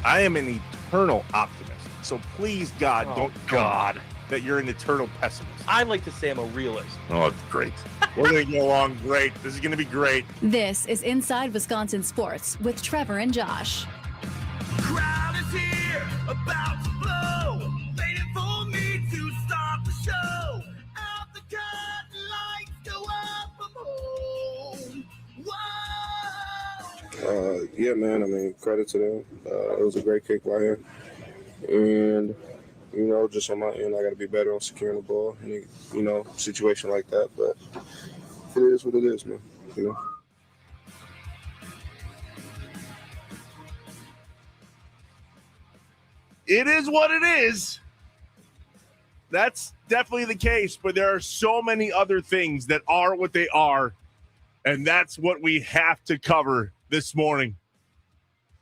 I am an eternal optimist. So please, God, don't God that you're an eternal pessimist. I like to say I'm a realist. Oh, it's great. We're going to get along great. This is going to be great. This is Inside Wisconsin Sports with Trevor and Josh. Crowd is here, about to blow, waiting for me to start the show. Out the curtain, lights go up from home. Whoa! Yeah, man. I mean, credit to them. It was a great kick by him. And, you know, just on my end, I got to be better on securing the ball. Any, you know, situation like that. But it is what it is, man. You know. It is what it is. That's definitely the case, but there are so many other things that are what they are, and that's what we have to cover this morning.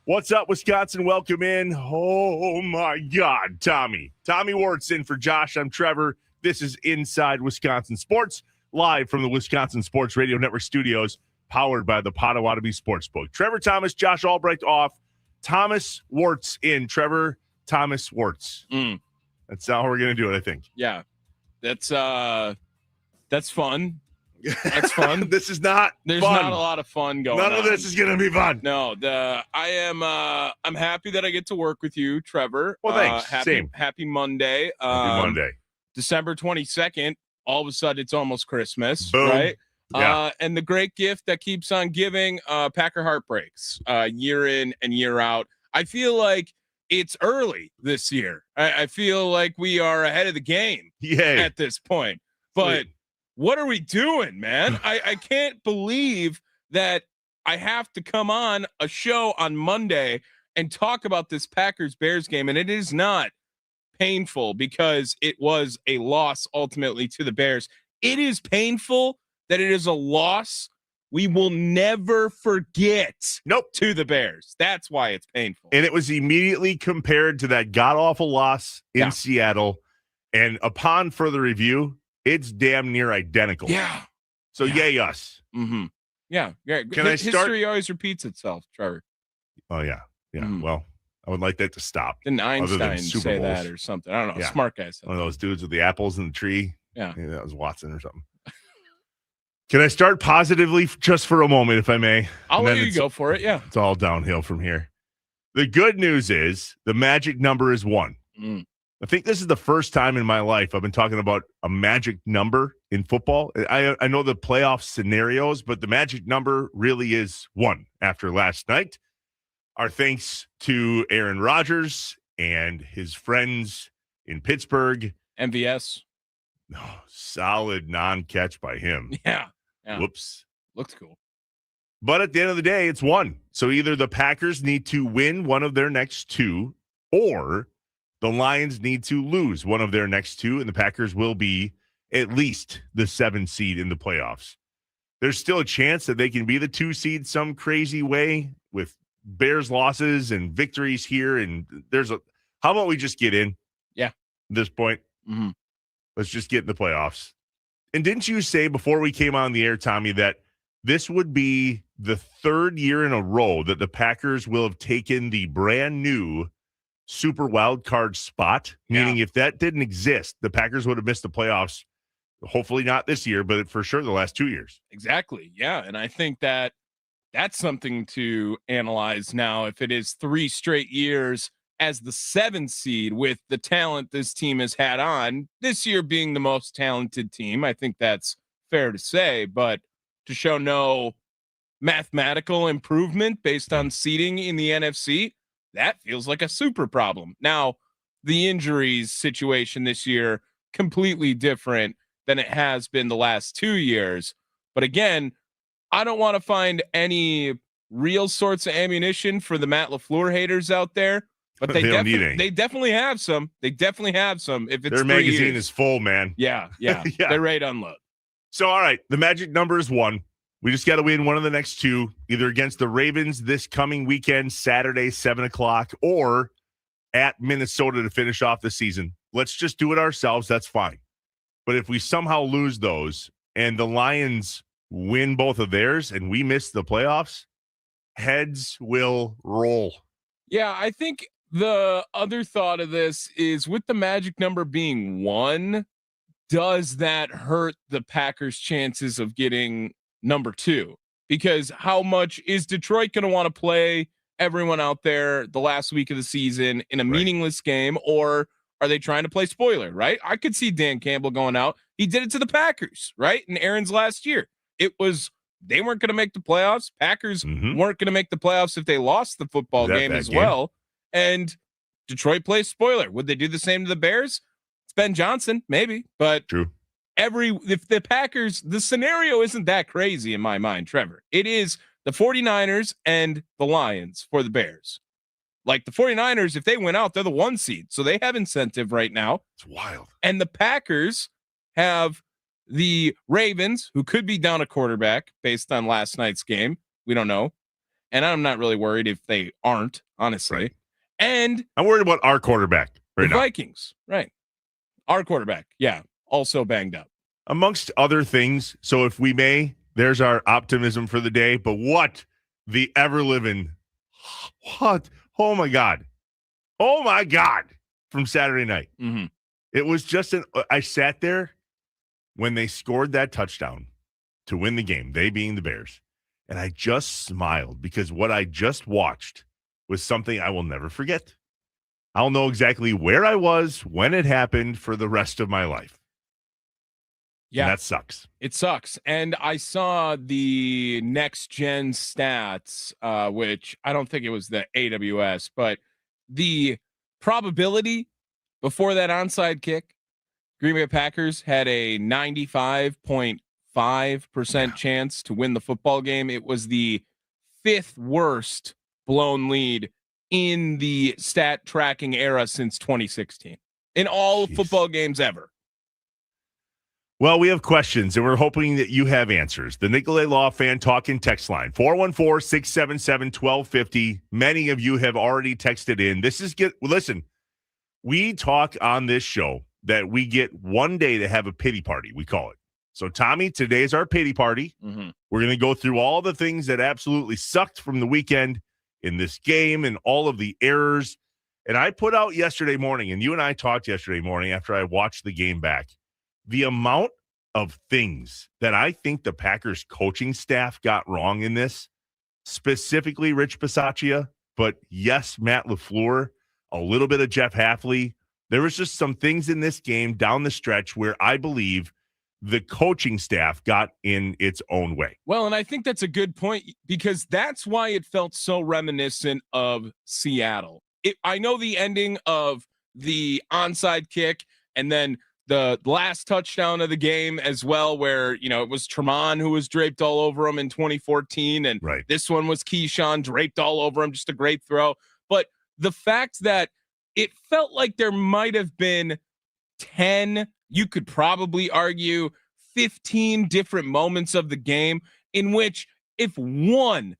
What's up, Wisconsin? Welcome in. Oh, my God, Tommy. Tommy Wart's in for Josh. I'm Trevor. This is Inside Wisconsin Sports, live from the Wisconsin Sports Radio Network studios, powered by the Potawatomi Sportsbook. Trevor Thomas, Josh Albrecht off. Thomas Wart's in. Trevor Thomas Wart's. That's how we're going to do it, I think. Yeah. That's fun. That's fun. This is not There's fun. not a lot of fun going on. None of this is going to be fun. No, I'm happy that I get to work with you, Trevor. Well, thanks. Same. Happy Monday. Happy Monday. December 22nd. All of a sudden, it's almost Christmas, Boom. right? Yeah. And the great gift that keeps on giving, Packer Heartbreaks, year in and year out. I feel like it's early this year. I feel like we are ahead of the game at this point. But Sweet. What are we doing, man? I can't believe that I have to come on a show on Monday and talk about this Packers-Bears game, and it is not painful because it was a loss ultimately to the Bears. It is painful that it is a loss we will never forget to the Bears. That's why it's painful. And it was immediately compared to that god-awful loss in Seattle. And upon further review, it's damn near identical. Yeah. So yay us. Mm-hmm. Yeah. Can I start? History always repeats itself, Trevor. Oh, yeah. Yeah. Well, I would like that to stop. Didn't Einstein Super say Bowls. that or something? I don't know. Yeah. Smart guy said One of those dudes with the apples in the tree. Yeah. Maybe that was Watson or something. Can I start positively just for a moment, if I may? I'll let you go for it. Yeah. It's all downhill from here. The good news is the magic number is 1. I think this is the first time in my life I've been talking about a magic number in football. I know the playoff scenarios, but the magic number really is 1 after last night. Our thanks to Aaron Rodgers and his friends in Pittsburgh. MVS. Oh, solid non-catch by him. Yeah. Whoops. Looked cool. But at the end of the day, it's 1. So either the Packers need to win one of their next 2, or the Lions need to lose one of their next 2, and the Packers will be at least the 7 seed in the playoffs. There's still a chance that they can be the 2 seed some crazy way with Bears losses and victories here. And how about we just get in? Yeah. At this point, let's just get in the playoffs. And didn't you say before we came on the air, Tommy, that this would be the 3rd year in a row that the Packers will have taken the brand new super wild card spot? Meaning if that didn't exist, the Packers would have missed the playoffs. Hopefully not this year, but for sure the last 2 years. Exactly. Yeah. And I think that's something to analyze now. If it is 3 straight years as the 7th seed with the talent this team has had on, this year being the most talented team, I think that's fair to say, but to show no mathematical improvement based on seeding in the NFC, that feels like a super problem. Now, the injuries situation this year, completely different than it has been the last 2 years. But again, I don't want to find any real sorts of ammunition for the Matt LaFleur haters out there. But they definitely have some. They definitely have some. If it's their magazine is full, man. Yeah. They're ready to unload. So, all right, the magic number is 1. We just got to win one of the next 2, either against the Ravens this coming weekend, Saturday, 7:00, or at Minnesota to finish off the season. Let's just do it ourselves. That's fine. But if we somehow lose those and the Lions win both of theirs and we miss the playoffs, heads will roll. Yeah, I think The other thought of this is with the magic number being 1, does that hurt the Packers' chances of getting number 2? Because how much is Detroit going to want to play everyone out there the last week of the season in a meaningless game, or are they trying to play spoiler, right? I could see Dan Campbell going out. He did it to the Packers, right? In Aaron's last year. It was, they weren't going to make the playoffs. Packers weren't going to make the playoffs if they lost the football game as well. And Detroit plays spoiler. Would they do the same to the Bears? It's Ben Johnson, maybe, but true. If the Packers, the scenario isn't that crazy in my mind, Trevor. It is the 49ers and the Lions for the Bears. Like the 49ers, if they win out, they're the 1 seed. So they have incentive right now. It's wild. And the Packers have the Ravens, who could be down a quarterback based on last night's game. We don't know. And I'm not really worried if they aren't, honestly. Right. And I'm worried about our quarterback right now. Vikings, right. Our quarterback, yeah, also banged up. Amongst other things, so if we may, there's our optimism for the day. But what the ever-living, what? Oh, my God. Oh, my God, from Saturday night. Mm-hmm. It was just I sat there when they scored that touchdown to win the game, they being the Bears, and I just smiled because what I just watched was something I will never forget. I'll know exactly where I was when it happened for the rest of my life. Yeah, and that sucks. It sucks. And I saw the next gen stats, which I don't think it was the AWS, but the probability before that onside kick, Green Bay Packers had a 95.5% chance to win the football game. It was the 5th worst blown lead in the stat tracking era since 2016 in all football games ever. Well, we have questions, and we're hoping that you have answers. The Nicolay Law Fan Talking text line, 414-677-1250. Many of you have already texted in. Listen, we talk on this show that we get one day to have a pity party, we call it. So, Tommy, today's our pity party. Mm-hmm. We're going to go through all the things that absolutely sucked from the weekend in this game and all of the errors. And I put out yesterday morning, and you and I talked yesterday morning after I watched the game back, the amount of things that I think the Packers coaching staff got wrong in this, specifically Rich Bisaccia, but yes, Matt LaFleur, a little bit of Jeff Hafley. There was just some things in this game down the stretch where I believe the coaching staff got in its own way. Well, and I think that's a good point because that's why it felt so reminiscent of Seattle. I know the ending of the onside kick and then the last touchdown of the game as well, where, it was Tremont who was draped all over him in 2014. And This one was Keyshawn draped all over him. Just a great throw. But the fact that it felt like there might have been 10, you could probably argue 15 different moments of the game in which if one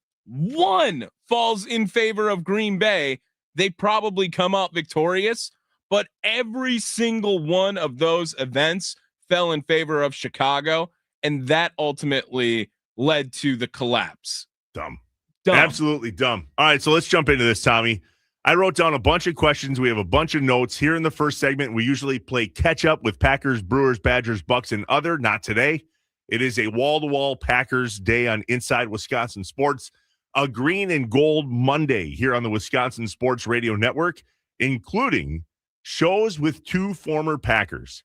falls in favor of Green Bay, they probably come out victorious. But every single one of those events fell in favor of Chicago, and that ultimately led to the collapse. Dumb. Absolutely dumb. All right, so let's jump into this, Tommy. I wrote down a bunch of questions. We have a bunch of notes. Here in the first segment, we usually play catch-up with Packers, Brewers, Badgers, Bucks, and other. Not today. It is a wall-to-wall Packers day on Inside Wisconsin Sports, a green and gold Monday here on the Wisconsin Sports Radio Network, including shows with 2 former Packers.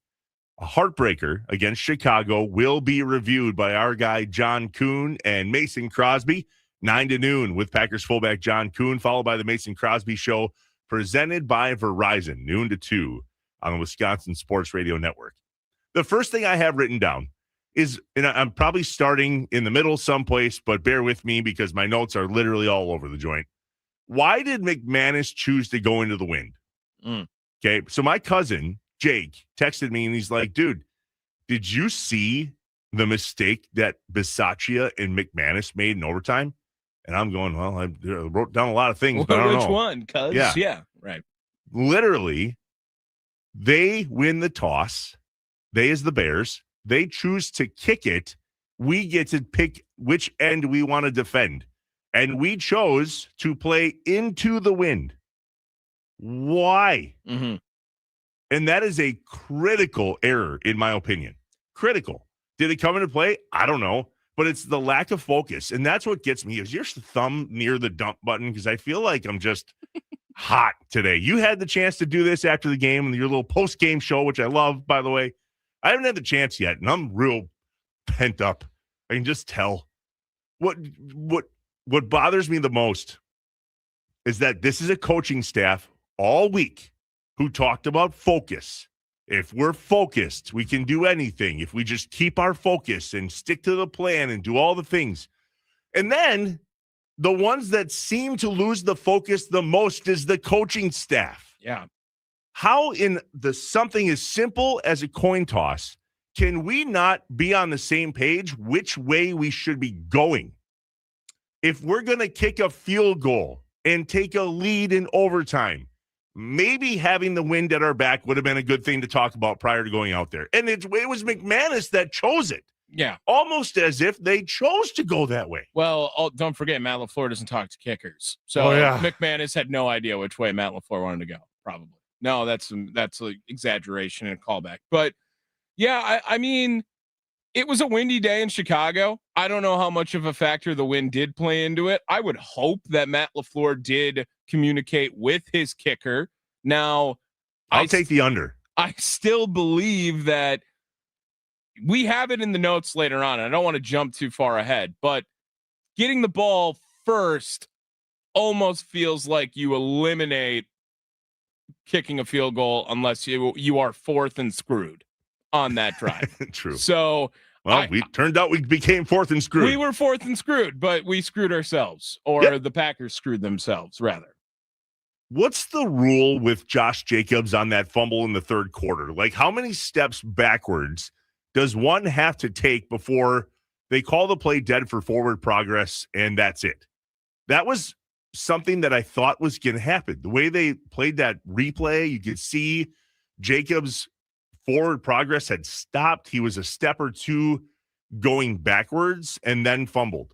A heartbreaker against Chicago will be reviewed by our guy John Kuhn and Mason Crosby, 9 to noon with Packers fullback John Kuhn, followed by the Mason Crosby Show presented by Verizon, noon to 2 on the Wisconsin Sports Radio Network. The first thing I have written down is, and I'm probably starting in the middle someplace, but bear with me because my notes are literally all over the joint. Why did McManus choose to go into the wind? Okay, so my cousin, Jake, texted me, and he's like, dude, did you see the mistake that Bisaccia and McManus made in overtime? And I'm going, well, I wrote down a lot of things, but I don't know. Which one? Cuz? Yeah, right. Literally, they win the toss. They, as the Bears, they choose to kick it. We get to pick which end we want to defend. And we chose to play into the wind. Why? Mm-hmm. And that is a critical error, in my opinion. Critical. Did it come into play? I don't know. But it's the lack of focus. And that's what gets me is your thumb near the dump button because I feel like I'm just hot today. You had the chance to do this after the game and your little post-game show, which I love, by the way. I haven't had the chance yet, and I'm real pent up. I can just tell. What bothers me the most is that this is a coaching staff all week who talked about focus. If we're focused, we can do anything. If we just keep our focus and stick to the plan and do all the things. And then the ones that seem to lose the focus the most is the coaching staff. Yeah. How in something as simple as a coin toss can we not be on the same page which way we should be going? If we're going to kick a field goal and take a lead in overtime, maybe having the wind at our back would have been a good thing to talk about prior to going out there. And it was McManus that chose it. Yeah. Almost as if they chose to go that way. Well, don't forget, Matt LaFleur doesn't talk to kickers. So McManus had no idea which way Matt LaFleur wanted to go, probably. No, that's an exaggeration and a callback. But, yeah, I mean, it was a windy day in Chicago. I don't know how much of a factor the wind did play into it. I would hope that Matt LaFleur did communicate with his kicker. Now, I'll take the under. I still believe that we have it in the notes later on. I don't want to jump too far ahead, but getting the ball first almost feels like you eliminate kicking a field goal unless you are fourth and screwed on that drive. True. So, well, turned out we became fourth and screwed. We were fourth and screwed, but we screwed ourselves, or the Packers screwed themselves, rather. What's the rule with Josh Jacobs on that fumble in the third quarter? Like, how many steps backwards does one have to take before they call the play dead for forward progress and that's it? That was something that I thought was going to happen. The way they played that replay, you could see Jacobs' forward progress had stopped. He was a step or two going backwards and then fumbled.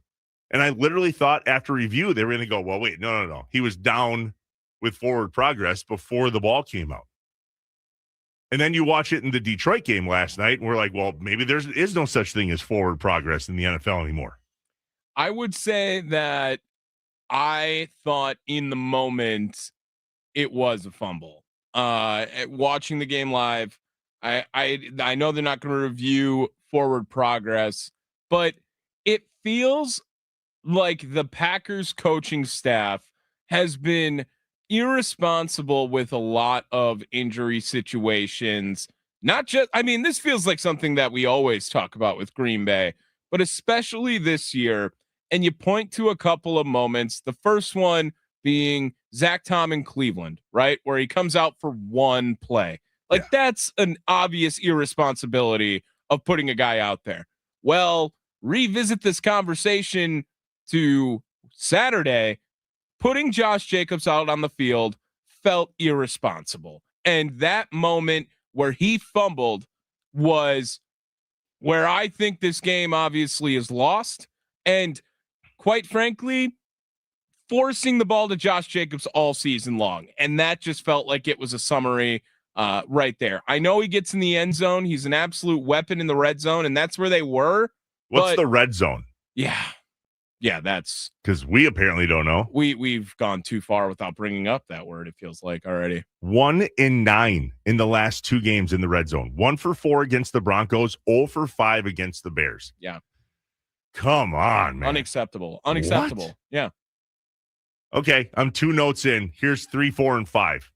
And I literally thought after review, they were going to go, well, wait, no. He was down with forward progress before the ball came out. And then you watch it in the Detroit game last night, and we're like, well, maybe there is no such thing as forward progress in the NFL anymore. I would say that I thought in the moment it was a fumble. Watching the game live, I know they're not going to review forward progress, but it feels like the Packers coaching staff has been irresponsible with a lot of injury situations. This feels like something that we always talk about with Green Bay, but especially this year. And you point to a couple of moments. The first one being Zach Tom in Cleveland, right? Where he comes out for one play. That's an obvious irresponsibility of putting a guy out there. Well, revisit this conversation to Saturday. Putting Josh Jacobs out on the field felt irresponsible. And that moment where he fumbled was where I think this game obviously is lost. And quite frankly, forcing the ball to Josh Jacobs all season long. And that just felt like it was a summary right there. I know he gets in the end zone. He's an absolute weapon in the red zone, and that's where they were. What's the red zone? Yeah, that's because we apparently don't know. We've gone too far without bringing up that word. It feels like already 1 in 9 in the last 2 games in the red zone. 1 for 4 against the Broncos, 0 for 5 against the Bears. Yeah, come on, man. Unacceptable. What? Yeah. Okay, I'm 2 notes in. Here's 3, 4, and 5.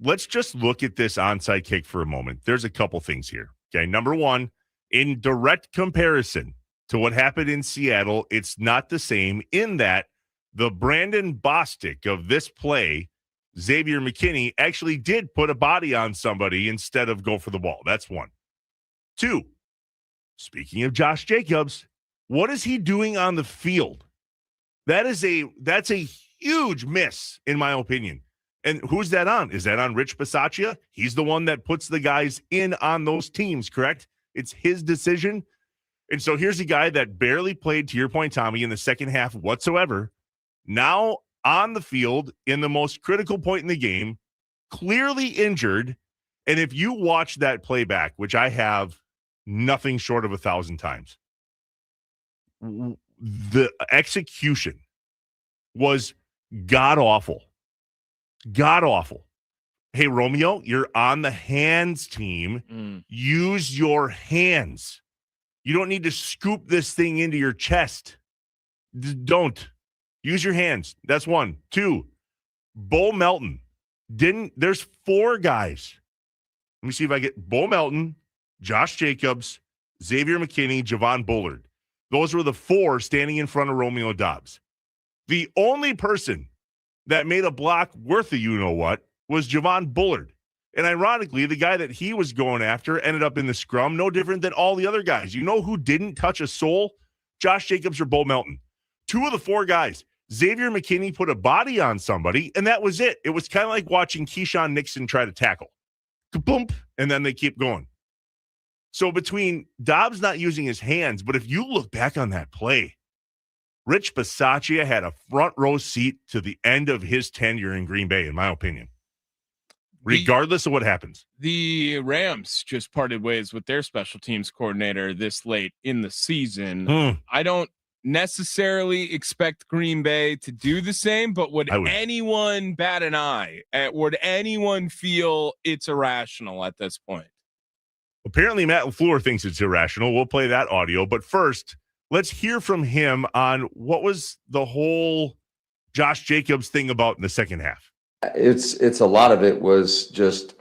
Let's just look at this onside kick for a moment. There's a couple things here. Okay, number one, in direct comparison to what happened in Seattle, it's not the same in that the Brandon Bostic of this play, Xavier McKinney, actually did put a body on somebody instead of go for the ball. That's 1. 2, speaking of Josh Jacobs, what is he doing on the field? That's a huge miss, in my opinion. And who's that on? Is that on Rich Bisaccia? He's the one that puts the guys in on those teams, correct? It's his decision. And so here's a guy that barely played, to your point, Tommy, in the second half whatsoever. Now on the field in the most critical point in the game, clearly injured. And if you watch that playback, which I have nothing short of 1,000 times, the execution was god awful. God awful. Hey, Romeo, you're on the hands team. Use your hands. You don't need to scoop this thing into your chest. Don't. Use your hands. That's one. Two, Bo Melton there's 4 guys. Let me see if I get Bo Melton, Josh Jacobs, Xavier McKinney, Javon Bullard. Those were the 4 standing in front of Romeo Dobbs. The only person that made a block worth of you-know-what was Javon Bullard. And ironically, the guy that he was going after ended up in the scrum, no different than all the other guys. You know who didn't touch a soul? Josh Jacobs or Bo Melton. 2 of the 4 guys. Xavier McKinney put a body on somebody, and that was it. It was kind of like watching Keyshawn Nixon try to tackle. Kaboom, and then they keep going. So between Dobbs not using his hands, but if you look back on that play, Rich Bisaccia had a front row seat to the end of his tenure in Green Bay, in my opinion, regardless of what happens. The Rams just parted ways with their special teams coordinator this late in the season. I don't necessarily expect Green Bay to do the same, but would anyone bat an eye? Would anyone feel it's irrational at this point? Apparently, Matt LaFleur thinks it's irrational. We'll play that audio. But first, let's hear from him on what was the whole Josh Jacobs thing about in the second half. It's a lot of it was just,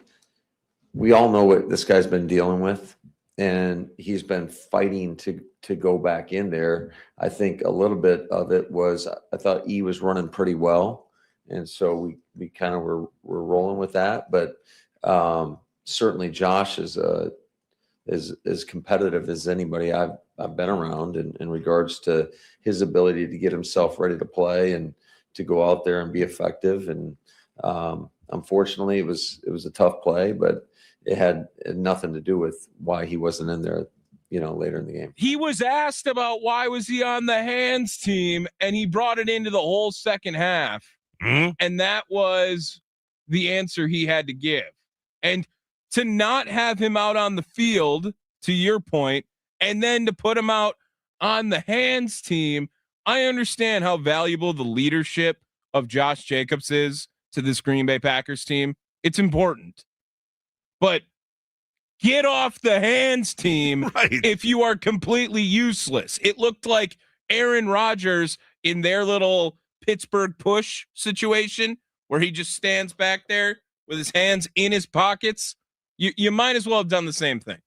we all know what this guy's been dealing with, and he's been fighting to go back in there. I think a little bit of it was, I thought E was running pretty well, and so we kind of were rolling with that. But certainly Josh is as competitive as anybody I've been around in regards to his ability to get himself ready to play and to go out there and be effective. And unfortunately, it was a tough play, but it had nothing to do with why he wasn't in there, later in the game. He was asked about why was he on the hands team, and he brought it into the whole second half. And that was the answer he had to give. And to not have him out on the field, to your point, and then to put him out on the hands team, I understand how valuable the leadership of Josh Jacobs is to this Green Bay Packers team. It's important. But get off the hands team if you are completely useless. It looked like Aaron Rodgers in their little Pittsburgh push situation where he just stands back there with his hands in his pockets. You might as well have done the same thing.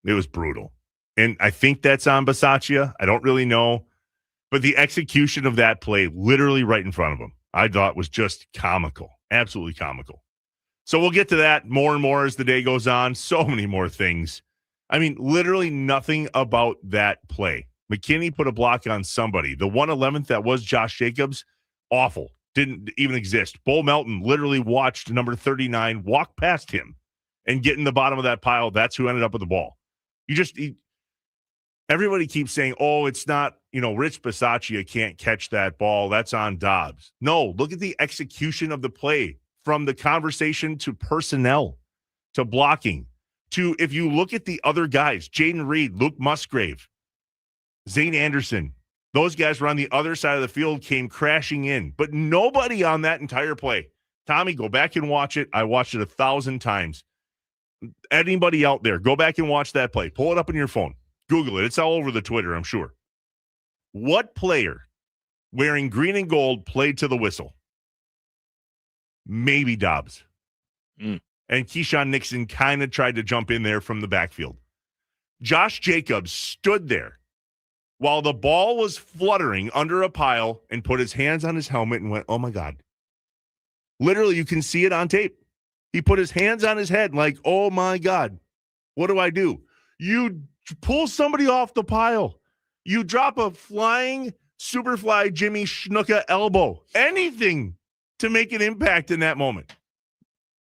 It was brutal. And I think that's on Bisaccia. I don't really know. But the execution of that play literally right in front of him, I thought was just comical. Absolutely comical. So we'll get to that more and more as the day goes on. So many more things. I mean, literally nothing about that play. McKinney put a block on somebody. The 111th that was Josh Jacobs, awful. Didn't even exist. Bo Melton literally watched number 39 walk past him and get in the bottom of that pile. That's who ended up with the ball. Everybody keeps saying, oh, it's not, Rich Bisaccia can't catch that ball. That's on Dobbs. No, look at the execution of the play. From the conversation to personnel, to blocking, to if you look at the other guys, Jaden Reed, Luke Musgrave, Zane Anderson, those guys were on the other side of the field, came crashing in, but nobody on that entire play. Tommy, go back and watch it. I watched it 1,000 times. Anybody out there, go back and watch that play. Pull it up on your phone. Google it. It's all over the Twitter, I'm sure. What player wearing green and gold played to the whistle? Maybe Dobbs. And Keyshawn Nixon kind of tried to jump in there from the backfield. Josh Jacobs stood there while the ball was fluttering under a pile and put his hands on his helmet and went, oh, my God. Literally, you can see it on tape. He put his hands on his head like, oh, my God. What do I do? You pull somebody off the pile. You drop a flying Superfly Jimmy Snuka elbow. Anything to make an impact in that moment.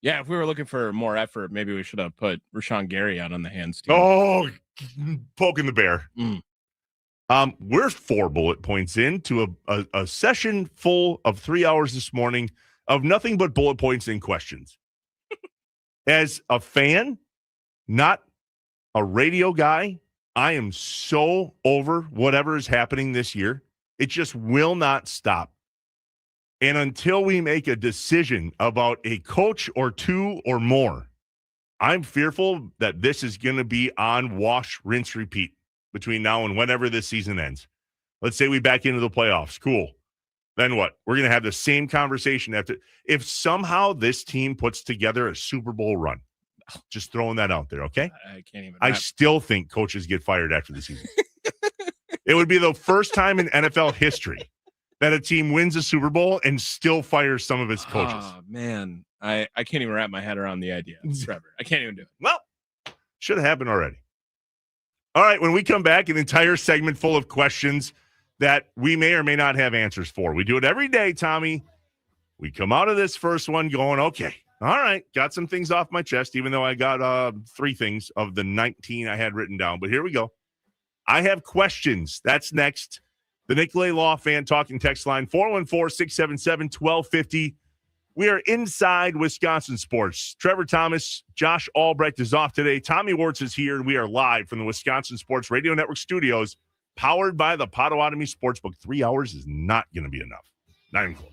Yeah, if we were looking for more effort, maybe we should have put Rashawn Gary out on the hands team. Oh, poking the bear. We're 4 bullet points into a session full of 3 hours this morning of nothing but bullet points and questions. As a fan, not a radio guy, I am so over whatever is happening this year. It just will not stop. And until we make a decision about a coach or two or more, I'm fearful that this is going to be on wash, rinse, repeat between now and whenever this season ends. Let's say we back into the playoffs. Cool. Then what? We're going to have the same conversation after. If somehow this team puts together a Super Bowl run, just throwing that out there, okay? I can't even. I still think coaches get fired after the season. It would be the first time in NFL history that a team wins a Super Bowl and still fires some of its coaches. Oh, man. I can't even wrap my head around the idea, Trevor. I can't even do it. Well, should have happened already. All right, when we come back, an entire segment full of questions that we may or may not have answers for. We do it every day, Tommy. We come out of this first one going, okay, all right, got some things off my chest, even though I got 3 things of the 19 I had written down. But here we go. I have questions. That's next. The Nicolay Law Fan Talking text line, 414-677-1250. We are inside Wisconsin sports. Trevor Thomas, Josh Albrecht is off today. Tommy Wartz is here, and we are live from the Wisconsin Sports Radio Network studios, powered by the Potawatomi Sportsbook. 3 hours is not going to be enough. Not even close.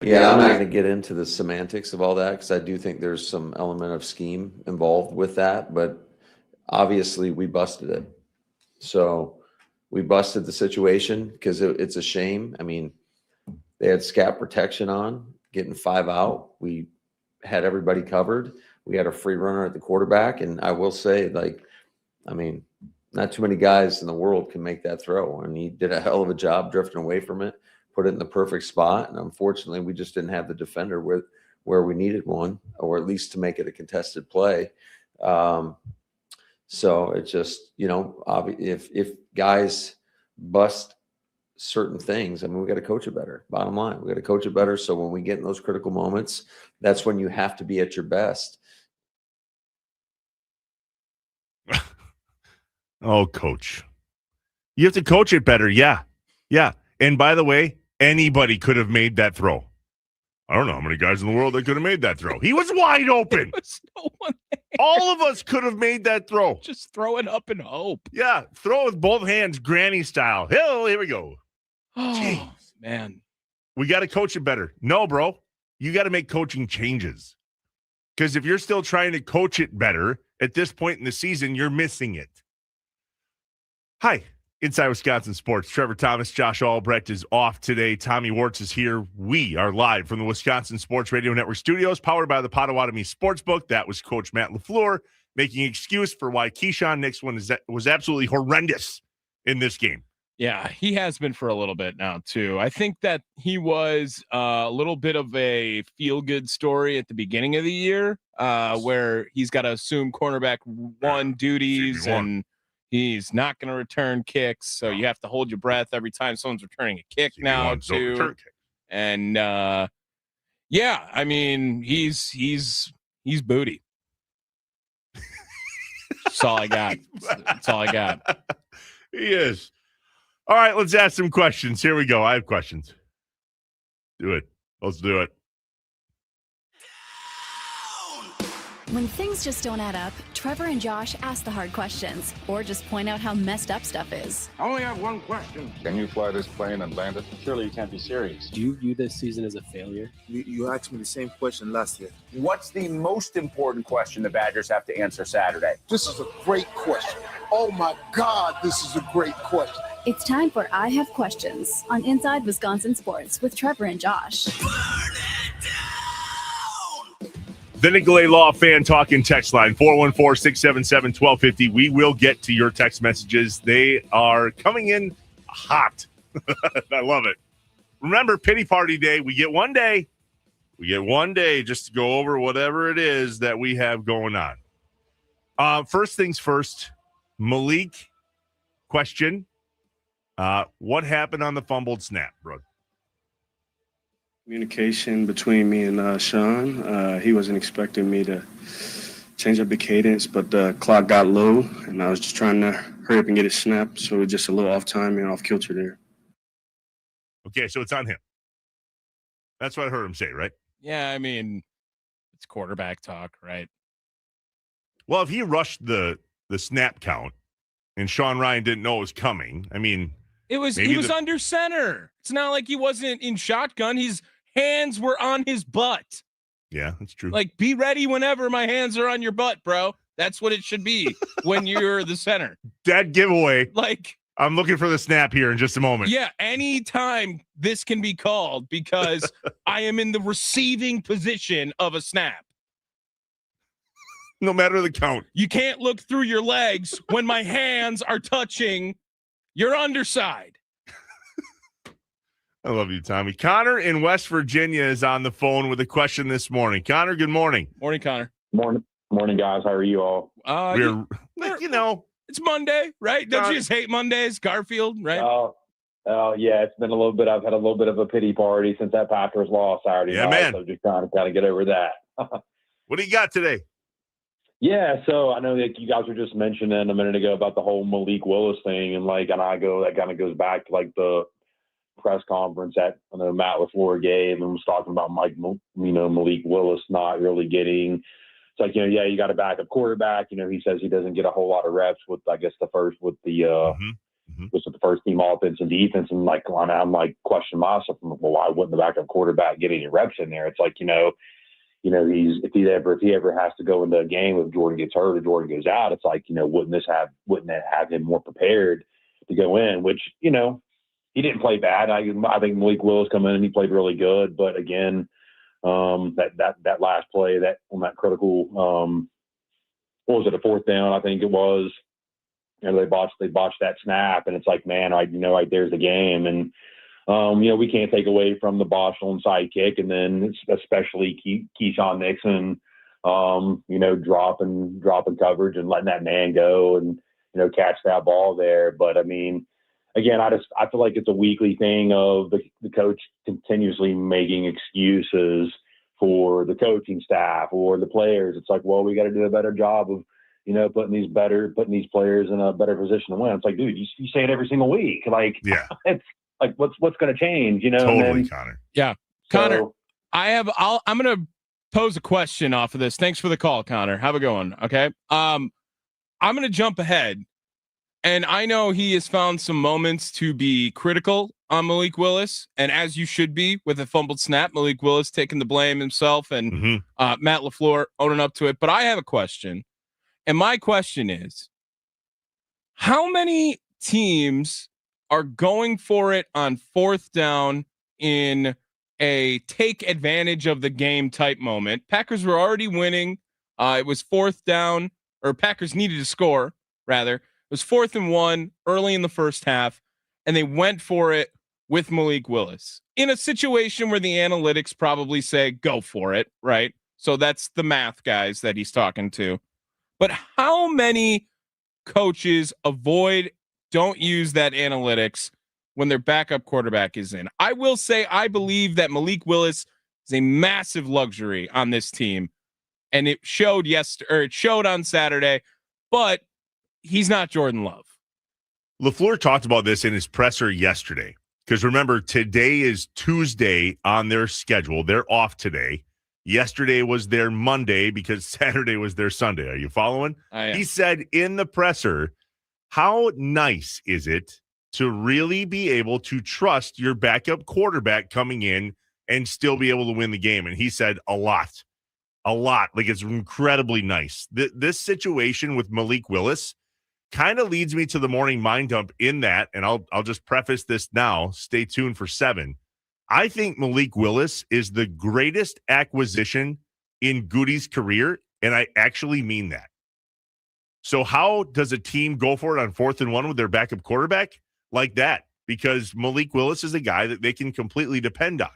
Yeah, I'm not going to get into the semantics of all that because I do think there's some element of scheme involved with that, but obviously we busted it. So we busted the situation because it's a shame. I mean, they had scat protection on, getting 5 out. We had everybody covered. We had a free runner at the quarterback. And I will say, not too many guys in the world can make that throw. And he did a hell of a job drifting away from it, put it in the perfect spot. And unfortunately, we just didn't have the defender where we needed one, or at least to make it a contested play. So it's just, if guys bust certain things, we got to coach it better. Bottom line, we got to coach it better. So when we get in those critical moments, that's when you have to be at your best. Oh, coach. You have to coach it better. Yeah. Yeah. And by the way, anybody could have made that throw. I don't know how many guys in the world that could have made that throw. He was wide open. There was no one there. All of us could have made that throw. Just throw it up and hope. Yeah. Throw with both hands, granny style. Hell, here we go. Oh, Jeez. man. We got to coach it better. No, bro. You got to make coaching changes. Because if you're still trying to coach it better at this point in the season, you're missing it. Hi, Inside Wisconsin Sports. Trevor Thomas, Josh Albrecht is off today. Tommy Wartz is here. We are live from the Wisconsin Sports Radio Network studios, powered by the Potawatomi Sportsbook. That was Coach Matt LaFleur making excuse for why Keyshawn Nix was absolutely horrendous in this game. Yeah, he has been for a little bit now, too. I think that he was a little bit of a feel-good story at the beginning of the year where he's got to assume cornerback one duties and he's not going to return kicks. So you have to hold your breath every time someone's returning a kick now, too. And, he's booty. That's all I got. That's all I got. He is. All right, let's ask some questions. Here we go. I have questions. Do it. Let's do it. When things just don't add up, Trevor and Josh ask the hard questions or just point out how messed up stuff is. I only have one question. Can you fly this plane and land it? Surely you can't be serious. Do you view this season as a failure? You asked me the same question last year. What's the most important question the Badgers have to answer Saturday? This is a great question. Oh, my God, this is a great question. It's time for I Have Questions on Inside Wisconsin Sports with Trevor and Josh. The Nicolay Law Fan Talking text line, 414-677-1250. We will get to your text messages. They are coming in hot. I love it. Remember, Pity Party Day. We get one day. We get one day just to go over whatever it is that we have going on. First things first, Malik, question. What happened on the fumbled snap, bro? Communication between me and Sean. He wasn't expecting me to change up the cadence, but the clock got low, and I was just trying to hurry up and get it snapped, so it was just a little off time and off kilter there. Okay, so it's on him. That's what I heard him say, right? Yeah, it's quarterback talk, right? Well, if he rushed the snap count and Sean Ryan didn't know it was coming, he was under center. It's not like he wasn't in shotgun. His hands were on his butt. Yeah, that's true. Like, be ready whenever my hands are on your butt, bro. That's what it should be when you're the center. Dead giveaway. Like, I'm looking for the snap here in just a moment. Yeah, anytime this can be called because I am in the receiving position of a snap. No matter the count. You can't look through your legs when my hands are touching your underside. I love you, Tommy. Connor in West Virginia is on the phone with a question this morning. Connor, good morning. Morning, Connor. Morning, guys. How are you all? It's Monday, right? Don't you just hate Mondays, Garfield, right? Oh, yeah. It's been a little bit. I've had a little bit of a pity party since that Packers lost Saturday night. Man. So just trying to kind of get over that. What do you got today? Yeah, so I know that you guys were just mentioning a minute ago about the whole Malik Willis thing, and that kind of goes back to the press conference that Matt LaFleur gave and was talking about Malik Willis not really getting. It's like, you got a backup quarterback. He says he doesn't get a whole lot of reps with, I guess, the was it the first team offense and defense? And like, I'm like questioning myself, well, why wouldn't the backup quarterback get any reps in there? It's like, if he ever has to go into a game, if Jordan gets hurt or Jordan goes out, it's like, wouldn't that have him more prepared to go in? Which, he didn't play bad. I think Malik Willis come in and he played really good. But again, that last play on that critical, what was it, a fourth down? I think it was. They botched that snap, and it's like, man, there's the game. And we can't take away from the Bosch onside kick, and then especially Keyshawn Nixon, dropping coverage and letting that man go and catch that ball there. But I mean, again, I feel like it's a weekly thing of the coach continuously making excuses for the coaching staff or the players. It's like, well, we got to do a better job of putting these players in a better position to win. It's like, dude, you say it every single week. Like, yeah, it's like, what's going to change? Totally, Connor. Yeah, Connor. I'm going to pose a question off of this. Thanks for the call, Connor. Have a good one. Okay. I'm going to jump ahead, and I know he has found some moments to be critical on Malik Willis, and as you should be with a fumbled snap, Malik Willis taking the blame himself, and Matt LaFleur owning up to it. But I have a question. And my question is, how many teams are going for it on fourth down in a take advantage of the game type moment? Packers were already winning. It was fourth down, or Packers needed to score, rather. It was 4th and 1 early in the first half, and they went for it with Malik Willis in a situation where the analytics probably say, go for it, right? So that's the math guys that he's talking to. But how many coaches don't use that analytics when their backup quarterback is in? I will say I believe that Malik Willis is a massive luxury on this team, and it showed on Saturday, but he's not Jordan Love. LaFleur talked about this in his presser yesterday, because remember, today is Tuesday on their schedule. They're off today. Yesterday was their Monday because Saturday was their Sunday. Are you following? He said in the presser, how nice is it to really be able to trust your backup quarterback coming in and still be able to win the game? And he said a lot. Like, it's incredibly nice. This situation with Malik Willis kind of leads me to the morning mind dump in that, and I'll just preface this now. Stay tuned for 7. I think Malik Willis is the greatest acquisition in Goody's career, and I actually mean that. So how does a team go for it on 4th and 1 with their backup quarterback? Like that, because Malik Willis is a guy that they can completely depend on.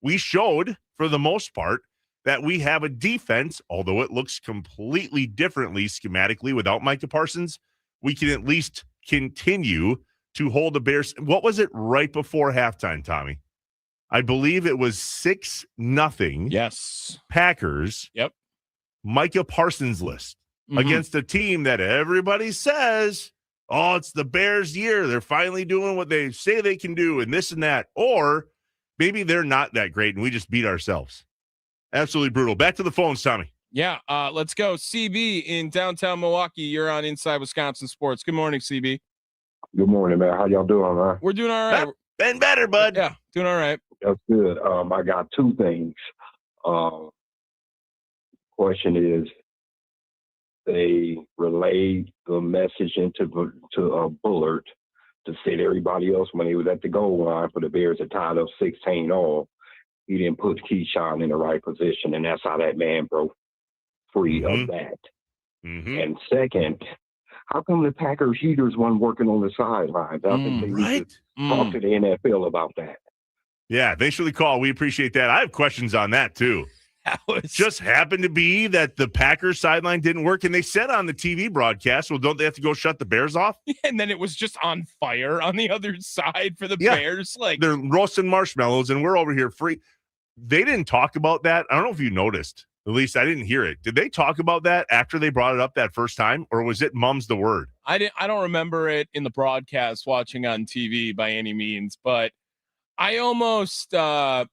We showed, for the most part, that we have a defense, although it looks completely differently schematically without Micah Parsons, we can at least continue to hold the Bears. What was it right before halftime, Tommy? I believe it was 6-0. Yes. Packers. Yep. Micah Parsons list against a team that everybody says, oh, it's the Bears' year. They're finally doing what they say they can do and this and that. Or maybe they're not that great and we just beat ourselves. Absolutely brutal. Back to the phones, Tommy. Yeah. Let's go. CB in downtown Milwaukee. You're on Inside Wisconsin Sports. Good morning, CB. Good morning, man. How y'all doing, man? We're doing all right. Been better, bud. Yeah, doing all right. That's good. I got 2 things. Question is, they relayed the message to Bullard to set everybody else when he was at the goal line for the Bears to tie up 16-all. He didn't put Keyshawn in the right position, and that's how that man broke free of that. And second, how come the Packers heaters weren't working on the sidelines? I think they need to talk to the NFL about that. Yeah, thanks for the call. We appreciate that. I have questions on that, too. Just happened to be that the Packers sideline didn't work, and they said on the TV broadcast, well, don't they have to go shut the Bears off? And then it was just on fire on the other side for the Bears. Like, they're roasting marshmallows, and we're over here free. They didn't talk about that. I don't know if you noticed. At least I didn't hear it. Did they talk about that after they brought it up that first time, or was it mum's the word? I don't remember it in the broadcast watching on TV by any means, but I almost there's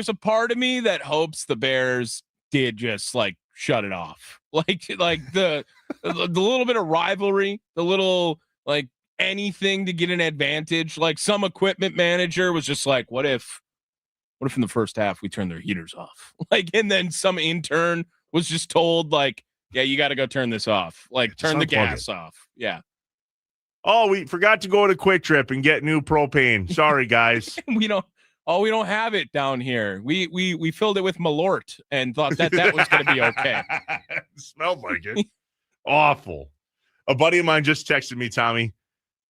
a part of me that hopes the Bears did just like shut it off. Like the little bit of rivalry, the little like anything to get an advantage? Like some equipment manager was just like, what if in the first half we turn their heaters off? Like, and then some intern was just told, like, yeah, you got to go turn this off. Like, turn the gas off. Yeah. Oh, we forgot to go to Quick Trip and get new propane. Sorry, guys. we don't have it down here. We filled it with Malort and thought that was going to be okay. Smelled like it. Awful. A buddy of mine just texted me, Tommy.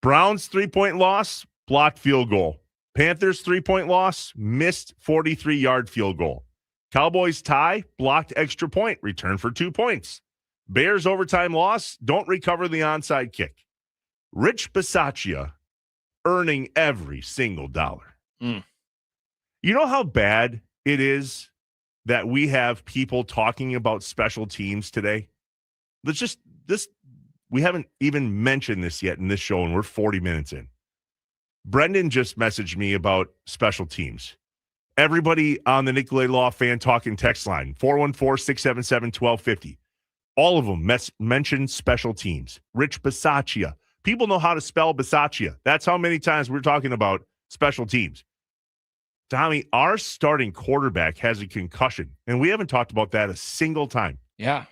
Browns 3-point loss, blocked field goal. Panthers 3-point loss, missed 43-yard field goal. Cowboys tie, blocked extra point, return for 2 points. Bears overtime loss, don't recover the onside kick. Rich Bisaccia earning every single dollar. Mm. You know how bad it is that we have people talking about special teams today? We haven't even mentioned this yet in this show, and we're 40 minutes in. Brendan just messaged me about special teams. Everybody on the Nicolay Law Fan Talking text line, 414-677-1250. All of them mentioned special teams. Rich Bisaccia. People know how to spell Bisaccia. That's how many times we're talking about special teams. Tommy, our starting quarterback has a concussion, and we haven't talked about that a single time. Yeah.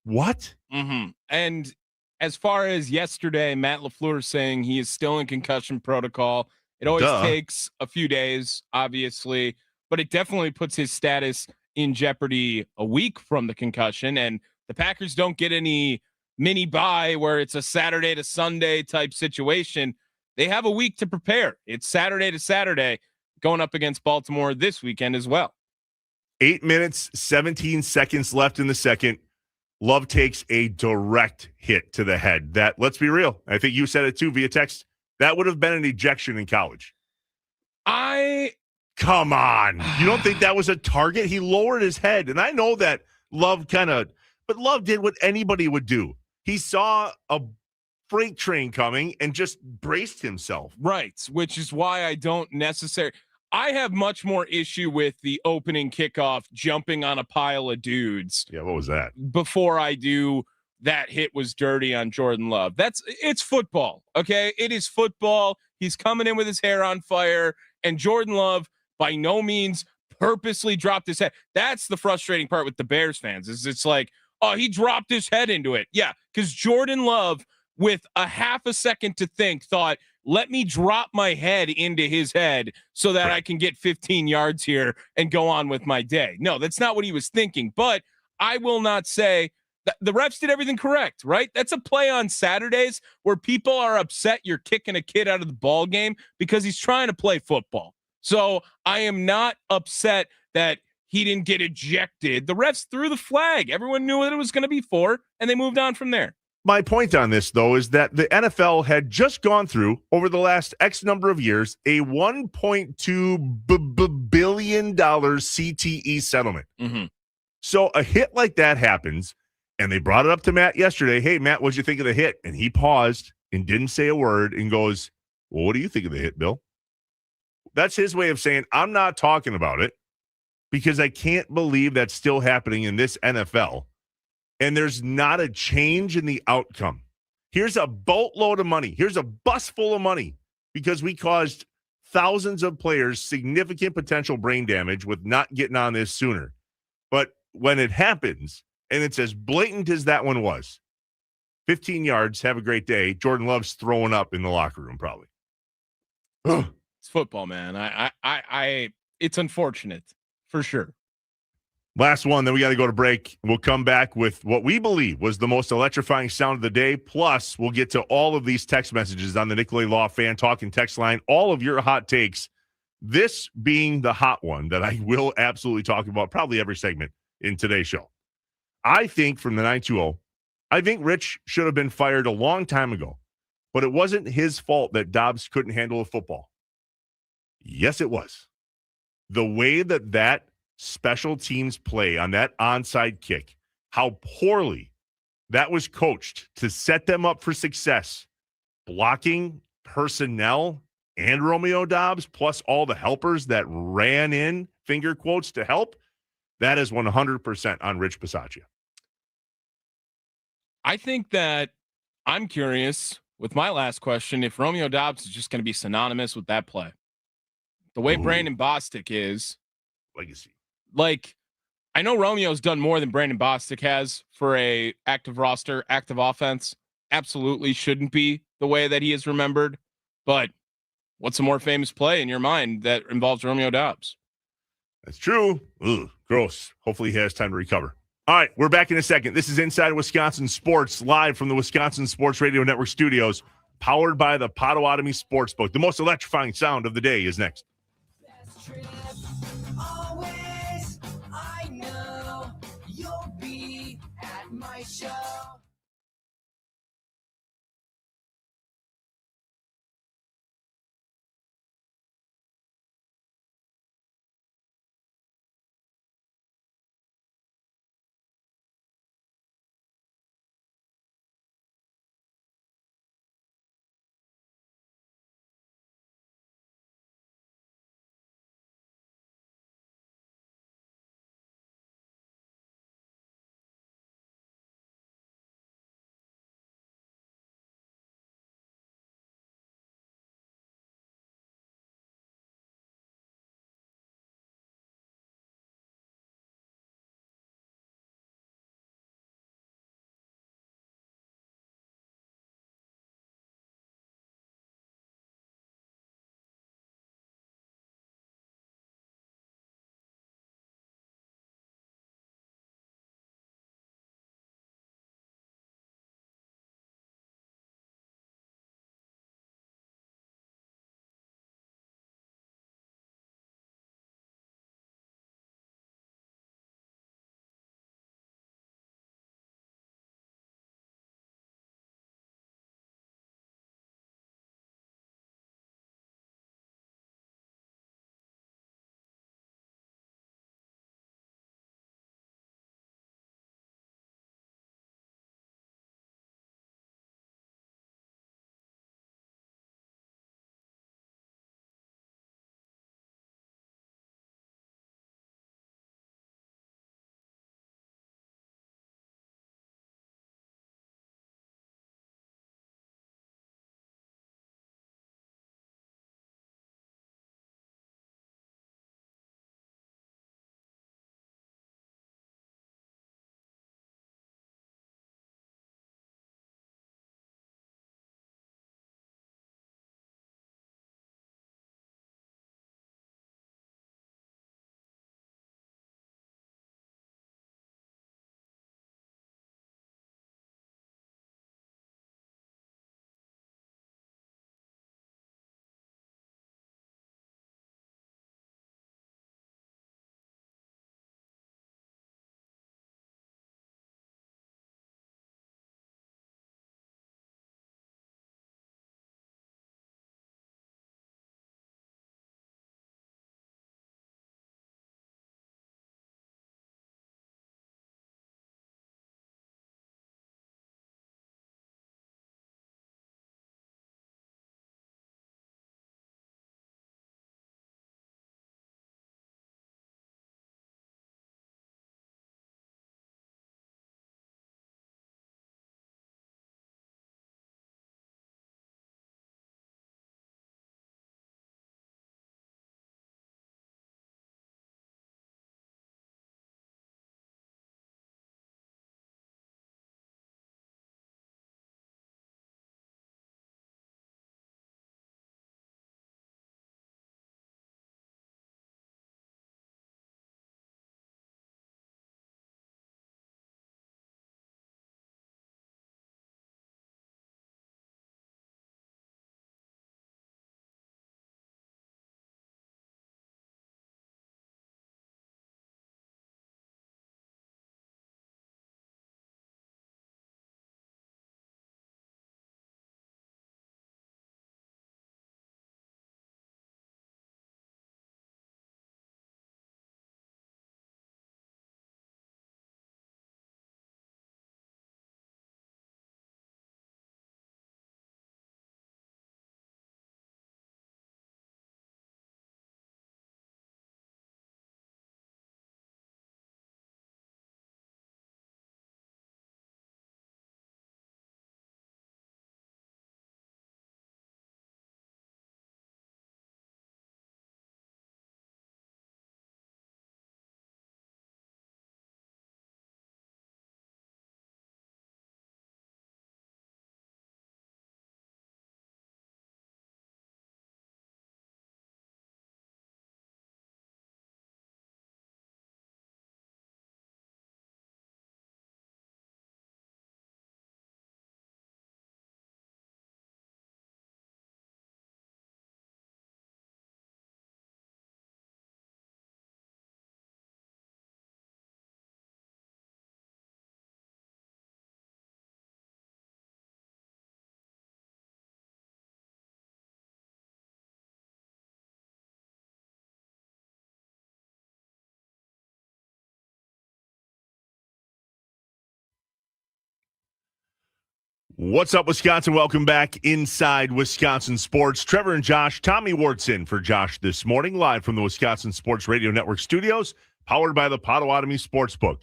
What? Mm-hmm. And as far as yesterday, Matt LaFleur saying he is still in concussion protocol. It always takes a few days, obviously, but it definitely puts his status in jeopardy a week from the concussion. And the Packers don't get any mini bye where it's a Saturday to Sunday type situation. They have a week to prepare. It's Saturday to Saturday going up against Baltimore this weekend as well. 8 minutes, 17 seconds left in the second. Love takes a direct hit to the head. That, let's be real, I think you said it too via text, that would have been an ejection in college. Come on. You don't think that was a target? He lowered his head. And I know that Love but Love did what anybody would do. He saw a freight train coming and just braced himself. Right, which is why I have much more issue with the opening kickoff jumping on a pile of dudes. Yeah, what was that? Before I do that hit was dirty on Jordan Love. It's football, okay? It is football. He's coming in with his hair on fire, and Jordan Love by no means purposely dropped his head. That's the frustrating part with the Bears fans is it's like, oh, he dropped his head into it. Yeah, because Jordan Love, with a half a second to think, thought, let me drop my head into his head so that I can get 15 yards here and go on with my day. No, that's not what he was thinking. But I will not say that the refs did everything correct, right? That's a play on Saturdays where people are upset you're kicking a kid out of the ball game because he's trying to play football. So I am not upset that he didn't get ejected. The refs threw the flag. Everyone knew what it was going to be for, and they moved on from there. My point on this, though, is that the NFL had just gone through, over the last X number of years, a $1.2 billion CTE settlement. Mm-hmm. So a hit like that happens, and they brought it up to Matt yesterday. Hey, Matt, what'd you think of the hit? And he paused and didn't say a word and goes, well, what do you think of the hit, Bill? That's his way of saying, I'm not talking about it because I can't believe that's still happening in this NFL. And there's not a change in the outcome. Here's a boatload of money. Here's a bus full of money because we caused thousands of players significant potential brain damage with not getting on this sooner. But when it happens, and it's as blatant as that one was, 15 yards, have a great day. Jordan Love's throwing up in the locker room probably. It's football, man. It's unfortunate for sure. Last one, then we got to go to break. We'll come back with what we believe was the most electrifying sound of the day. Plus, we'll get to all of these text messages on the Nicolay Law Fan Talking text line, all of your hot takes. This being the hot one that I will absolutely talk about probably every segment in today's show. I think from the 920, I think Rich should have been fired a long time ago, but it wasn't his fault that Dobbs couldn't handle a football. Yes, it was. The way that special teams play on that onside kick, how poorly that was coached to set them up for success. Blocking, personnel, and Romeo Dobbs, plus all the helpers that ran in, finger quotes, to help, that is 100% on Rich Bisaccia. I think that I'm curious with my last question, if Romeo Dobbs is just going to be synonymous with that play, the way Brandon Bostic is, legacy. Like, I know Romeo's done more than Brandon Bostic has for a active roster, active offense. Absolutely shouldn't be the way that he is remembered. But what's a more famous play in your mind that involves Romeo Dobbs? That's true. Ugh, gross. Hopefully he has time to recover. All right, we're back in a second. This is Inside Wisconsin Sports, live from the Wisconsin Sports Radio Network studios, powered by the Potawatomi Sportsbook. The most electrifying sound of the day is next. Always, I know you'll be at my show. What's up, Wisconsin? Welcome back inside Wisconsin Sports. Trevor and Josh, Tommy Wartson for Josh this morning, live from the Wisconsin Sports Radio Network studios, powered by the Potawatomi Sportsbook.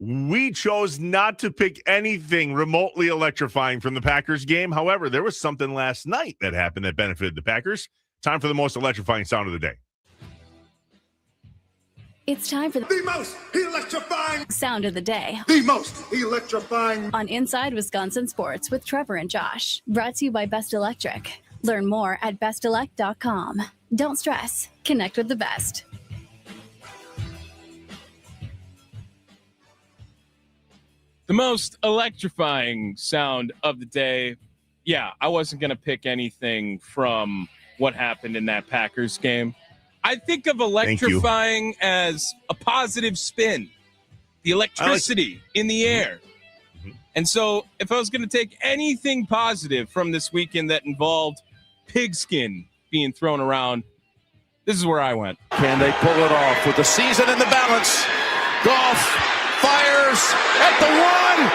We chose not to pick anything remotely electrifying from the Packers game. However, there was something last night that happened that benefited the Packers. Time for the most electrifying sound of the day. It's time for The most electrifying sound of the day The most electrifying on Inside Wisconsin Sports with Trevor and Josh. Brought to you by Best Electric. Learn more at bestelect.com. Don't stress. Connect with the best. The most electrifying sound of the day. Yeah, I wasn't going to pick anything from what happened in that Packers game. I think of electrifying as a positive spin, the electricity in the air. And so if I was going to take anything positive from this weekend that involved pigskin being thrown around, this is where I went. Can they pull it off with the season in the balance? Goff fires at the one.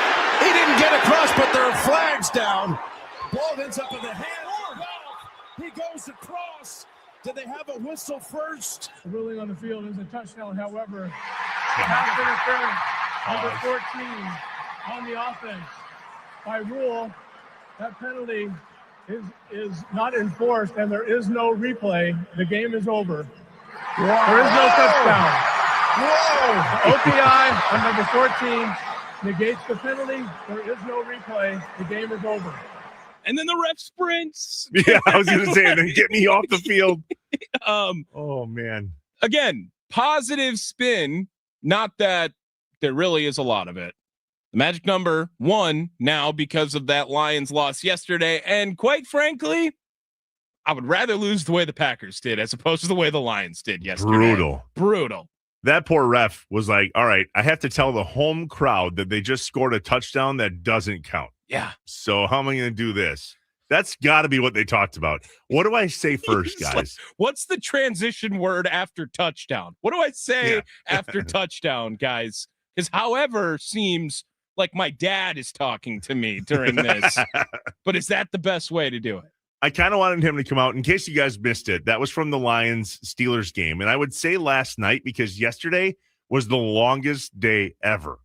He didn't get across, but there are flags down. Ball ends up in the hand of Goff. He goes across. Did they have a whistle first? The ruling on the field is a touchdown. However, pass interference, number 14 on the offense. By rule, that penalty is not enforced, and there is no replay. The game is over. Whoa. There is no touchdown. Whoa! The OPI on number 14 negates the penalty. There is no replay. The game is over. And then the ref sprints. Yeah, I was going to say, then get me off the field. Oh, man. Again, positive spin, not that there really is a lot of it. The magic number 1 now because of that Lions loss yesterday. And quite frankly, I would rather lose the way the Packers did as opposed to the way the Lions did yesterday. Brutal. That poor ref was like, all right, I have to tell the home crowd that they just scored a touchdown that doesn't count. Yeah. So how am I going to do this? That's got to be what they talked about. What do I say first, guys? Like, what's the transition word after touchdown? What do I say after touchdown, guys? Because however seems like my dad is talking to me during this. But is that the best way to do it? I kind of wanted him to come out. In case you guys missed it, that was from the Lions-Steelers game. And I would say last night because yesterday was the longest day ever.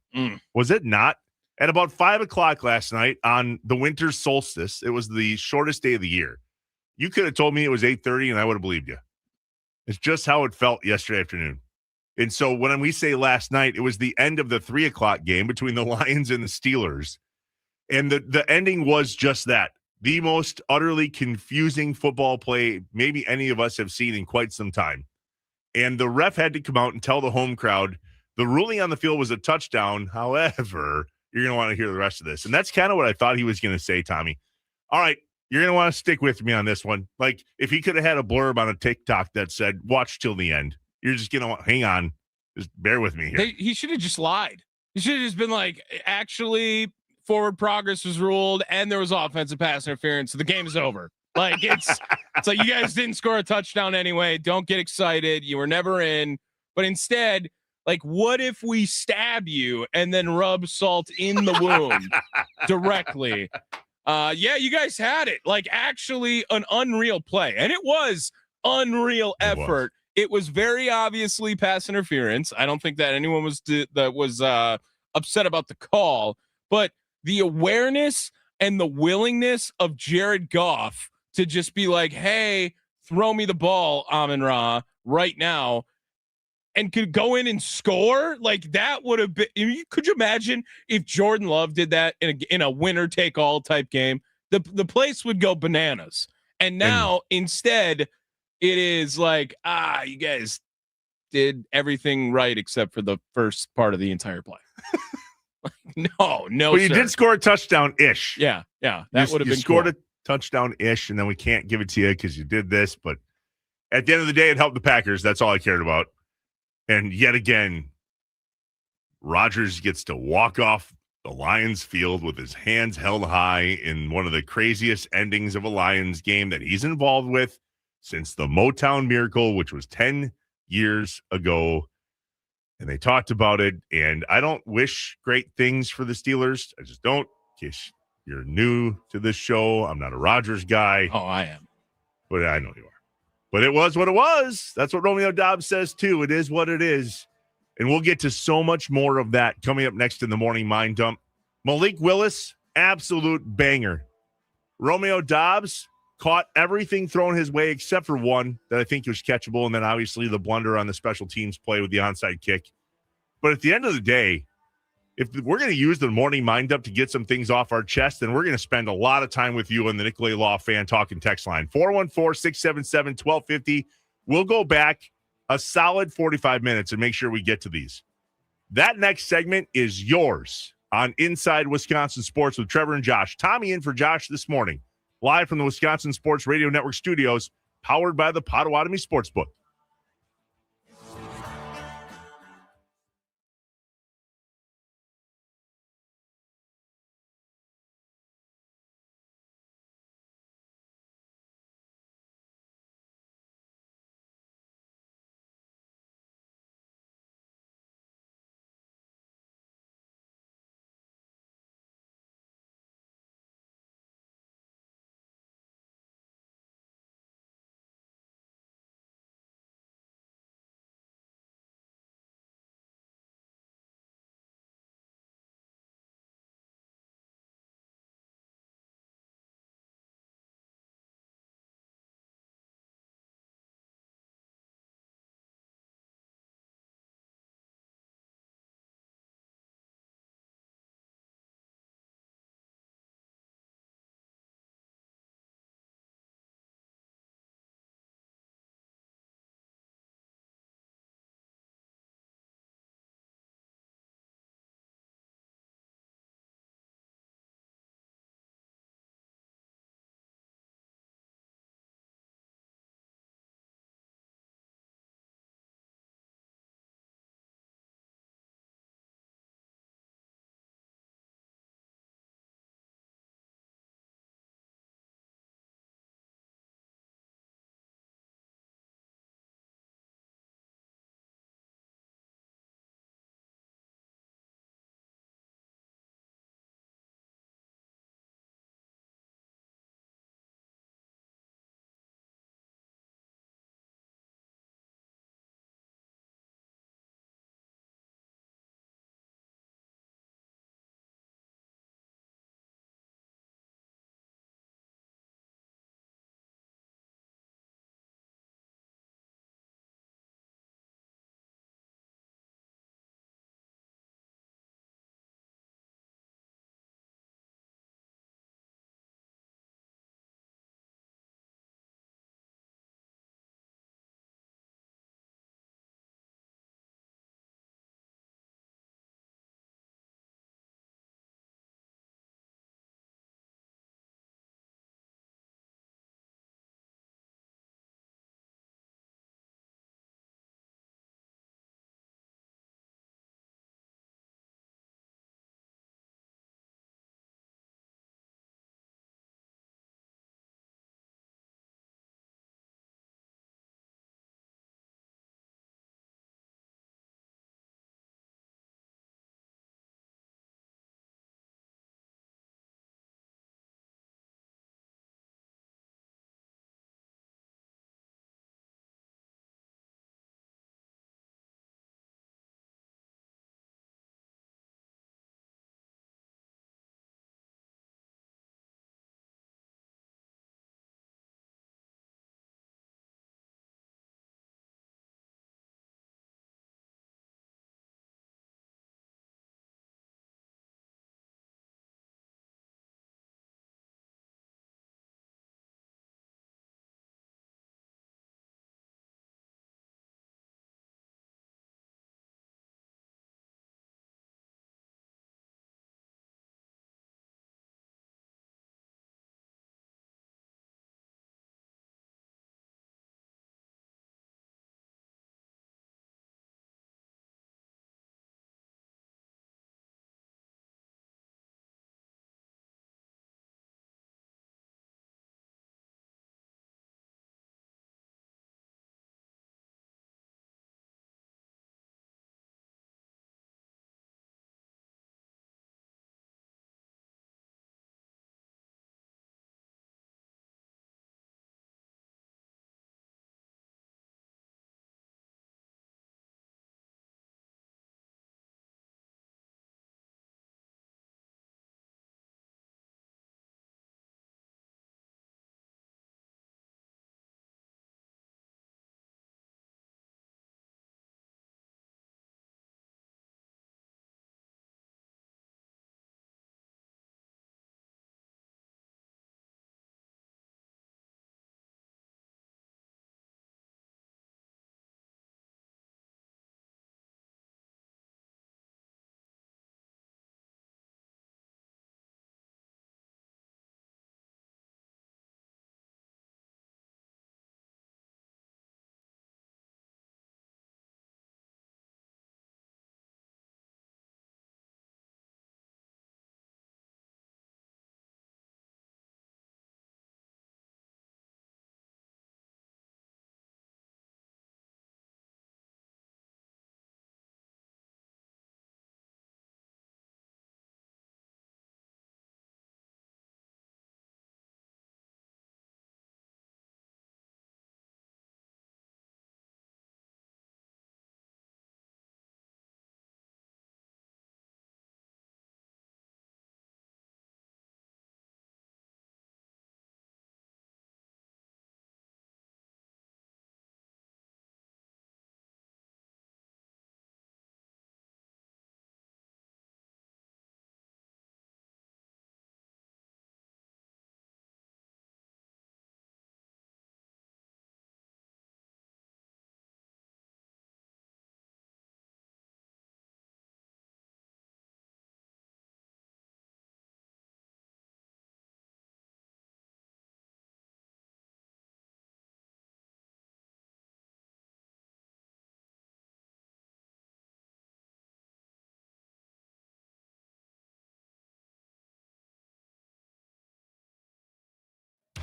Was it not? At about 5 o'clock last night on the winter solstice, it was the shortest day of the year. You could have told me it was 8:30 and I would have believed you. It's just how it felt yesterday afternoon. And so when we say last night, it was the end of the 3 o'clock game between the Lions and the Steelers. And the ending was just that. The most utterly confusing football play maybe any of us have seen in quite some time. And the ref had to come out and tell the home crowd the ruling on the field was a touchdown. However, you're going to want to hear the rest of this. And that's kind of what I thought he was going to say, Tommy. All right, you're going to want to stick with me on this one. Like, if he could have had a blurb on a TikTok that said, watch till the end, you're just going to hang on. Just bear with me here. He should have just lied. He should have just been like, actually, forward progress was ruled and there was offensive pass interference. So the game is over. Like, it's like, you guys didn't score a touchdown anyway. Don't get excited. You were never in. But instead, like, what if we stab you and then rub salt in the wound directly? Yeah, you guys had it. Like, actually an unreal play. And it was unreal effort. It was very obviously pass interference. I don't think that anyone was upset about the call. But the awareness and the willingness of Jared Goff to just be like, hey, throw me the ball, Amon-Ra, right now, and could go in and score, like that would have been. Could you imagine if Jordan Love did that in a winner take all type game? The place would go bananas. And now instead, it is like, you guys did everything right except for the first part of the entire play. No. But you did score a touchdown-ish. Yeah. That would have been scored cool. a touchdown-ish, and then we can't give it to you because you did this. But at the end of the day, it helped the Packers. That's all I cared about. And yet again, Rodgers gets to walk off the Lions field with his hands held high in one of the craziest endings of a Lions game that he's involved with since the Motown Miracle, which was 10 years ago. And they talked about it. And I don't wish great things for the Steelers. I just don't. You're new to this show. I'm not a Rogers guy. Oh, I am. But I know you are. But it was what it was. That's what Romeo Dobbs says, too. It is what it is. And we'll get to so much more of that coming up next in the morning mind dump. Malik Willis, absolute banger. Romeo Dobbs caught everything thrown his way except for one that I think was catchable, and then obviously the blunder on the special teams play with the onside kick. But at the end of the day, if we're going to use the morning mind up to get some things off our chest, then we're going to spend a lot of time with you on the Nicolay Law Fan Talk and Text line. 414-677-1250. We'll go back a solid 45 minutes and make sure we get to these. That next segment is yours on Inside Wisconsin Sports with Trevor and Josh. Tommy in for Josh this morning, live from the Wisconsin Sports Radio Network studios, powered by the Potawatomi Sportsbook.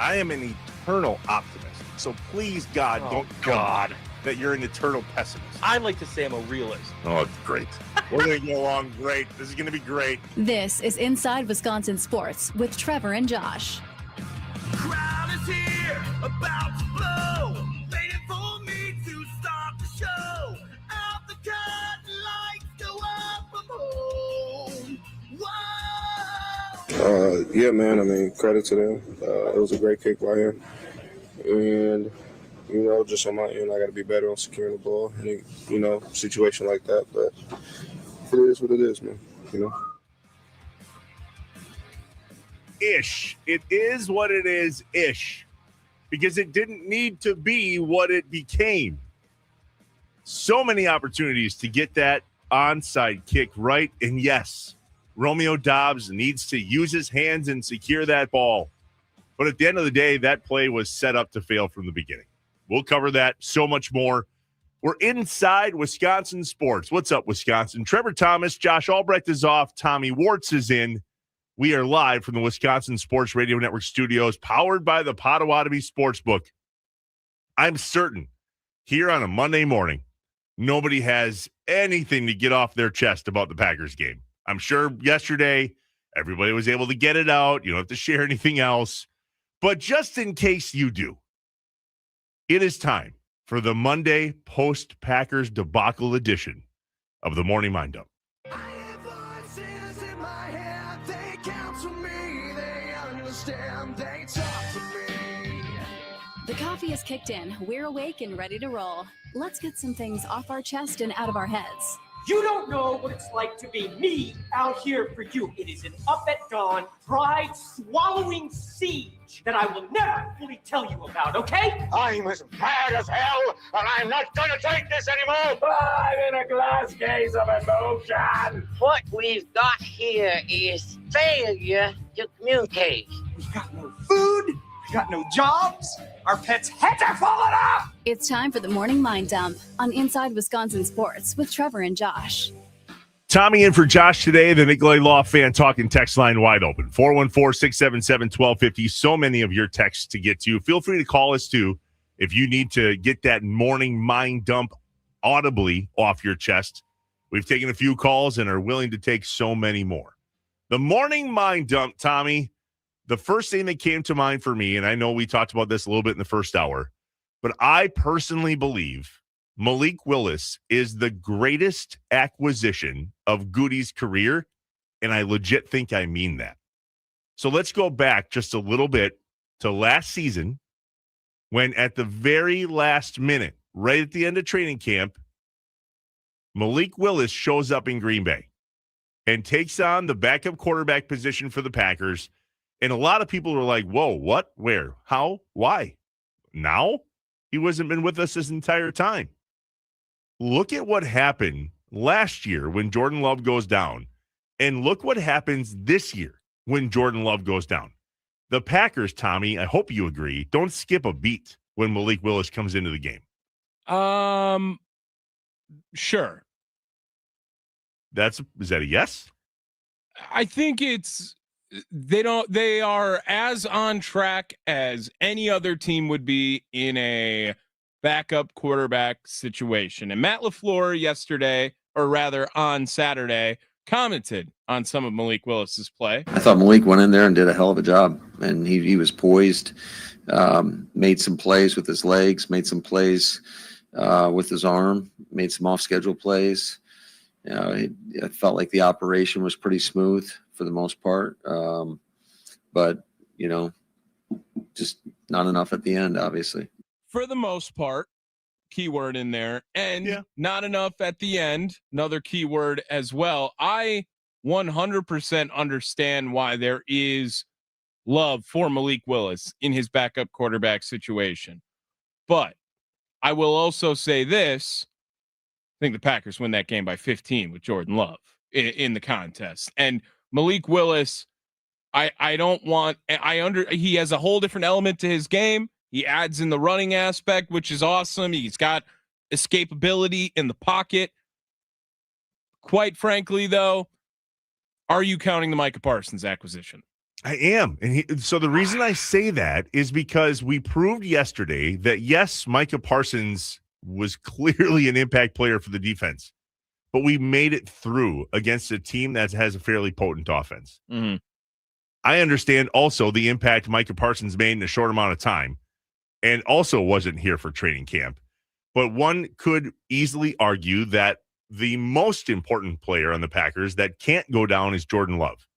I am an eternal optimist. So please, God, don't tell me that you're an eternal pessimist. I like to say I'm a realist. Oh, great. We're going to get along great. This is going to be great. This is Inside Wisconsin Sports with Trevor and Josh. Crowd is here, about to blow, waiting for me to start the show. Out the curtain, lights go up, I'm home. Whoa! Yeah, man. I mean, credit to them. It was a great kick by him. And, you know, just on my end, I got to be better on securing the ball. Any, you know, situation like that. But it is what it is, man. You know? Ish. It is what it is, ish. Because it didn't need to be what it became. So many opportunities to get that onside kick right. And yes, Romeo Doubs needs to use his hands and secure that ball. But at the end of the day, that play was set up to fail from the beginning. We'll cover that, so much more. We're inside Wisconsin sports. What's up, Wisconsin? Trevor Thomas, Josh Albrecht is off. Tommy Wartz is in. We are live from the Wisconsin Sports Radio Network studios, powered by the Potawatomi Sportsbook. I'm certain here on a Monday morning, nobody has anything to get off their chest about the Packers game. I'm sure yesterday everybody was able to get it out. You don't have to share anything else. But just in case you do, it is time for the Monday post-Packers debacle edition of the Morning Mind Dump. The coffee has kicked in. We're awake and ready to roll. Let's get some things off our chest and out of our heads. You don't know what it's like to be me out here for you. It is an up at dawn, pride-swallowing siege that I will never fully tell you about, okay? I'm as mad as hell, and I'm not gonna take this anymore! I'm in a glass case of emotion. What we've got here is failure to communicate. We've got no food, we've got no jobs, our pets' heads are falling off! It's time for the Morning Mind Dump on Inside Wisconsin Sports with Trevor and Josh. Tommy in for Josh today, the Nicolay Law Fan Talking text line wide open. 414-677-1250. So many of your texts to get to. Feel free to call us too if you need to get that morning mind dump audibly off your chest. We've taken a few calls and are willing to take so many more. The morning mind dump, Tommy, the first thing that came to mind for me, and I know we talked about this a little bit in the first hour, but I personally believe Malik Willis is the greatest acquisition of Goody's career, and I legit think I mean that. So let's go back just a little bit to last season when at the very last minute, right at the end of training camp, Malik Willis shows up in Green Bay and takes on the backup quarterback position for the Packers. And a lot of people are like, whoa, what, where, how, why? Now? He hasn't been with us this entire time. Look at what happened last year when Jordan Love goes down. And look what happens this year when Jordan Love goes down. The Packers, Tommy, I hope you agree, don't skip a beat when Malik Willis comes into the game. Sure. Is that a yes? I think they are as on track as any other team would be in a backup quarterback situation. And Matt LaFleur yesterday, or rather on Saturday, commented on some of Malik Willis's play. I thought Malik went in there and did a hell of a job, and he was poised, made some plays with his legs, made some plays with his arm, made some off-schedule plays. You know, I felt like the operation was pretty smooth for the most part, but you know, just not enough at the end, obviously. For the most part, keyword in there, and not enough at the end, another keyword as well. I 100% understand why there is love for Malik Willis in his backup quarterback situation. But I will also say this, I think the Packers win that game by 15 with Jordan Love in the contest. And Malik Willis, he has a whole different element to his game. He adds in the running aspect, which is awesome. He's got escapability in the pocket. Quite frankly, though, are you counting the Micah Parsons acquisition? I am. And so the reason I say that is because we proved yesterday that, yes, Micah Parsons was clearly an impact player for the defense, but we made it through against a team that has a fairly potent offense. Mm-hmm. I understand also the impact Micah Parsons made in a short amount of time and also wasn't here for training camp. But one could easily argue that the most important player on the Packers that can't go down is Jordan Love.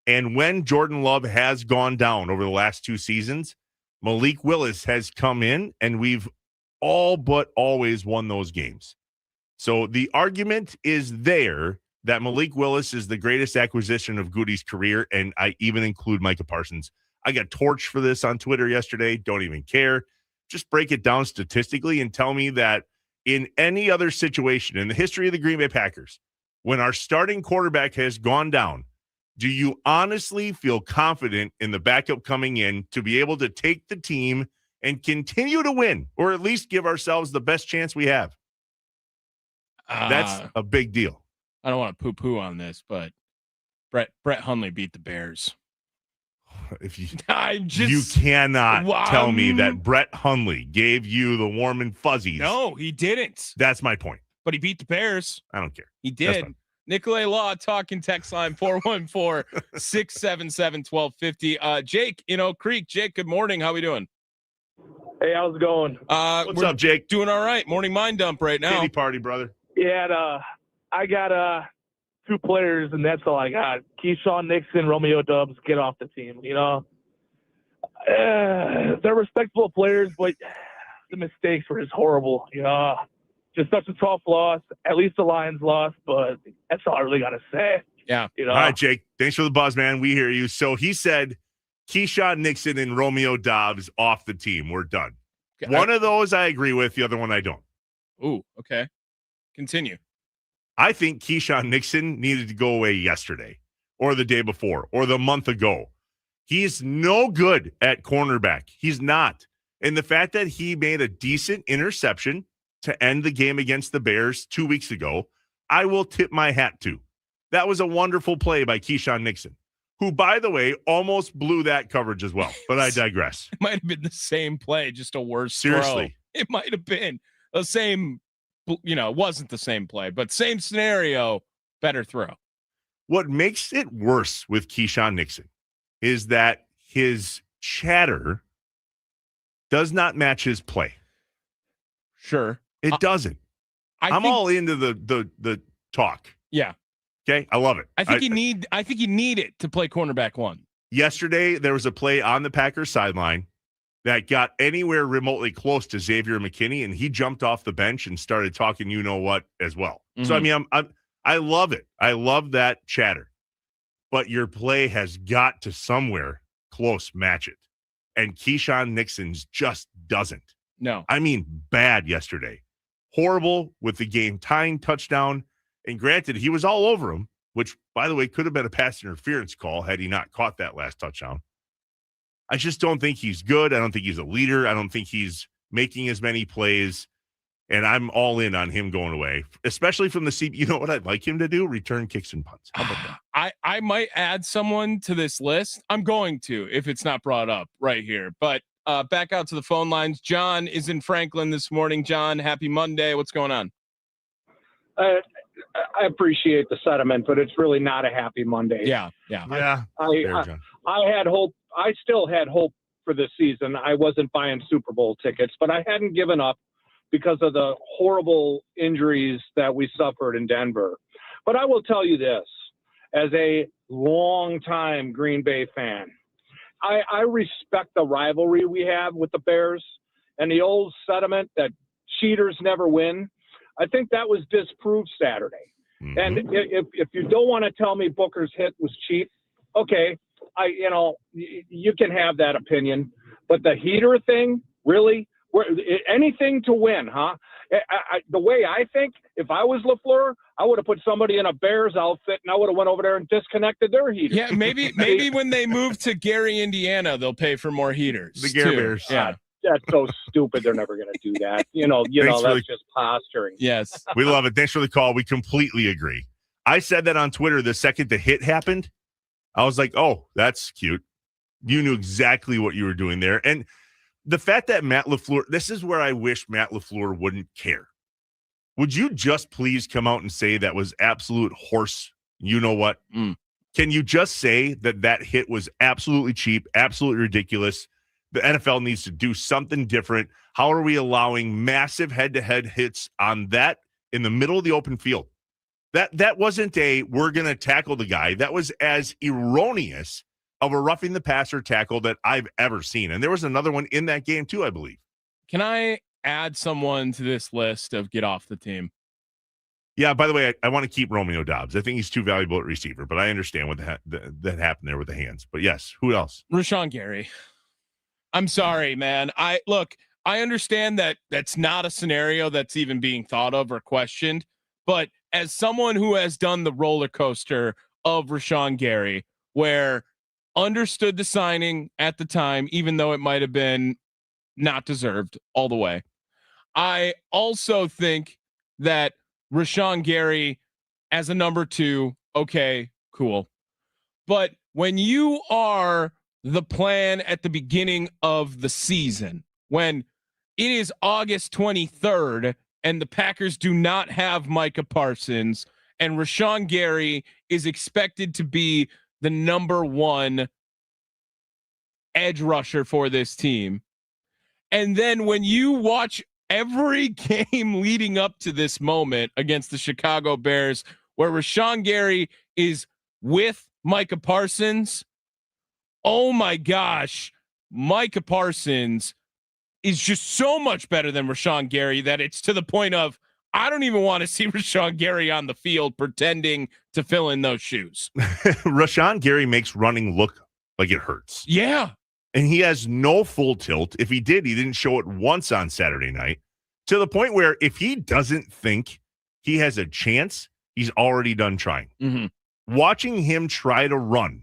And when Jordan Love has gone down over the last 2 seasons, Malik Willis has come in, and we've all but always won those games. So the argument is there that Malik Willis is the greatest acquisition of Goody's career, and I even include Micah Parsons. I got torched for this on Twitter yesterday. Don't even care. Just break it down statistically and tell me that in any other situation in the history of the Green Bay Packers, when our starting quarterback has gone down, do you honestly feel confident in the backup coming in to be able to take the team and continue to win, or at least give ourselves the best chance we have? That's a big deal. I don't want to poo-poo on this, but Brett Hundley beat the Bears. If you, you cannot tell me that Brett Hundley gave you the warm and fuzzies. No, he didn't. That's my point. But he beat the Bears. I don't care. He did. Nicolay Law talking text line 414-677-1250. Jake, Creek. Jake, good morning. How we doing? Hey, how's it going? What's up, Jake? Doing all right. Morning mind dump right now. Kitty party, brother. Yeah, I got 2 players, and that's all I got. Keyshawn Nixon, Romeo Dubs, get off the team. They're respectable players, but the mistakes were just horrible. Just such a tough loss. At least the Lions lost, but that's all I really got to say. Yeah. All right, Jake. Thanks for the buzz, man. We hear you. So he said Keyshawn Nixon and Romeo Dobbs off the team. We're done. Okay. One of those I agree with. The other one I don't. Ooh, okay. Continue. I think Keyshawn Nixon needed to go away yesterday or the day before or the month ago. He's no good at cornerback. He's not. And the fact that he made a decent interception to end the game against the Bears 2 weeks ago, I will tip my hat to. That was a wonderful play by Keyshawn Nixon, who, by the way, almost blew that coverage as well. But I digress. It might have been the same play, just a worse Seriously. throw. It might have been the same, wasn't the same play, but same scenario, better throw. What makes it worse with Keyshawn Nixon is that his chatter does not match his play. Sure. It doesn't. I'm all into the talk. Yeah. Okay. I love it. I think you need it to play cornerback one. Yesterday, there was a play on the Packers sideline that got anywhere remotely close to Xavier McKinney, and he jumped off the bench and started talking what as well. Mm-hmm. So, I mean, I love it. I love that chatter. But your play has got to somewhere close match it. And Keyshawn Nixon's just doesn't. No. I mean, bad yesterday. Horrible with the game-tying touchdown. And granted, he was all over him, which, by the way, could have been a pass interference call had he not caught that last touchdown. I just don't think he's good. I don't think he's a leader. I don't think he's making as many plays. And I'm all in on him going away, especially from the seat. You know what I'd like him to do? Return kicks and punts. How about that? I might add someone to this list. I'm going to, if it's not brought up right here. But back out to the phone lines. John is in Franklin this morning. John, happy Monday. What's going on? I appreciate the sentiment, but it's really not a happy Monday. Yeah. I had hope. I still had hope for this season. I wasn't buying Super Bowl tickets, but I hadn't given up because of the horrible injuries that we suffered in Denver. But I will tell you this, as a longtime Green Bay fan, I respect the rivalry we have with the Bears and the old sentiment that cheaters never win. I think that was disproved Saturday. Mm-hmm. And if you don't want to tell me Booker's hit was cheap, okay, you can have that opinion. But the heater thing, really? Anything to win, huh? The way I think, if I was LaFleur, I would have put somebody in a Bears outfit and I would have went over there and disconnected their heaters. Yeah, maybe when they move to Gary, Indiana, they'll pay for more heaters. The Gary Bears. Yeah. That's so stupid. They're never going to do that. That's just posturing. Yes. We love it. Thanks for the call. We completely agree. I said that on Twitter the second the hit happened. I was like, oh, that's cute. You knew exactly what you were doing there. And the fact that Matt LaFleur, this is where I wish Matt LaFleur wouldn't care. Would you just please come out and say that was absolute horse? You know what? Can you just say that hit was absolutely cheap, absolutely ridiculous? The NFL needs to do something different. How are we allowing massive head-to-head hits on that in the middle of the open field? That wasn't we're going to tackle the guy. That was as erroneous of a roughing the passer tackle that I've ever seen. And there was another one in that game too, I believe. Can I add someone to this list of get off the team? Yeah, by the way, I want to keep Romeo Doubs. I think he's too valuable at receiver, but I understand what that happened there with the hands. But yes, who else? Rashawn Gary. I'm sorry, man. I understand that that's not a scenario that's even being thought of or questioned, but as someone who has done the roller coaster of Rashawn Gary, where understood the signing at the time, even though it might have been not deserved all the way. I also think that Rashawn Gary as a number 2, okay, cool. But when you are the plan at the beginning of the season, when it is August 23rd and the Packers do not have Micah Parsons and Rashawn Gary is expected to be the number 1 edge rusher for this team. And then when you watch every game leading up to this moment against the Chicago Bears, where Rashawn Gary is with Micah Parsons, oh my gosh, Micah Parsons is just so much better than Rashawn Gary that it's to the point of, I don't even want to see Rashawn Gary on the field pretending to fill in those shoes. Rashawn Gary makes running look like it hurts. Yeah. And he has no full tilt. If he did, he didn't show it once on Saturday night, to the point where if he doesn't think he has a chance, he's already done trying. Mm-hmm. Watching him try to run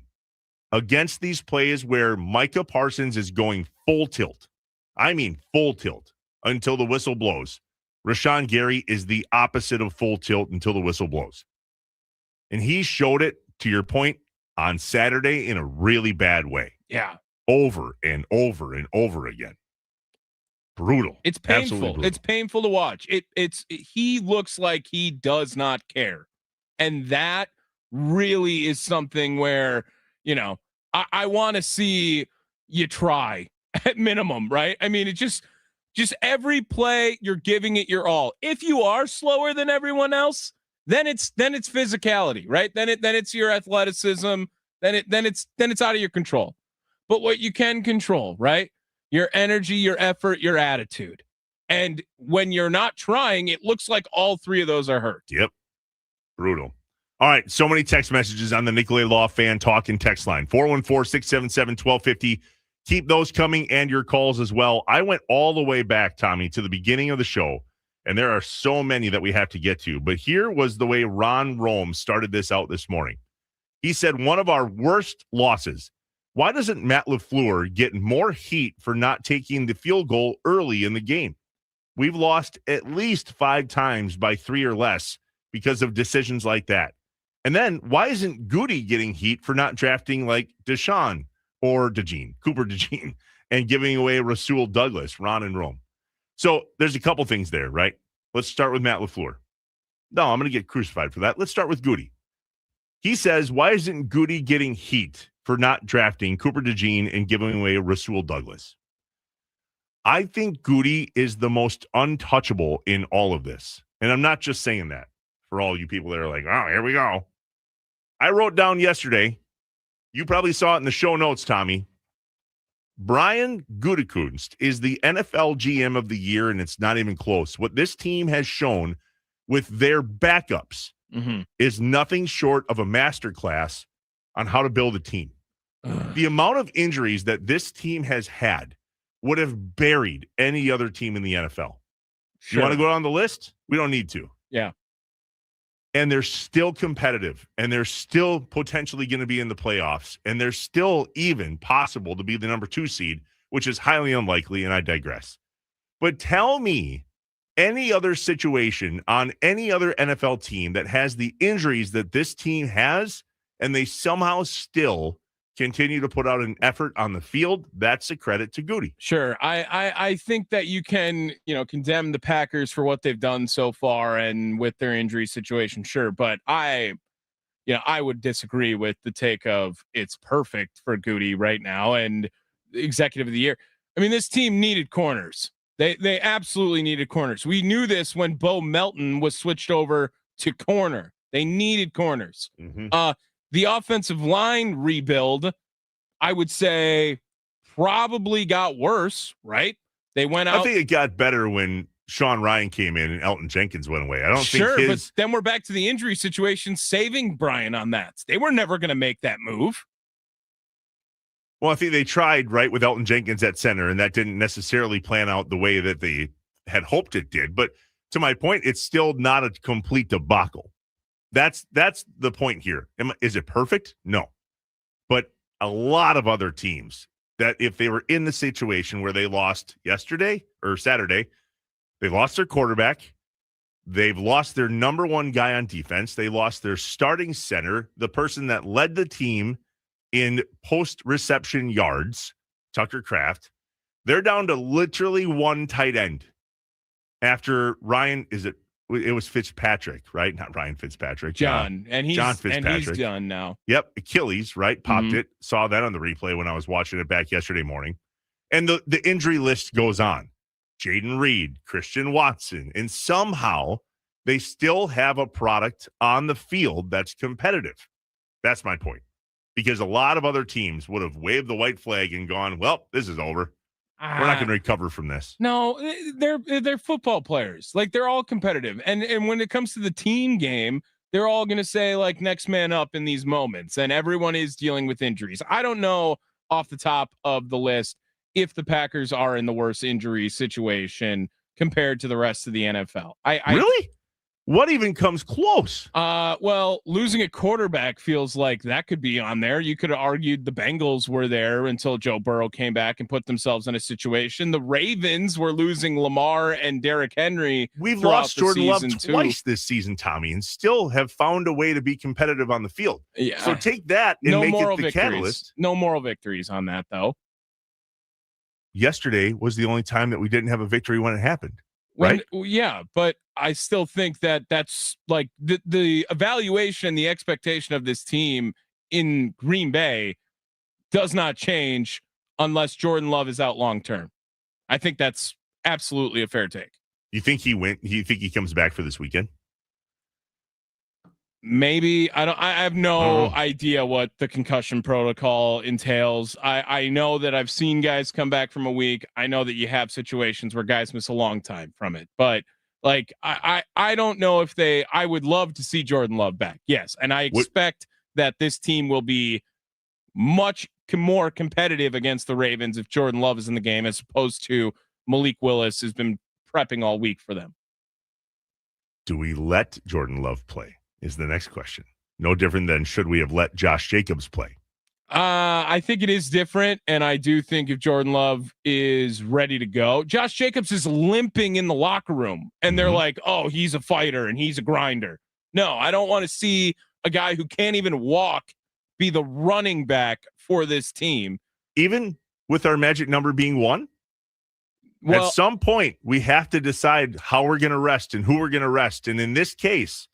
against these plays where Micah Parsons is going full tilt, I mean full tilt, until the whistle blows. Rashawn Gary is the opposite of full tilt until the whistle blows. And he showed it, to your point, on Saturday in a really bad way. Yeah. Over and over and over again. Brutal. It's painful. Absolutely brutal. It's painful to watch. He looks like he does not care. And that really is something where, I want to see you try at minimum, right? I mean, it just every play you're giving it your all. If you are slower than everyone else, then it's physicality, right? Then it's your athleticism. Then it's out of your control. But what you can control, right? Your energy, your effort, your attitude. And when you're not trying, it looks like all 3 of those are hurt. Yep. Brutal. All right. So many text messages on the Nicolay Law Fan Talk and text line. 414-677-1250. Keep those coming and your calls as well. I went all the way back, Tommy, to the beginning of the show, and there are so many that we have to get to. But here was the way Ron Rome started this out this morning. He said, one of our worst losses. Why doesn't Matt LaFleur get more heat for not taking the field goal early in the game? We've lost at least 5 times by 3 or less because of decisions like that. And then why isn't Goody getting heat for not drafting like Deshaun or Cooper DeJean, and giving away Rasul Douglas, Ron and Rome? So there's a couple things there, right? Let's start with Matt LaFleur. No, I'm going to get crucified for that. Let's start with Goody. He says, why isn't Goody getting heat for not drafting Cooper DeJean and giving away Rasul Douglas? I think Goody is the most untouchable in all of this. And I'm not just saying that for all you people that are like, oh, here we go. I wrote down yesterday, you probably saw it in the show notes, Tommy, Brian Gutekunst is the NFL GM of the year, and it's not even close. What this team has shown with their backups is nothing short of a masterclass on how to build a team. The amount of injuries that this team has had would have buried any other team in the NFL. Sure. You want to go down the list? We don't need to. Yeah. And they're still competitive, and they're still potentially going to be in the playoffs, and they're still even possible to be the number 2 seed, which is highly unlikely, and I digress. But tell me any other situation on any other NFL team that has the injuries that this team has and they somehow still continue to put out an effort on the field, that's a credit to Goody. Sure. I think that you can, condemn the Packers for what they've done so far and with their injury situation. Sure. But I would disagree with the take of it's perfect for Goody right now and executive of the year. I mean, this team needed corners. They absolutely needed corners. We knew this when Bo Melton was switched over to corner. They needed corners. Mm-hmm. The offensive line rebuild, I would say, probably got worse, right? They went out. I think it got better when Sean Ryan came in and Elton Jenkins went away. I don't think but then we're back to the injury situation, saving Brian on that. They were never going to make that move. Well, I think they tried, right, with Elton Jenkins at center, and that didn't necessarily plan out the way that they had hoped it did. But to my point, it's still not a complete debacle. That's the point here. Is it perfect? No. But a lot of other teams that if they were in the situation where they lost yesterday or Saturday, they lost their quarterback, they've lost their number one guy on defense, they lost their starting center, the person that led the team in post-reception yards, Tucker Kraft. They're down to literally one tight end after Ryan, it was Fitzpatrick, right? Not Ryan Fitzpatrick. John Fitzpatrick. And he's done now. Yep. Achilles, right? Popped it. Saw that on the replay when I was watching it back yesterday morning. And the injury list goes on. Jaden Reed, Christian Watson, and somehow they still have a product on the field that's competitive. That's my point. Because a lot of other teams would have waved the white flag and gone, well, this is over. We're not going to recover from this. No, they're football players. Like, they're all competitive. And when it comes to the team game, they're all going to say, like, next man up in these moments. And everyone is dealing with injuries. I don't know off the top of the list if the Packers are in the worst injury situation compared to the rest of the NFL. Really? What even comes close? Well, losing a quarterback feels like that could be on there. You could have argued the Bengals were there until Joe Burrow came back and put themselves in a situation. The Ravens were losing Lamar and Derrick Henry. We've lost Jordan Love twice this season, Tommy, and still have found a way to be competitive on the field. Yeah. So take that and make it the catalyst. No moral victories on that, though. Yesterday was the only time that we didn't have a victory when it happened. Right? Yeah, but I still think that that's like the evaluation, the expectation of this team in Green Bay does not change unless Jordan Love is out long term. I think that's absolutely a fair take. You think he went? You think he comes back for this weekend? Maybe. I have no idea what the concussion protocol entails. I know that I've seen guys come back from a week. I know that you have situations where guys miss a long time from it, but like, I don't know if I would love to see Jordan Love back. Yes. And I expect that this team will be much more competitive against the Ravens if Jordan Love is in the game, as opposed to Malik Willis has been prepping all week for them. Do we let Jordan Love play? Is the next question. No different than should we have let Josh Jacobs play? I think it is different, and I do think if Jordan Love is ready to go, Josh Jacobs is limping in the locker room, and they're like, oh, he's a fighter and he's a grinder. No, I don't want to see a guy who can't even walk be the running back for this team. Even with our magic number being 1? Well, at some point, we have to decide how we're going to rest and who we're going to rest. And in this case,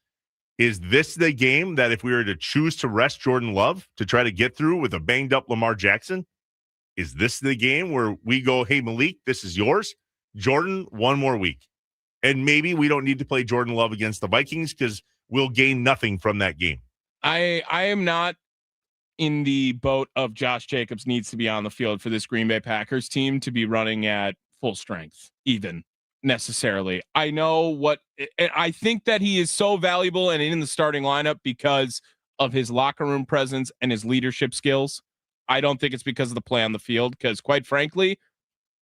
is this the game that if we were to choose to rest Jordan Love to try to get through with a banged up Lamar Jackson, is this the game where we go, hey, Malik, this is yours? Jordan, one more week. And maybe we don't need to play Jordan Love against the Vikings because we'll gain nothing from that game. I am not in the boat of Josh Jacobs needs to be on the field for this Green Bay Packers team to be running at full strength, even. Necessarily. I know what I think that he is so valuable and in the starting lineup because of his locker room presence and his leadership skills. I don't think it's because of the play on the field, because quite frankly,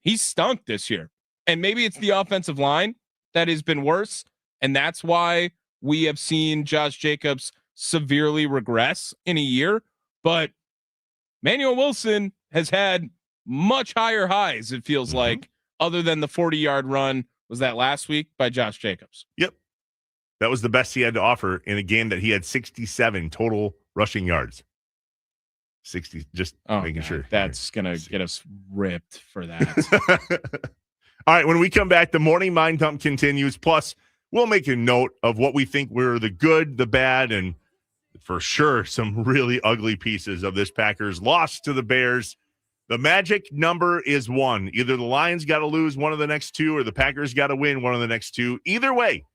he's stunk this year. And maybe it's the offensive line that has been worse. And that's why we have seen Josh Jacobs severely regress in a year. But Manuel Wilson has had much higher highs, it feels like, other than the 40-yard run. Was that last week by Josh Jacobs? Yep. That was the best he had to offer in a game that he had 67 total rushing yards. 60, just making sure. That's going to get us ripped for that. All right, when we come back, the morning mind dump continues. Plus, we'll make a note of what we think were the good, the bad, and for sure some really ugly pieces of this Packers loss to the Bears. The magic number is 1. Either the Lions got to lose one of the next 2 or the Packers got to win one of the next 2. Either way,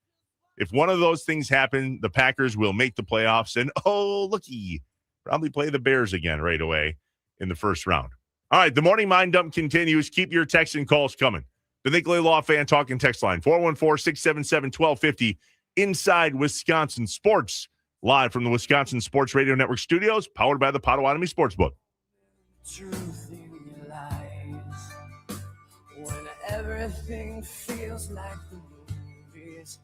if one of those things happen, the Packers will make the playoffs. And, oh, looky, probably play the Bears again right away in the first round. All right, the morning mind dump continues. Keep your texts and calls coming. The Nicolay Law Fan Talking text line, 414-677-1250, inside Wisconsin Sports, live from the Wisconsin Sports Radio Network studios, powered by the Potawatomi Sportsbook. Truth in your lies, when everything feels like the movies.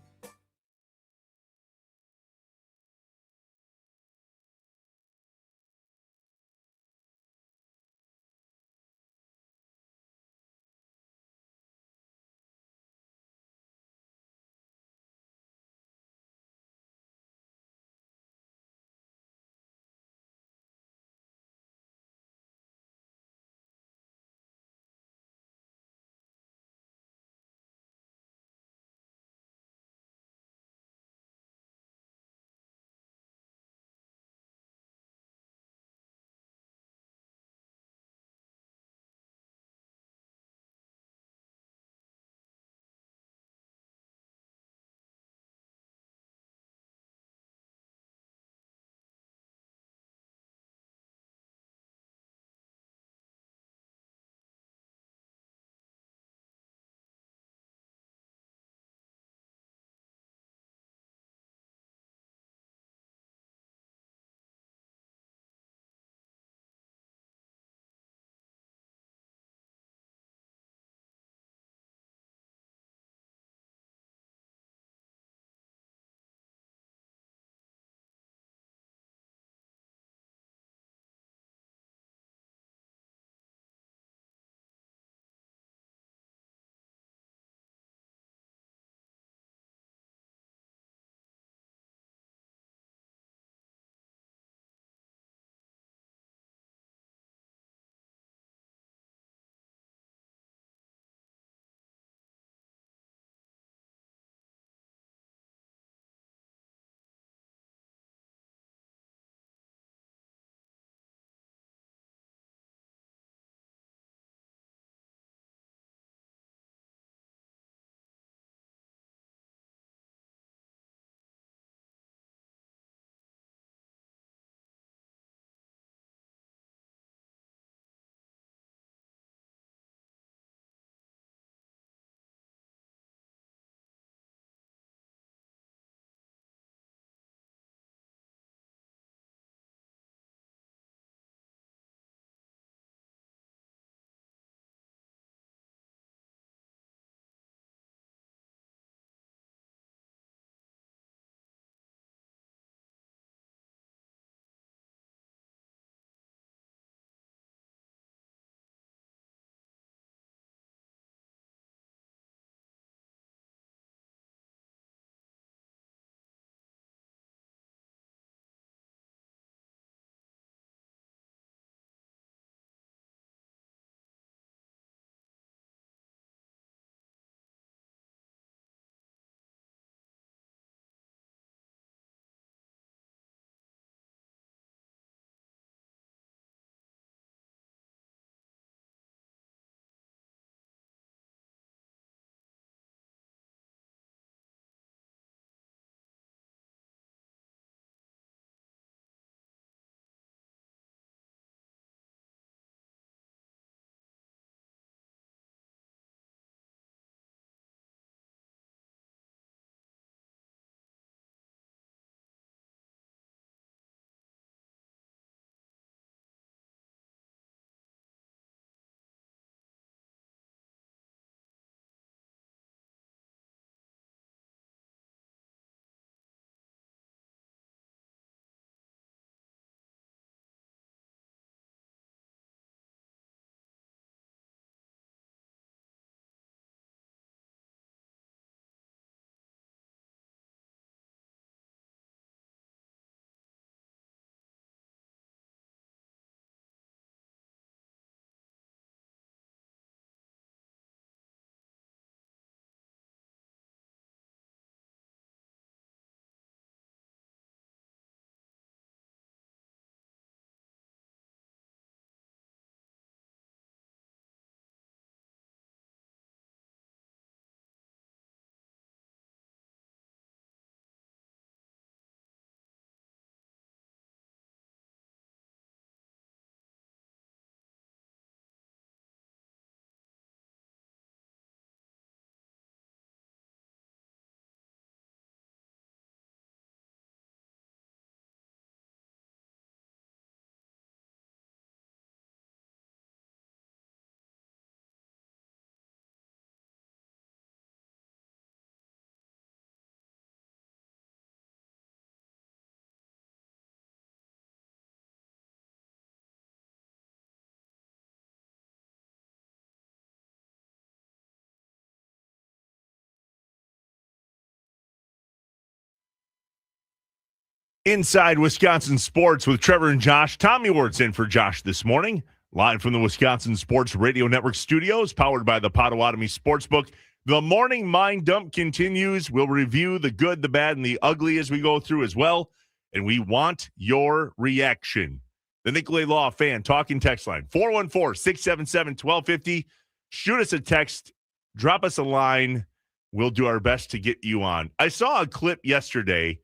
Inside Wisconsin Sports with Trevor and Josh. Tommy Ward's in for Josh this morning. Live from the Wisconsin Sports Radio Network studios, powered by the Potawatomi Sportsbook. The morning mind dump continues. We'll review the good, the bad, and the ugly as we go through as well. And we want your reaction. The Nicolay Law Fan Talking Text Line, 414-677-1250. Shoot us a text. Drop us a line. We'll do our best to get you on. I saw a clip yesterday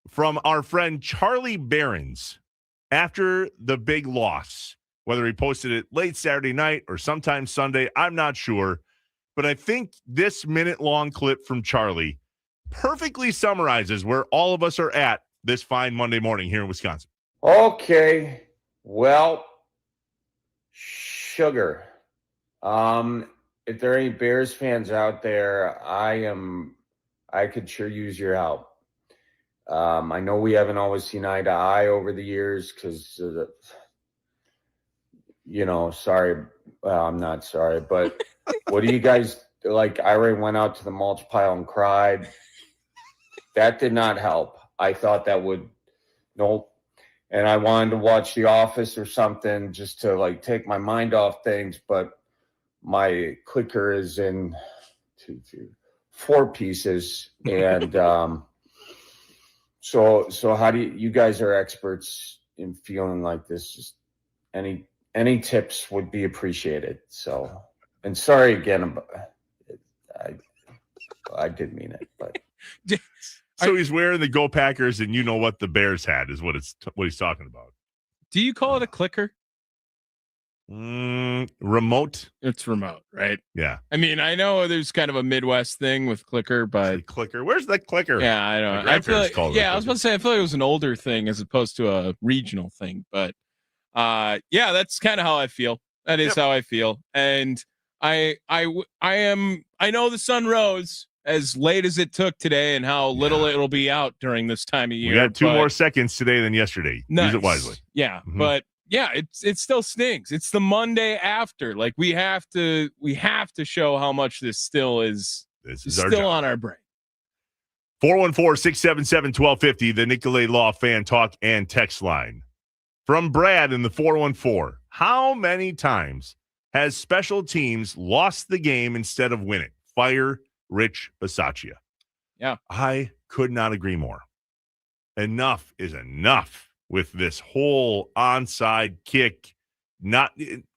from our friend Charlie Behrens after the big loss, whether he posted it late Saturday night or sometime Sunday, I'm not sure. But I think this minute-long clip from Charlie perfectly summarizes where all of us are at this fine Monday morning here in Wisconsin. Okay, well, sugar. If there are any Bears fans out there, I could sure use your help. I know we haven't always seen eye to eye over the years because, sorry. Well, I'm not sorry, but what do you guys like? I already went out to the mulch pile and cried. That did not help. I thought that would, nope. And I wanted to watch The Office or something just to take my mind off things, but my clicker is in 4 pieces. And so how do you guys are experts in feeling like this? Just any tips would be appreciated. So, and sorry again, I did mean it, but. So he's wearing the Go Packers, and you know what the Bears had is what he's talking about. Do you call it a clicker? Remote. It's remote, right? Yeah. I mean, I know there's kind of a Midwest thing with clicker, but clicker. Where's the clicker? Yeah, I know. I feel like, I was about to say, I feel like it was an older thing as opposed to a regional thing, but that's kind of how I feel. That is how I feel, and I know the sun rose as late as it took today, and how little it'll be out during this time of year. We had 2 more seconds today than yesterday. Nice. Use it wisely. Yeah, Mm-hmm. but yeah, it still stings. It's the Monday after. Like we have to show how much this still is. This is still our job. on our brain. 414-677-1250, the Nicolay Law Fan Talk and Text Line. From Brad in the 414, how many times has special teams lost the game instead of winning? Fire Rich Bisaccia. Yeah. I could not agree more. Enough is enough with this whole onside kick.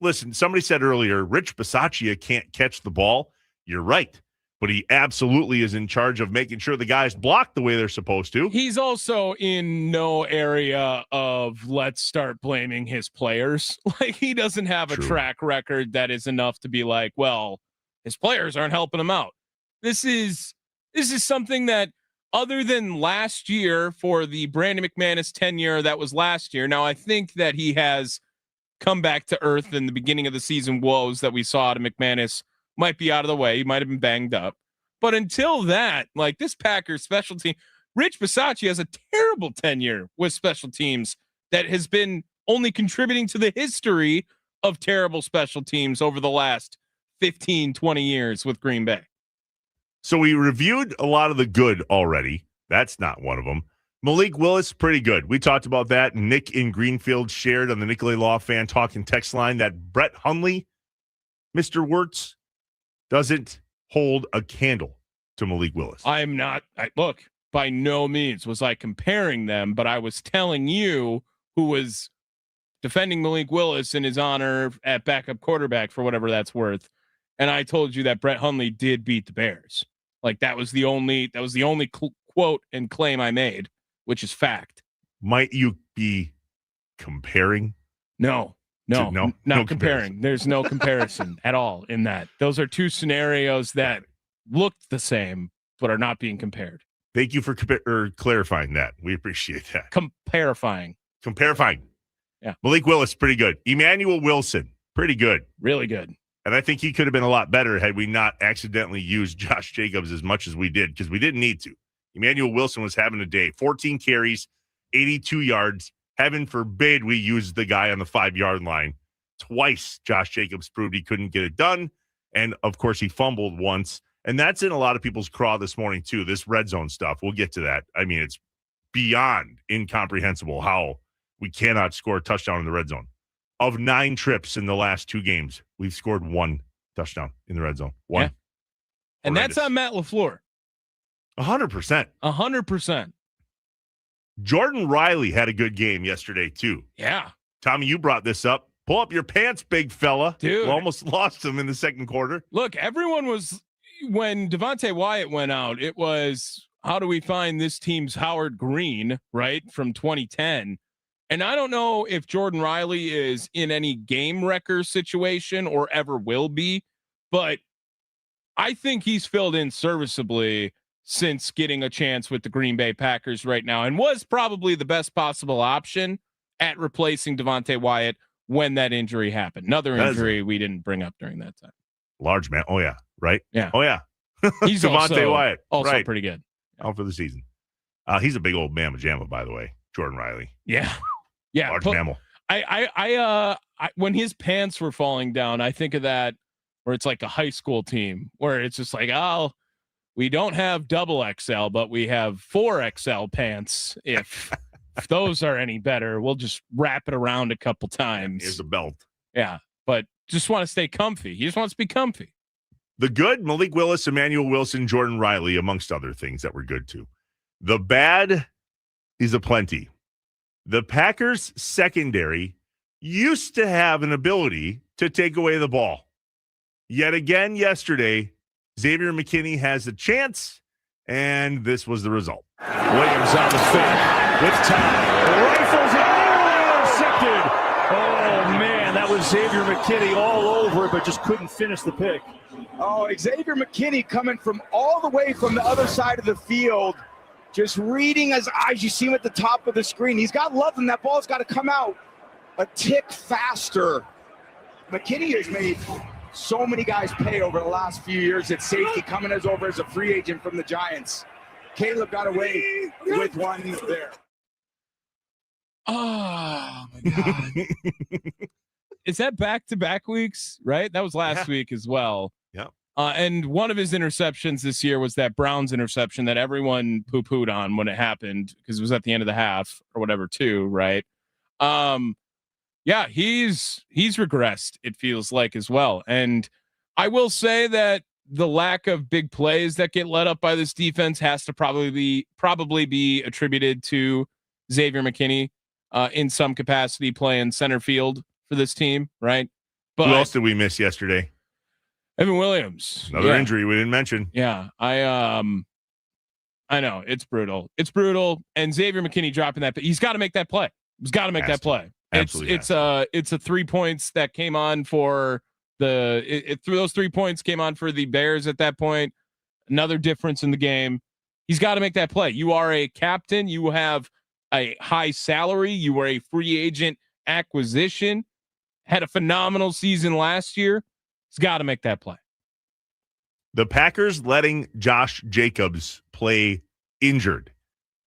Listen, somebody said earlier, Rich Bisaccia can't catch the ball. You're right. But he absolutely is in charge of making sure the guys block the way they're supposed to. He's also in no area of let's start blaming his players. Like he doesn't have a track record that is enough to be like, well, his players aren't helping him out. This is something that other than last year for the Brandon McManus tenure, that was last year. Now I think that he has come back to earth in the beginning of the season woes that we saw out of McManus might be out of the way. He might have been banged up. But until that, like this Packers special team, Rich Bisaccia has a terrible tenure with special teams that has been only contributing to the history of terrible special teams over the last 15, 20 years with Green Bay. So we reviewed a lot of the good already. That's not one of them. Malik Willis, pretty good. We talked about that. Nick in Greenfield shared on the Nicolay Law Fan Talk and Text Line that Brett Hundley, Mr. Wirtz, doesn't hold a candle to Malik Willis. Look, by no means was I comparing them, but I was telling you who was defending Malik Willis in his honor at backup quarterback for whatever that's worth. And I told you that Brett Hundley did beat the Bears. Like that was the only quote and claim I made, which is fact. Might you be comparing? No, not comparing. There's no comparison at all in that. Those are two scenarios that looked the same, but are not being compared. Thank you for clarifying that. We appreciate that. Comparifying. Yeah. Malik Willis, pretty good. Emmanuel Wilson, pretty good. Really good. And I think he could have been a lot better had we not accidentally used Josh Jacobs as much as we did, because we didn't need to. Emmanuel Wilson was having a day. 14 carries, 82 yards. Heaven forbid we used the guy on the 5-yard line. Twice Josh Jacobs proved he couldn't get it done. And, of course, he fumbled once. And that's in a lot of people's craw this morning, too, this red zone stuff. We'll get to that. I mean, it's beyond incomprehensible how we cannot score a touchdown in the red zone. Of 9 trips in the last 2 games, we've scored 1 touchdown in the red zone. 1. Yeah. And that's on Matt LaFleur. 100%. 100%. Jordan Riley had a good game yesterday, too. Yeah. Tommy, you brought this up. Pull up your pants, big fella. Dude. We almost lost him in the second quarter. Look, everyone was, when Devontae Wyatt went out, it was, how do we find this team's Howard Green, right, from 2010? And I don't know if Jordan Riley is in any game wrecker situation or ever will be, but I think he's filled in serviceably since getting a chance with the Green Bay Packers right now, and was probably the best possible option at replacing Devontae Wyatt when that injury happened. Another injury we didn't bring up during that time. Large man. Oh, yeah. Right? Yeah. Oh, yeah. He's Devontae Wyatt. Also right. pretty good. Out for the season. He's a big old mamma jamma, by the way. Jordan Riley. Yeah. Yeah. Large mammal. I when his pants were falling down, I think of that where it's like a high school team where it's just like, oh, we don't have double XL, but we have 4XL pants. If those are any better, we'll just wrap it around a couple times. Here's a belt. Yeah. But just want to stay comfy. He just wants to be comfy. The good, Malik Willis, Emmanuel Wilson, Jordan Riley, amongst other things that were good too. The bad is aplenty. The Packers secondary used to have an ability to take away the ball. Yet again yesterday, Xavier McKinney has a chance, and this was the result. Williams on the fake with time. Rifles it, intercepted. Oh, man, that was Xavier McKinney all over it, but just couldn't finish the pick. Oh, Xavier McKinney coming from all the way from the other side of the field, just reading his eyes. You see him at the top of the screen. He's got love, and that ball's got to come out a tick faster. McKinney has made so many guys pay over the last few years at safety, coming over as a free agent from the Giants. Caleb got away with one there. Oh, my God. Is that back-to-back weeks, right? That was last week as well. Yeah. And one of his interceptions this year was that Browns interception that everyone poo-pooed on when it happened because it was at the end of the half or whatever too, right? Yeah, he's regressed, it feels like, as well. And I will say that the lack of big plays that get let up by this defense has to probably be attributed to Xavier McKinney in some capacity playing center field for this team, right? But who else did we miss yesterday? Evan Williams. Another injury we didn't mention. Yeah, I know it's brutal. It's brutal, and Xavier McKinney dropping that, but he's got to make that play. He's got to make that play. Absolutely. It's a 3 points that came on for those 3 points came on for the Bears at that point. Another difference in the game. He's got to make that play. You are a captain. You have a high salary. You were a free agent acquisition. Had a phenomenal season last year. He's got to make that play. The Packers letting Josh Jacobs play injured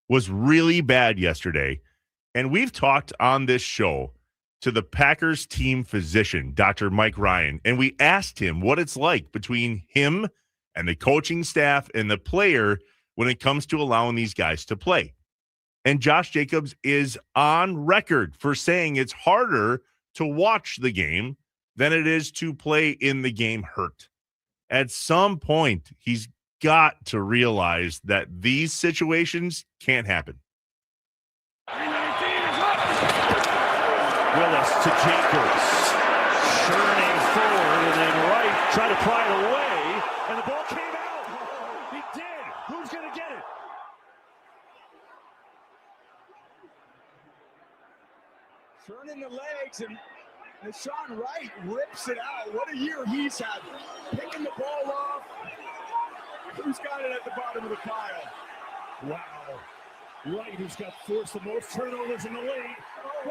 was really bad yesterday. And we've talked on this show to the Packers team physician, Dr. Mike Ryan, and we asked him what it's like between him and the coaching staff and the player when it comes to allowing these guys to play. And Josh Jacobs is on record for saying it's harder to watch the game than it is to play in the game hurt. At some point, he's got to realize that these situations can't happen. Willis to Jacobs, churning forward, and then Wright tried to pry it away, and the ball came out. He did. Who's going to get it? Turning the legs, and Sean Wright rips it out. What a year he's had. Picking the ball off. Who's got it at the bottom of the pile? Wow. Wright, who's got forced the most turnovers in the league,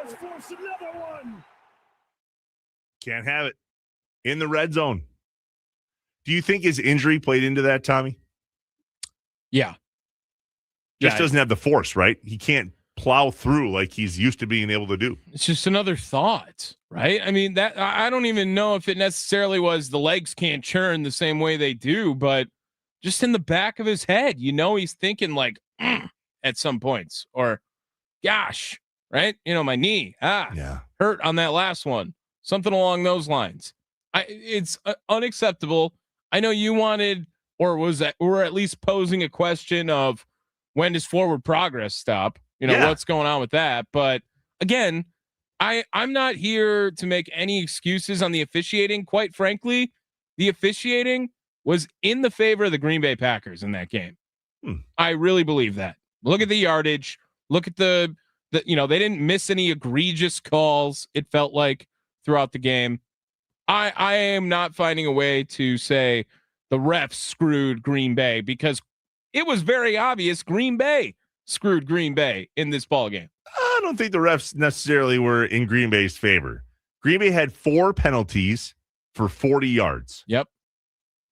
has forced another one. Can't have it. In the red zone. Do you think his injury played into that, Tommy? Yeah. Just doesn't have the force, right? He can't plow through like he's used to being able to do. It's just another thought, right? I mean, that I don't even know if it necessarily was the legs can't churn the same way they do, but just in the back of his head, he's thinking like, at some points, or gosh, right? My knee, hurt on that last one, something along those lines. It's unacceptable. I know you wanted, or at least posing a question of when does forward progress stop? What's going on with that? But again, I'm not here to make any excuses on the officiating. Quite frankly, the officiating was in the favor of the Green Bay Packers in that game. I really believe that. Look at the yardage. Look at the they didn't miss any egregious calls, it felt like, throughout the game. I am not finding a way to say the refs screwed Green Bay, because it was very obvious Green Bay screwed Green Bay in this ball game. I don't think the refs necessarily were in Green Bay's favor. Green Bay had 4 penalties for 40 yards. Yep.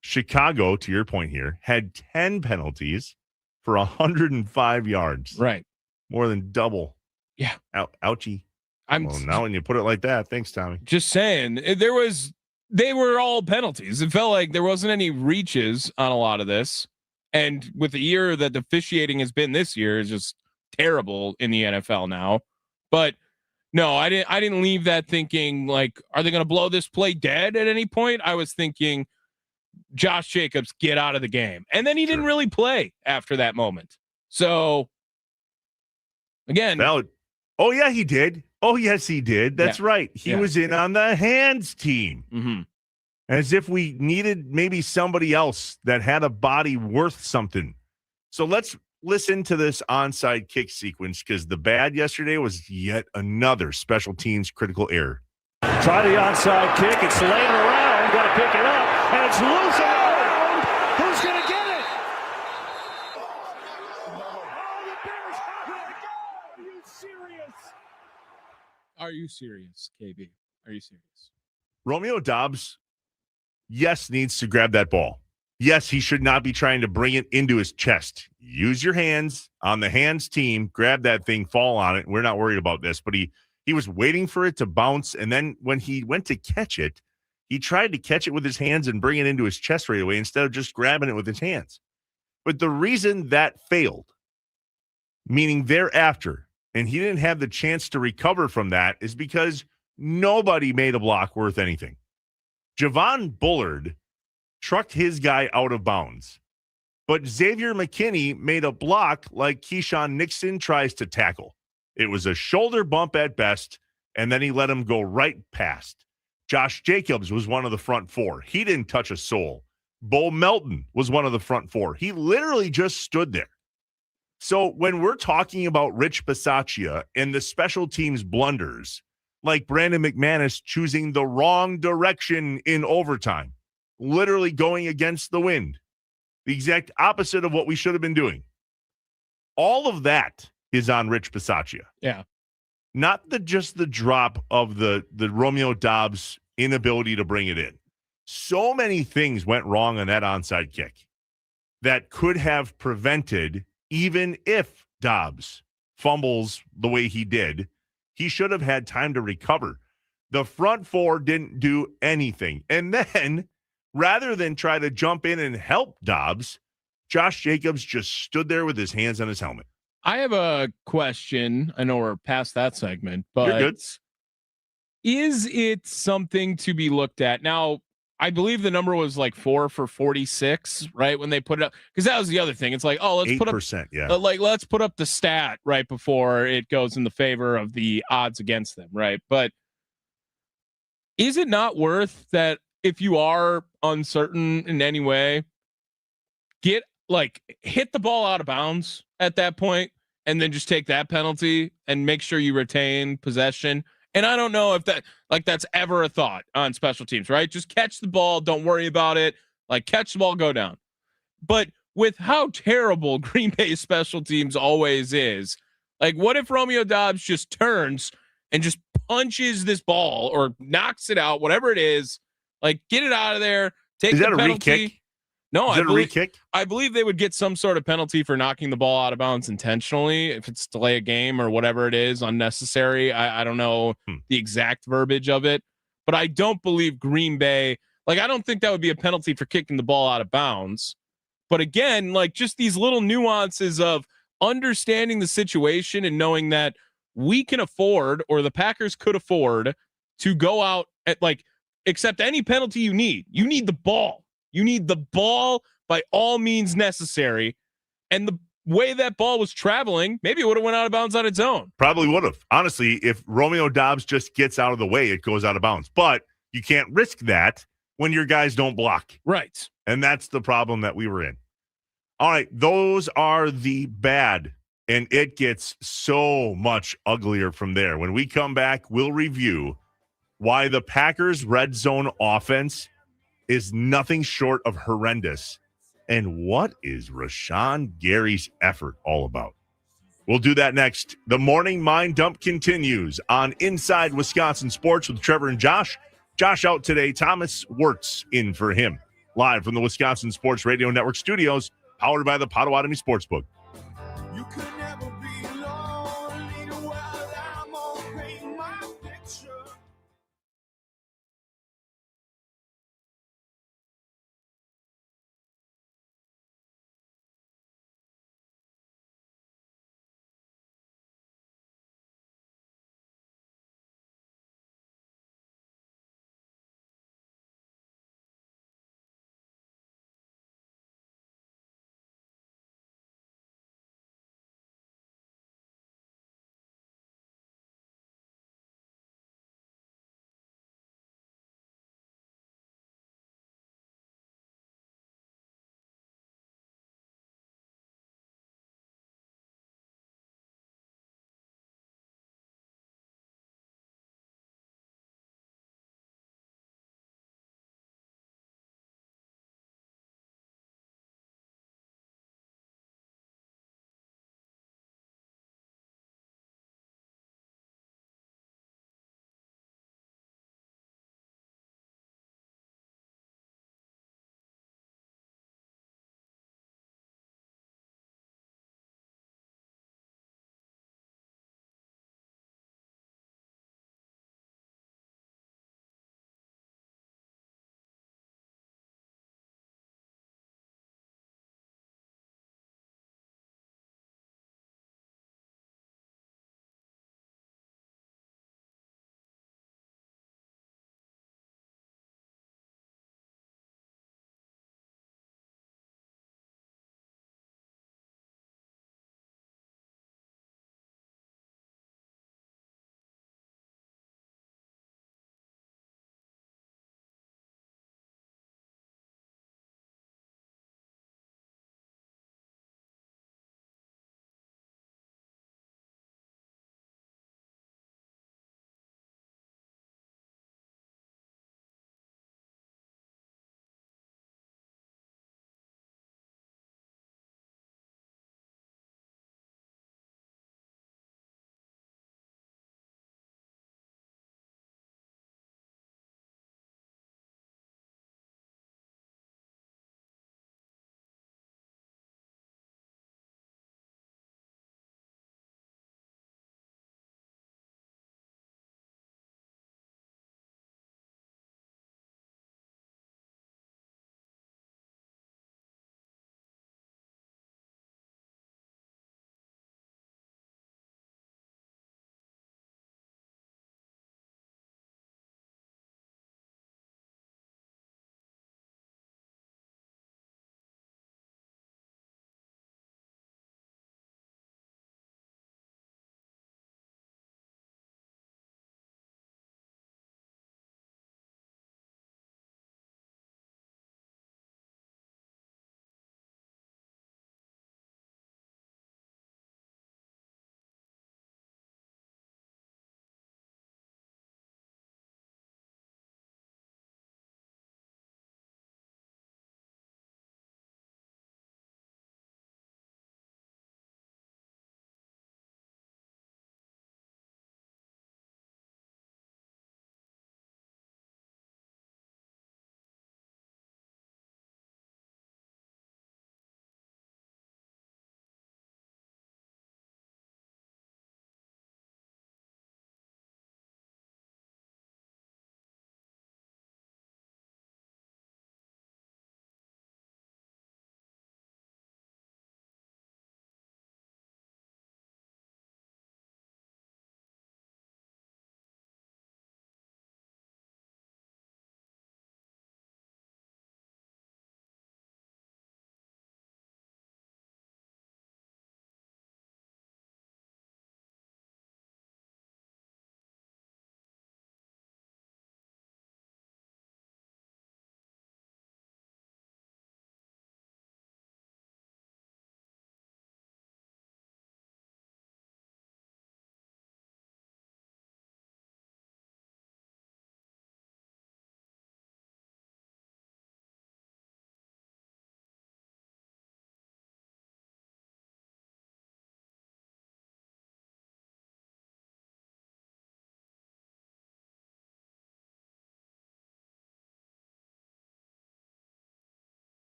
Chicago, to your point here, had 10 penalties for 105 yards. Right. More than double. Yeah. Ouchie. Well, now when you put it like that, thanks, Tommy. Just saying, they were all penalties. It felt like there wasn't any reaches on a lot of this. And with the year that the officiating has been this year, is just terrible in the NFL now. But no, I didn't leave that thinking like, are they going to blow this play dead at any point? I was thinking, Josh Jacobs, get out of the game. And then he didn't really play after that moment. So again, oh yeah, he did. Oh yes, he did. That's right. He was in on the hands team. Mm-hmm. As if we needed maybe somebody else that had a body worth something. So let's listen to this onside kick sequence, because the bad yesterday was yet another special teams critical error. Try the onside kick. It's laying around. Got to pick it up, and it's loose around. Who's going to get it? Are you serious, KB? Are you serious? Romeo Doubs, yes, needs to grab that ball. Yes, he should not be trying to bring it into his chest. Use your hands on the hands team, grab that thing, fall on it. We're not worried about this, but he was waiting for it to bounce, and then when he went to catch it, he tried to catch it with his hands and bring it into his chest right away instead of just grabbing it with his hands. But the reason that failed, meaning thereafter, and he didn't have the chance to recover from that, is because nobody made a block worth anything. Javon Bullard trucked his guy out of bounds, but Xavier McKinney made a block like Keyshawn Nixon tries to tackle. It was a shoulder bump at best, and then he let him go right past. Josh Jacobs was one of the front 4. He didn't touch a soul. Bo Melton was one of the front 4. He literally just stood there. So when we're talking about Rich Bisaccia and the special teams blunders, like Brandon McManus choosing the wrong direction in overtime, literally going against the wind, the exact opposite of what we should have been doing. All of that is on Rich Bisaccia. Yeah. Not just the drop of the Romeo Doubs inability to bring it in. So many things went wrong on that onside kick that could have prevented, even if Doubs fumbles the way he did, he should have had time to recover. The front 4 didn't do anything. And then, rather than try to jump in and help Doubs, Josh Jacobs just stood there with his hands on his helmet. I have a question. I know we're past that segment, but you're good. Is it something to be looked at? Now, I believe the number was like 4 for 46, right? When they put it up, because that was the other thing. It's like, oh, let's 8%, put up, yeah. Let's put up the stat right before it goes in the favor of the odds against them, right? But is it not worth that if you are uncertain in any way, hit the ball out of bounds at that point, and then just take that penalty and make sure you retain possession? And I don't know if that's ever a thought on special teams, right? Just catch the ball. Don't worry about it. Catch the ball, go down. But with how terrible Green Bay special teams always is, what if Romeo Doubs just turns and just punches this ball or knocks it out, whatever it is, get it out of there. Take is the that penalty. A re-kick? No, is that a re-kick? I believe they would get some sort of penalty for knocking the ball out of bounds intentionally, if it's delay a game or whatever it is, unnecessary. I don't know the exact verbiage of it, but I don't believe Green Bay, I don't think that would be a penalty for kicking the ball out of bounds. But again, just these little nuances of, understanding the situation and knowing that we can afford, or the Packers could afford, to go out at accept any penalty you need. You need the ball. You need the ball by all means necessary. And the way that ball was traveling, maybe it would have went out of bounds on its own. Probably would have. Honestly, if Romeo Doubs just gets out of the way, it goes out of bounds. But you can't risk that when your guys don't block. Right. And that's the problem that we were in. All right, those are the bad, and it gets so much uglier from there. When we come back, we'll review why the Packers' red zone offense is nothing short of horrendous, and what is Rashawn Gary's effort all about. We'll do that next. The Morning Mind Dump continues on Inside Wisconsin Sports with Trevor and Josh. Josh out today. Thomas Wirtz in for him. Live from the Wisconsin Sports Radio Network studios, powered by the Potawatomi Sportsbook. You could never be lonely while I'm on paint my picture.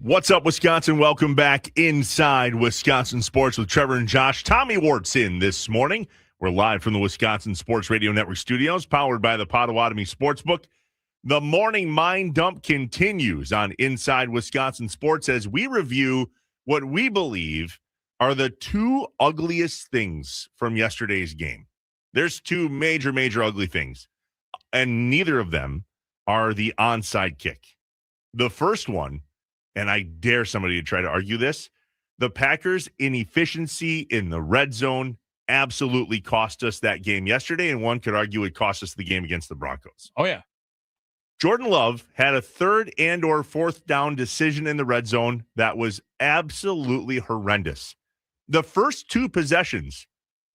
What's up, Wisconsin? Welcome back inside Wisconsin Sports with Trevor and Josh. Tommy Wart's in this morning. We're live from the Wisconsin Sports Radio Network studios, powered by the Potawatomi Sportsbook. The morning mind dump continues on Inside Wisconsin Sports as we review what we believe are the two ugliest things from yesterday's game. There's two major ugly things, and neither of them are the onside kick. The first one, and I dare somebody to try to argue this, the Packers' inefficiency in the red zone absolutely cost us that game yesterday, and one could argue it cost us the game against the Broncos. Oh, yeah. Jordan Love had a third and or fourth down decision in the red zone that was absolutely horrendous. The first two possessions,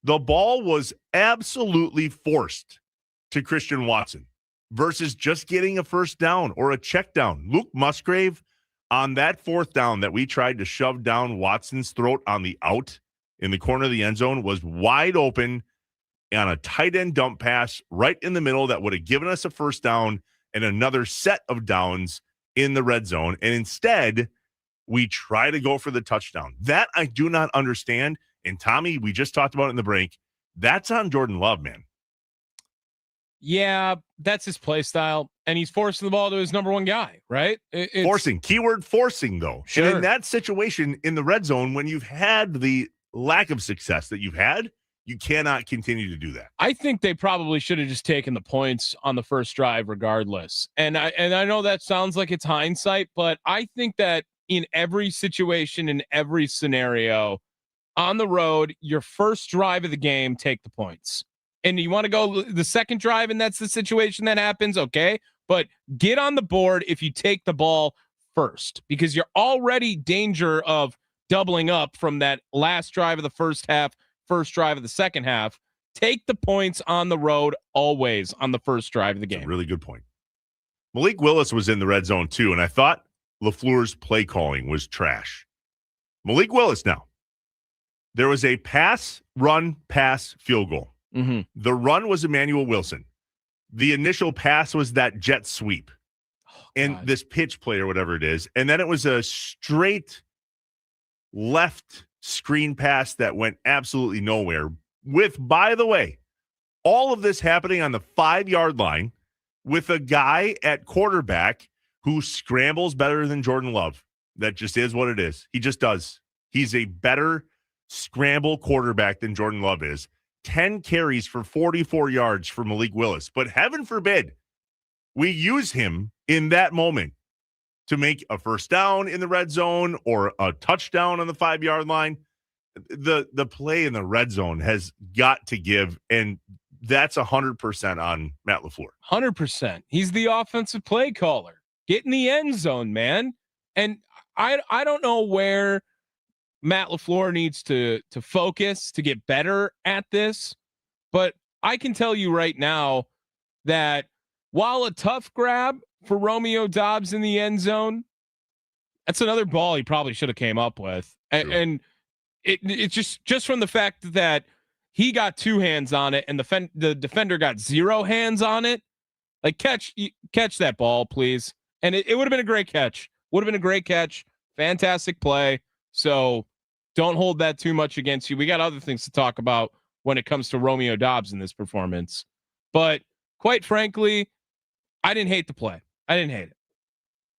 the ball was absolutely forced to Christian Watson versus just getting a first down or a check down. Luke Musgrave, on that fourth down that we tried to shove down Watson's throat on the out in the corner of the end zone, was wide open on a tight end dump pass right in the middle that would have given us a first down and another set of downs in the red zone. And instead, we try to go for the touchdown. That I do not understand. And Tommy, we just talked about it in the break. That's on Jordan Love, man. Yeah, that's his play style, and he's forcing the ball to his number one guy, right? Forcing. Keyword forcing, though. Sure. And in that situation in the red zone, when you've had the lack of success that you've had, you cannot continue to do that. I think they probably should have just taken the points on the first drive regardless. And I know that sounds like it's hindsight, but I think that in every situation, in every scenario, on the road, your first drive of the game, take the points. And you want to go the second drive, and that's the situation that happens, okay? But get on the board if you take the ball first, because you're already danger of doubling up from that last drive of the first half, first drive of the second half. Take the points on the road always on the first drive of the game. That's a really good point. Malik Willis was in the red zone too, and I thought LaFleur's play calling was trash. Malik Willis now. There was a pass, run, pass, field goal. Mm-hmm. The run was Emmanuel Wilson. The initial pass was that jet sweep. And this pitch play or whatever it is. And then it was a straight left screen pass that went absolutely nowhere with, by the way, all of this happening on the 5-yard line with a guy at quarterback who scrambles better than Jordan Love. That just is what it is. He just does. He's a better scramble quarterback than Jordan Love is. 10 carries for 44 yards for Malik Willis. But heaven forbid we use him in that moment to make a first down in the red zone or a touchdown on the 5-yard line. The play in the red zone has got to give, and that's 100% on Matt LaFleur. 100%. He's the offensive play caller. Get in the end zone, man. And I don't know where Matt LaFleur needs to focus to get better at this, but I can tell you right now that while a tough grab for Romeo Doubs in the end zone, that's another ball he probably should have came up with. And it's just from the fact that he got 2 hands on it and the defender got 0 hands on it. Like, catch that ball, please. And it would have been a great catch. Would have been a great catch. Fantastic play. So don't hold that too much against you. We got other things to talk about when it comes to Romeo Doubs in this performance. But quite frankly, I didn't hate the play. I didn't hate it.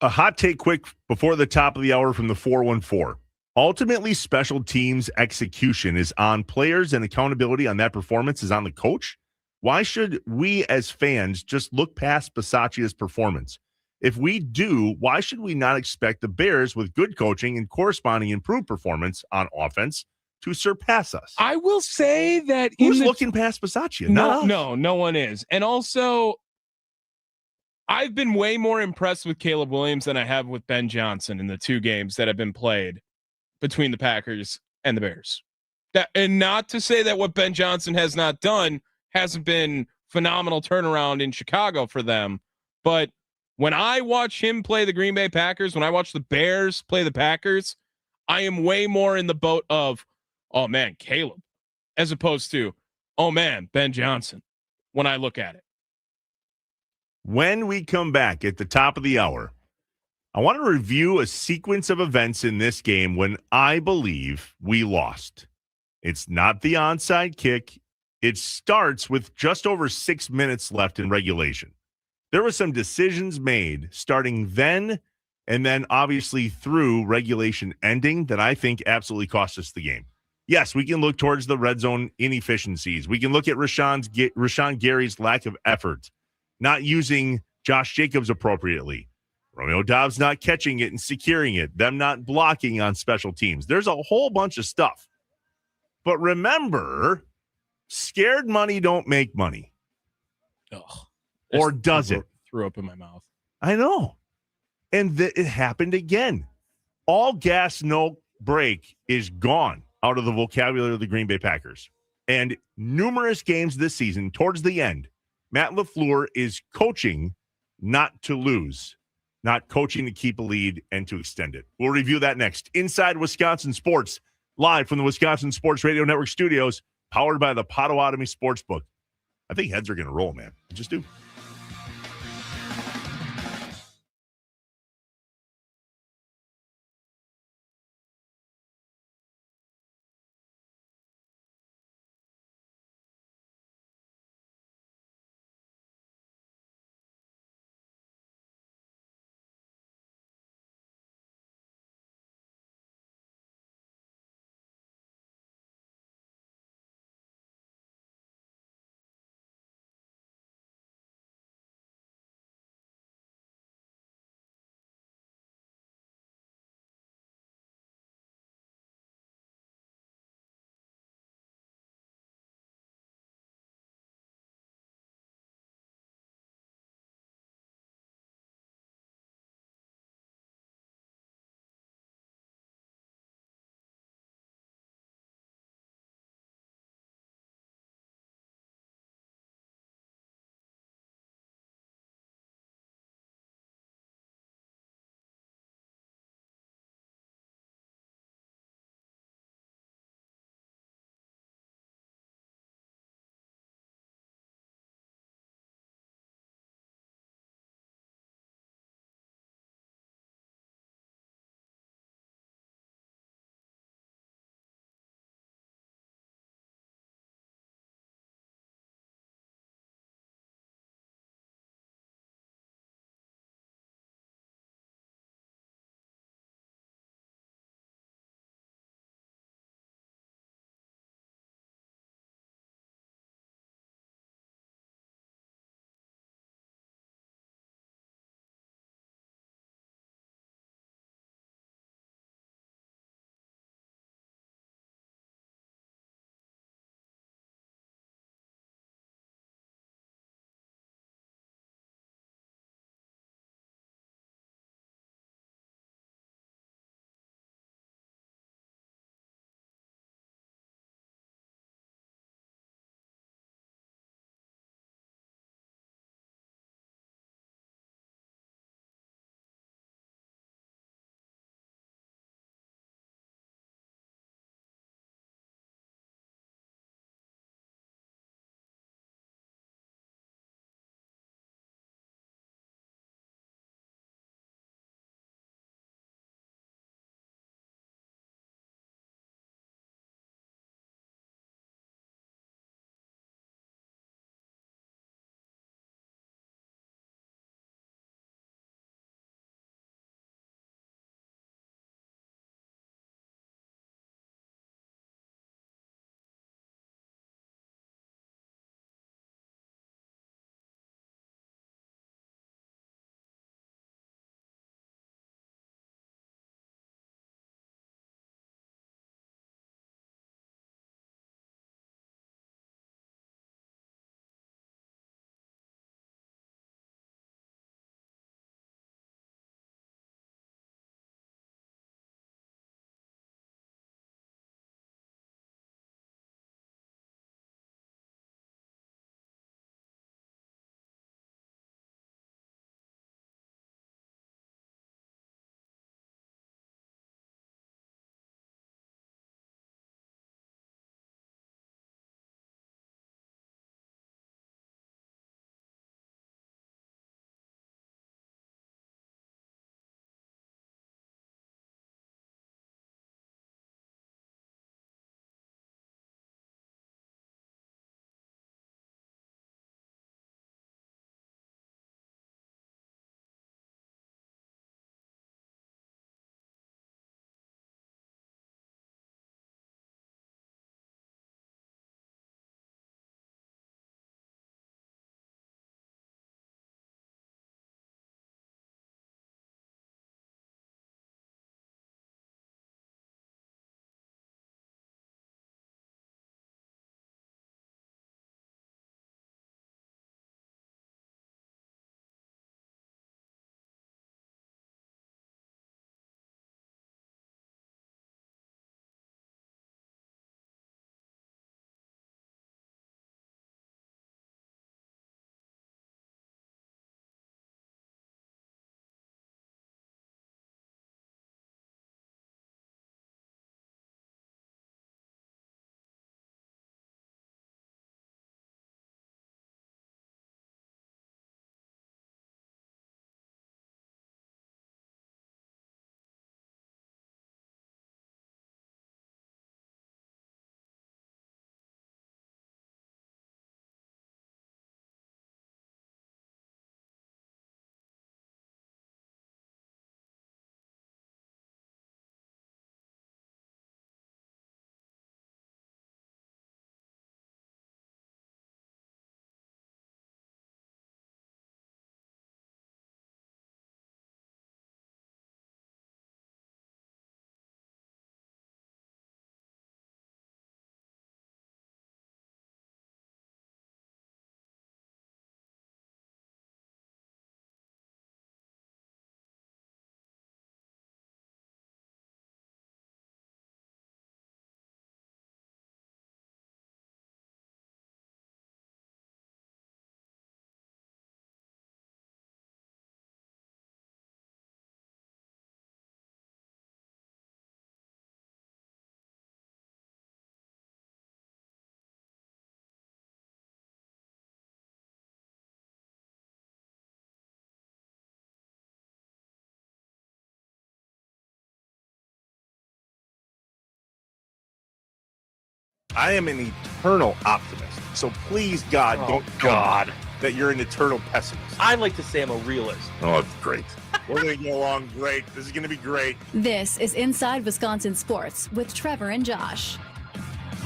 A hot take quick before the top of the hour from the 414. Ultimately, special teams execution is on players and accountability on that performance is on the coach. Why should we as fans just look past Bisaccia's performance? If we do, why should we not expect the Bears with good coaching and corresponding improved performance on offense to surpass us? I will say that who's looking past Bisaccia? No one is. And also, I've been way more impressed with Caleb Williams than I have with Ben Johnson in the 2 games that have been played between the Packers and the Bears. And not to say that what Ben Johnson has not done hasn't been phenomenal turnaround in Chicago for them, but when I watch him play the Green Bay Packers, when I watch the Bears play the Packers, I am way more in the boat of, oh man, Caleb, as opposed to, oh man, Ben Johnson, when I look at it. When we come back at the top of the hour, I want to review a sequence of events in this game when I believe we lost. It's not the onside kick. It starts with just over 6 minutes left in regulation. There were some decisions made starting then and then obviously through regulation ending that I think absolutely cost us the game. Yes, we can look towards the red zone inefficiencies. We can look at Rashawn Gary's lack of effort, not using Josh Jacobs appropriately. Romeo Dobbs not catching it and securing it, them not blocking on special teams. There's a whole bunch of stuff. But remember, scared money don't make money. Ugh. Or does it? Threw up in my mouth. I know. And it happened again. All gas, no brake is gone out of the vocabulary of the Green Bay Packers. And numerous games this season, towards the end, Matt LaFleur is coaching not to lose, not coaching to keep a lead and to extend it. We'll review that next. Inside Wisconsin Sports, live from the Wisconsin Sports Radio Network studios, powered by the Potawatomi Sportsbook. I think heads are going to roll, man. Just do. I am an eternal optimist. So please, God, don't tell me that you're an eternal pessimist. I like to say I'm a realist. Oh, it's great. We're going to get along great. This is going to be great. This is Inside Wisconsin Sports with Trevor and Josh.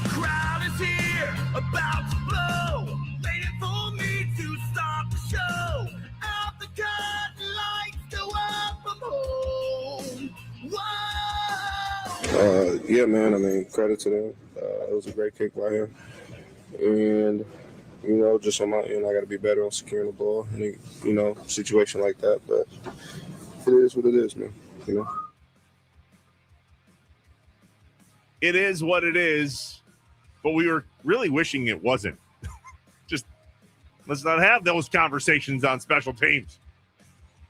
Crowd is here, about to blow, waiting for me to start the show. Out the curtain, lights go up, I'm home. Whoa! Yeah, man. I mean, credit to them. It was a great kick by him. And, you know, just on my end, I got to be better on securing the ball in a, you know, situation like that. But it is what it is, man. You know? It is what it is, but we were really wishing it wasn't. Just let's not have those conversations on special teams.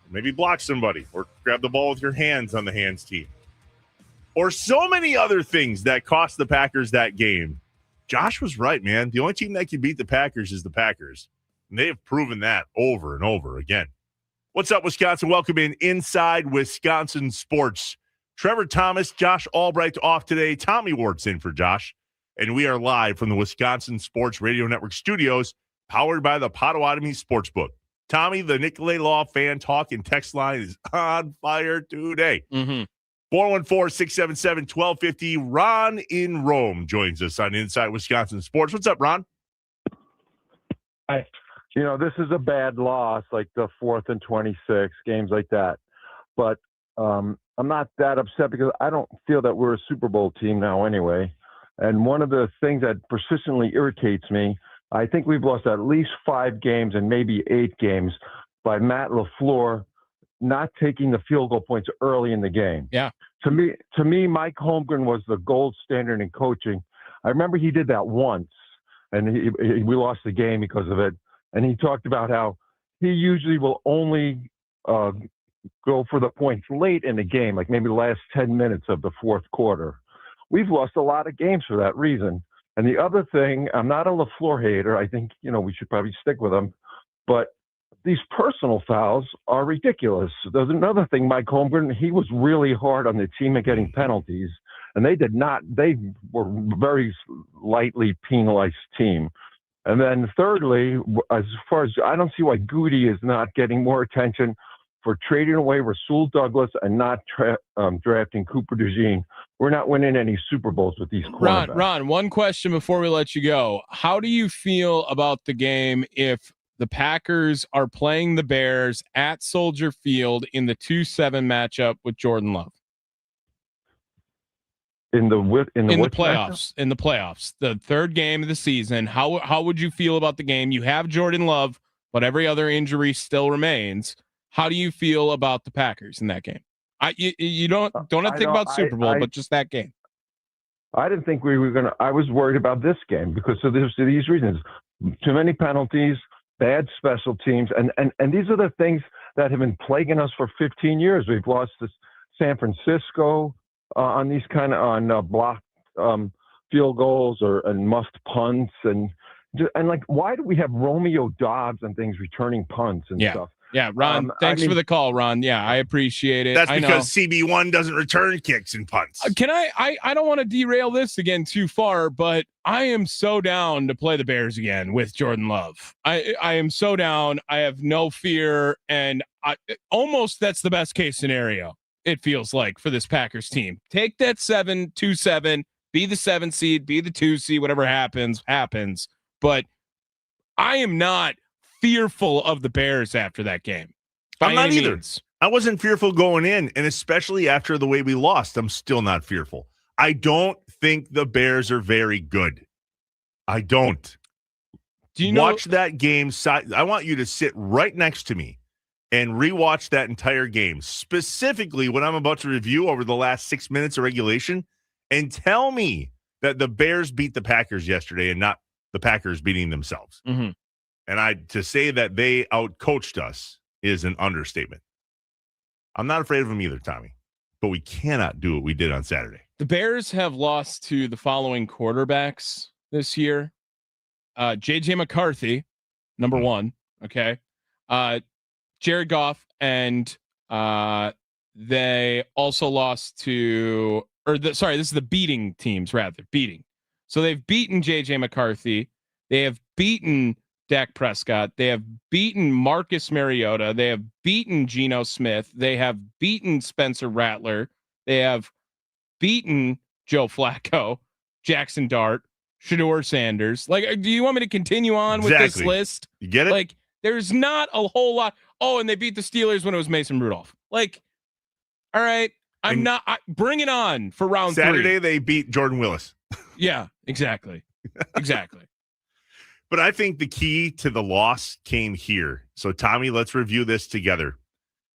Maybe block somebody or grab the ball with your hands on the hands team. Or so many other things that cost the Packers that game. Josh was right, man. The only team that can beat the Packers is the Packers. And they have proven that over and over again. What's up, Wisconsin? Welcome in Inside Wisconsin Sports. Trevor Thomas, Josh Albright off today. Tommy Ward's in for Josh. And we are live from the Wisconsin Sports Radio Network studios, powered by the Potawatomi Sportsbook. Tommy, the Nicolay Law fan talk and text line is on fire today. 414-677-1250. Ron in Rome joins us on Inside Wisconsin Sports. What's up, Ron? Hi. You know, this is a bad loss, like the 4th and 26, games like that. But I'm not that upset because I don't feel that we're a Super Bowl team now anyway. And one of the things that persistently irritates me, I think we've lost at least 5 games and maybe 8 games by Matt LaFleur not taking the field goal points early in the game. Yeah. To me, Mike Holmgren was the gold standard in coaching. I remember he did that once, and we lost the game because of it. And he talked about how he usually will only go for the points late in the game, like maybe the last 10 minutes of the fourth quarter. We've lost a lot of games for that reason. And the other thing, I'm not a LaFleur hater. I think, you know, we should probably stick with him. But these personal fouls are ridiculous. There's another thing, Mike Holmgren, he was really hard on the team at getting penalties. And they were very lightly penalized team. And then thirdly, as far as I don't see why Goody is not getting more attention for trading away Rasul Douglas and not drafting Cooper DeJean. We're not winning any Super Bowls with these quarterbacks. Ron, one question before we let you go. How do you feel about the game if the Packers are playing the Bears at Soldier Field in the 2-7 matchup with Jordan Love? In the playoffs, the third game of the season, how would you feel about the game? You have Jordan Love, but every other injury still remains. How do you feel about the Packers in that game? You don't have to think about Super Bowl, but just that game. I didn't think we were going to. I was worried about this game because of these reasons: too many penalties, bad special teams, and these are the things that have been plaguing us for 15 years. We've lost to San Francisco on these blocked field goals and muffed punts and like, why do we have Romeo Dobbs and things returning punts and stuff? Yeah, Ron, thanks for the call, Ron. Yeah, I appreciate it. That's because CB1 doesn't return kicks and punts. Can I don't want to derail this again too far, but I am so down to play the Bears again with Jordan Love. I am so down. I have no fear, and almost that's the best case scenario, it feels like, for this Packers team. Take that 2-7, be the 7 seed, be the 2 seed, whatever happens. But I am not fearful of the Bears after that game. I'm not either. I wasn't fearful going in, and especially after the way we lost, I'm still not fearful. I don't think the Bears are very good. I don't. Do you watch that game? I want you to sit right next to me and rewatch that entire game, specifically what I'm about to review over the last 6 minutes of regulation, and tell me that the Bears beat the Packers yesterday and not the Packers beating themselves. Mm-hmm. And to say that they outcoached us is an understatement. I'm not afraid of them either, Tommy, but we cannot do what we did on Saturday. The Bears have lost to the following quarterbacks this year. J.J. McCarthy, number one. Okay. Jared Goff, and they also lost to, this is the beating teams, rather. Beating. So they've beaten JJ McCarthy. They have beaten Dak Prescott. They have beaten Marcus Mariota. They have beaten Geno Smith. They have beaten Spencer Rattler. They have beaten Joe Flacco, Jackson Dart, Shedeur Sanders. Like, do you want me to continue on with this list? You get it? Like, there's not a whole lot. Oh, and they beat the Steelers when it was Mason Rudolph. Like, all right, bring it on for round Saturday, 3. they beat Jordan Willis. Yeah, exactly. Exactly. But I think the key to the loss came here. So, Tommy, let's review this together.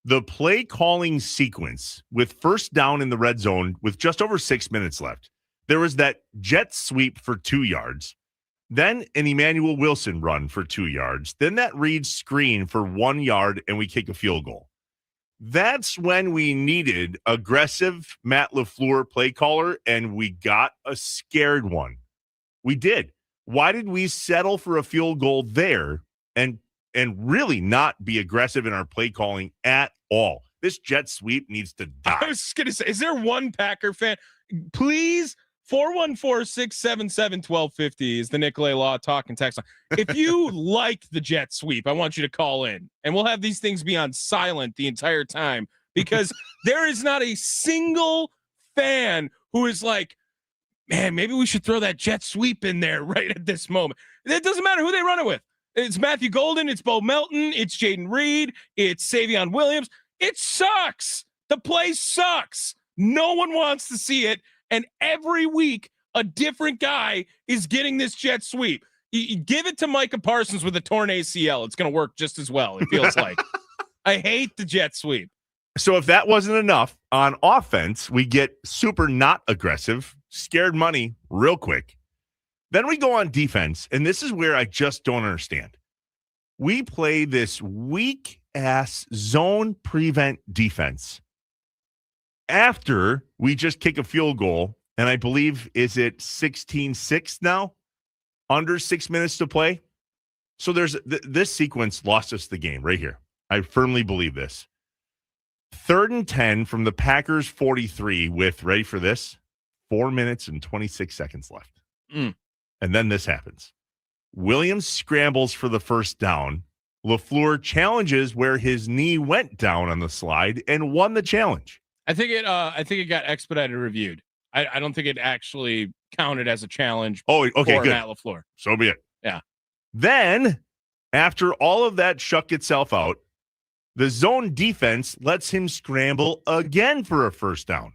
The play calling sequence with first down in the red zone with just over 6 minutes left. There was that jet sweep for 2 yards, then an Emmanuel Wilson run for 2 yards, then that read screen for 1 yard, and we kick a field goal. That's when we needed aggressive Matt LaFleur play caller, and we got a scared one. We did. Why did we settle for a field goal there and really not be aggressive in our play calling at all? This jet sweep needs to die. I was just going to say, is there one Packer fan? Please, 414-677-1250 is the Nicolay Law talking text line. If you like the jet sweep, I want you to call in, and we'll have these things be on silent the entire time, because there is not a single fan who is like, man, maybe we should throw that jet sweep in there right at this moment. It doesn't matter who they run it with. It's Matthew Golden, it's Bo Melton, it's Jaden Reed, it's Savion Williams. It sucks. The play sucks. No one wants to see it. And every week, a different guy is getting this jet sweep. You give it to Micah Parsons with a torn ACL. It's going to work just as well, it feels like. I hate the jet sweep. So if that wasn't enough, on offense, we get super not aggressive, scared money real quick. Then we go on defense, and this is where I just don't understand. We play this weak-ass zone prevent defense after we just kick a field goal, and I believe, is it 16-6 now? Under 6 minutes to play? So there's this sequence lost us the game right here. I firmly believe this. 3rd and 10 from the Packers 43 with, ready for this, 4 minutes and 26 seconds left. And then this happens. Williams scrambles for the first down. LaFleur challenges where his knee went down on the slide and won the challenge. I think it got expedited reviewed. I don't think it actually counted as a challenge. Oh, okay, for good. Matt LaFleur. So be it. Yeah. Then, after all of that shuck itself out, the zone defense lets him scramble again for a first down.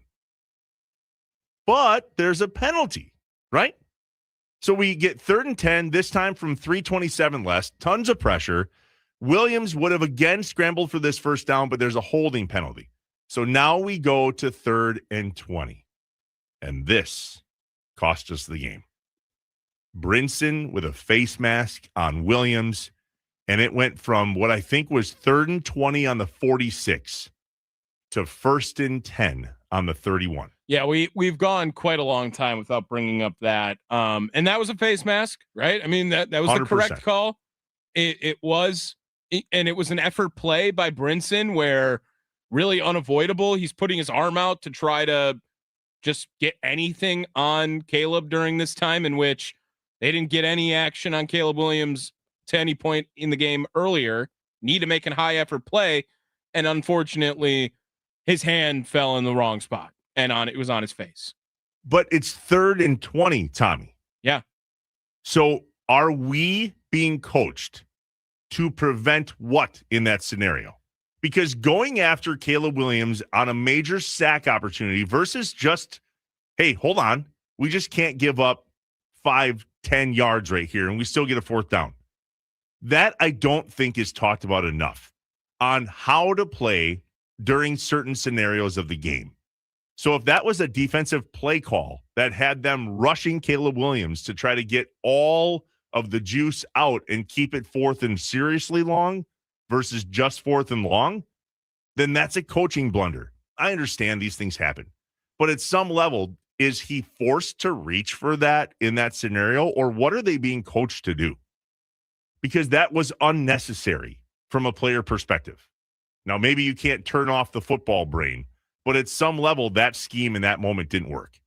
But there's a penalty, right? So we get 3rd and 10, this time from 3:27 left, tons of pressure. Williams would have again scrambled for this first down, but there's a holding penalty. So now we go to 3rd and 20. And this cost us the game. Brinson with a face mask on Williams, and it went from what I think was 3rd and 20 on the 46 to 1st and 10 on the 31. Yeah, we've gone quite a long time without bringing up that. And that was a face mask, right? I mean, that was 100%. The correct call. It was, and it was an effort play by Brinson where really unavoidable. He's putting his arm out to try to just get anything on Caleb during this time in which they didn't get any action on Caleb Williams to any point in the game earlier. Need to make a high effort play. And unfortunately, his hand fell in the wrong spot. And it was on his face. But it's 3rd and 20, Tommy. Yeah. So are we being coached to prevent what in that scenario? Because going after Caleb Williams on a major sack opportunity versus just, hey, hold on, we just can't give up 5-10 yards right here and we still get a 4th down. That I don't think is talked about enough on how to play during certain scenarios of the game. So if that was a defensive play call that had them rushing Caleb Williams to try to get all of the juice out and keep it 4th and seriously long versus just 4th and long, then that's a coaching blunder. I understand these things happen. But at some level, is he forced to reach for that in that scenario, or what are they being coached to do? Because that was unnecessary from a player perspective. Now, maybe you can't turn off the football brain, but at some level, that scheme in that moment didn't work.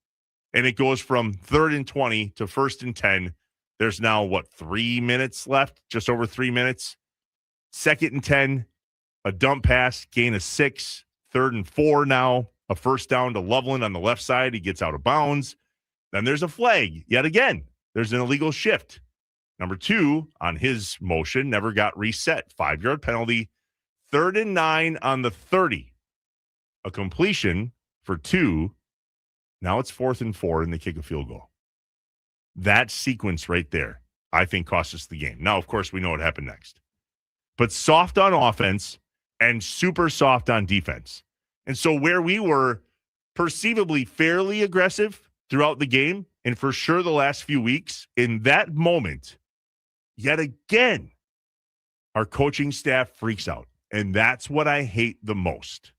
and it goes from 3rd and 20 to 1st and 10. There's now, 3 minutes left? Just over 3 minutes. 2nd and 10, a dump pass, gain of 6. 3rd and 4 now, a first down to Loveland on the left side. He gets out of bounds. Then there's a flag. Yet again, there's an illegal shift. Number 2 on his motion never got reset. 5-yard penalty. 3rd and 9 on the 30. A completion for 2. Now it's 4th and 4 and they kick a field goal. That sequence right there, I think, cost us the game. Now, of course, we know what happened next. But soft on offense and super soft on defense. And so where we were perceivably fairly aggressive throughout the game, and for sure the last few weeks, in that moment, yet again, our coaching staff freaks out. And that's what I hate the most.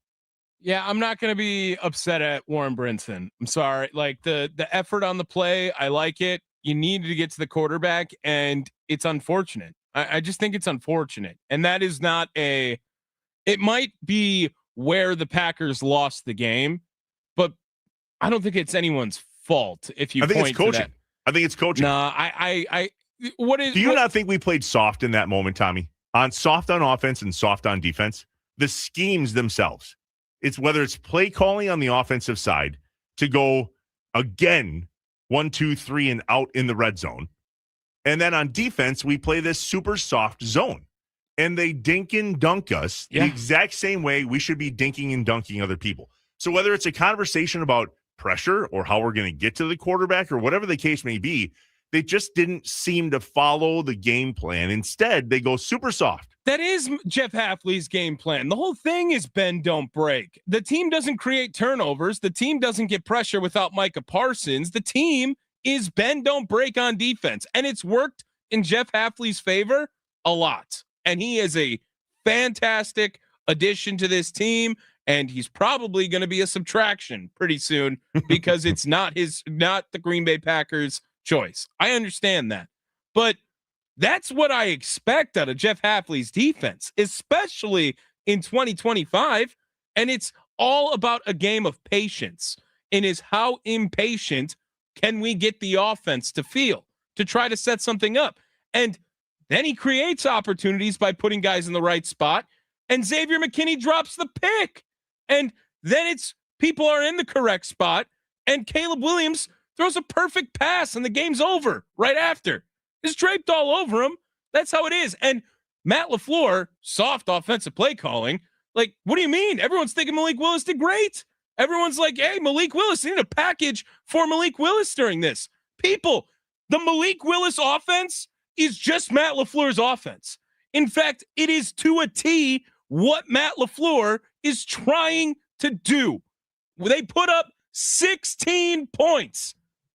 Yeah, I'm not going to be upset at Warren Brinson. I'm sorry. Like the effort on the play, I like it. You needed to get to the quarterback, and it's unfortunate. I just think it's unfortunate. And that is not it might be where the Packers lost the game, but I don't think it's anyone's fault if you I think point it's coaching. to that. I think it's coaching. No, do you not think we played soft in that moment, Tommy? Soft on offense and soft on defense? The schemes themselves. It's whether it's play calling on the offensive side to go again 1, 2, 3 and out in the red zone. And then on defense, we play this super soft zone. And they dink and dunk us the exact same way we should be dinking and dunking other people. So whether it's a conversation about pressure or how we're going to get to the quarterback or whatever the case may be, they just didn't seem to follow the game plan. Instead, they go super soft. That is Jeff Hafley's game plan. The whole thing is bend, don't break. The team doesn't create turnovers. The team doesn't get pressure without Micah Parsons. The team is bend, don't break on defense. And it's worked in Jeff Hafley's favor a lot. And he is a fantastic addition to this team. And he's probably going to be a subtraction pretty soon because it's not the Green Bay Packers choice. I understand that. But that's what I expect out of Jeff Hafley's defense, especially in 2025. And it's all about a game of patience. And is how impatient can we get the offense to feel to try to set something up? And then he creates opportunities by putting guys in the right spot. And Xavier McKinney drops the pick. And then it's people are in the correct spot. And Caleb Williams throws a perfect pass and the game's over right after. It's draped all over him. That's how it is. And Matt LaFleur, soft offensive play calling. Like, what do you mean? Everyone's thinking Malik Willis did great. Everyone's like, hey, Malik Willis, they need a package for Malik Willis during this. People, the Malik Willis offense is just Matt LaFleur's offense. In fact, it is to a T what Matt LaFleur is trying to do. They put up 16 points.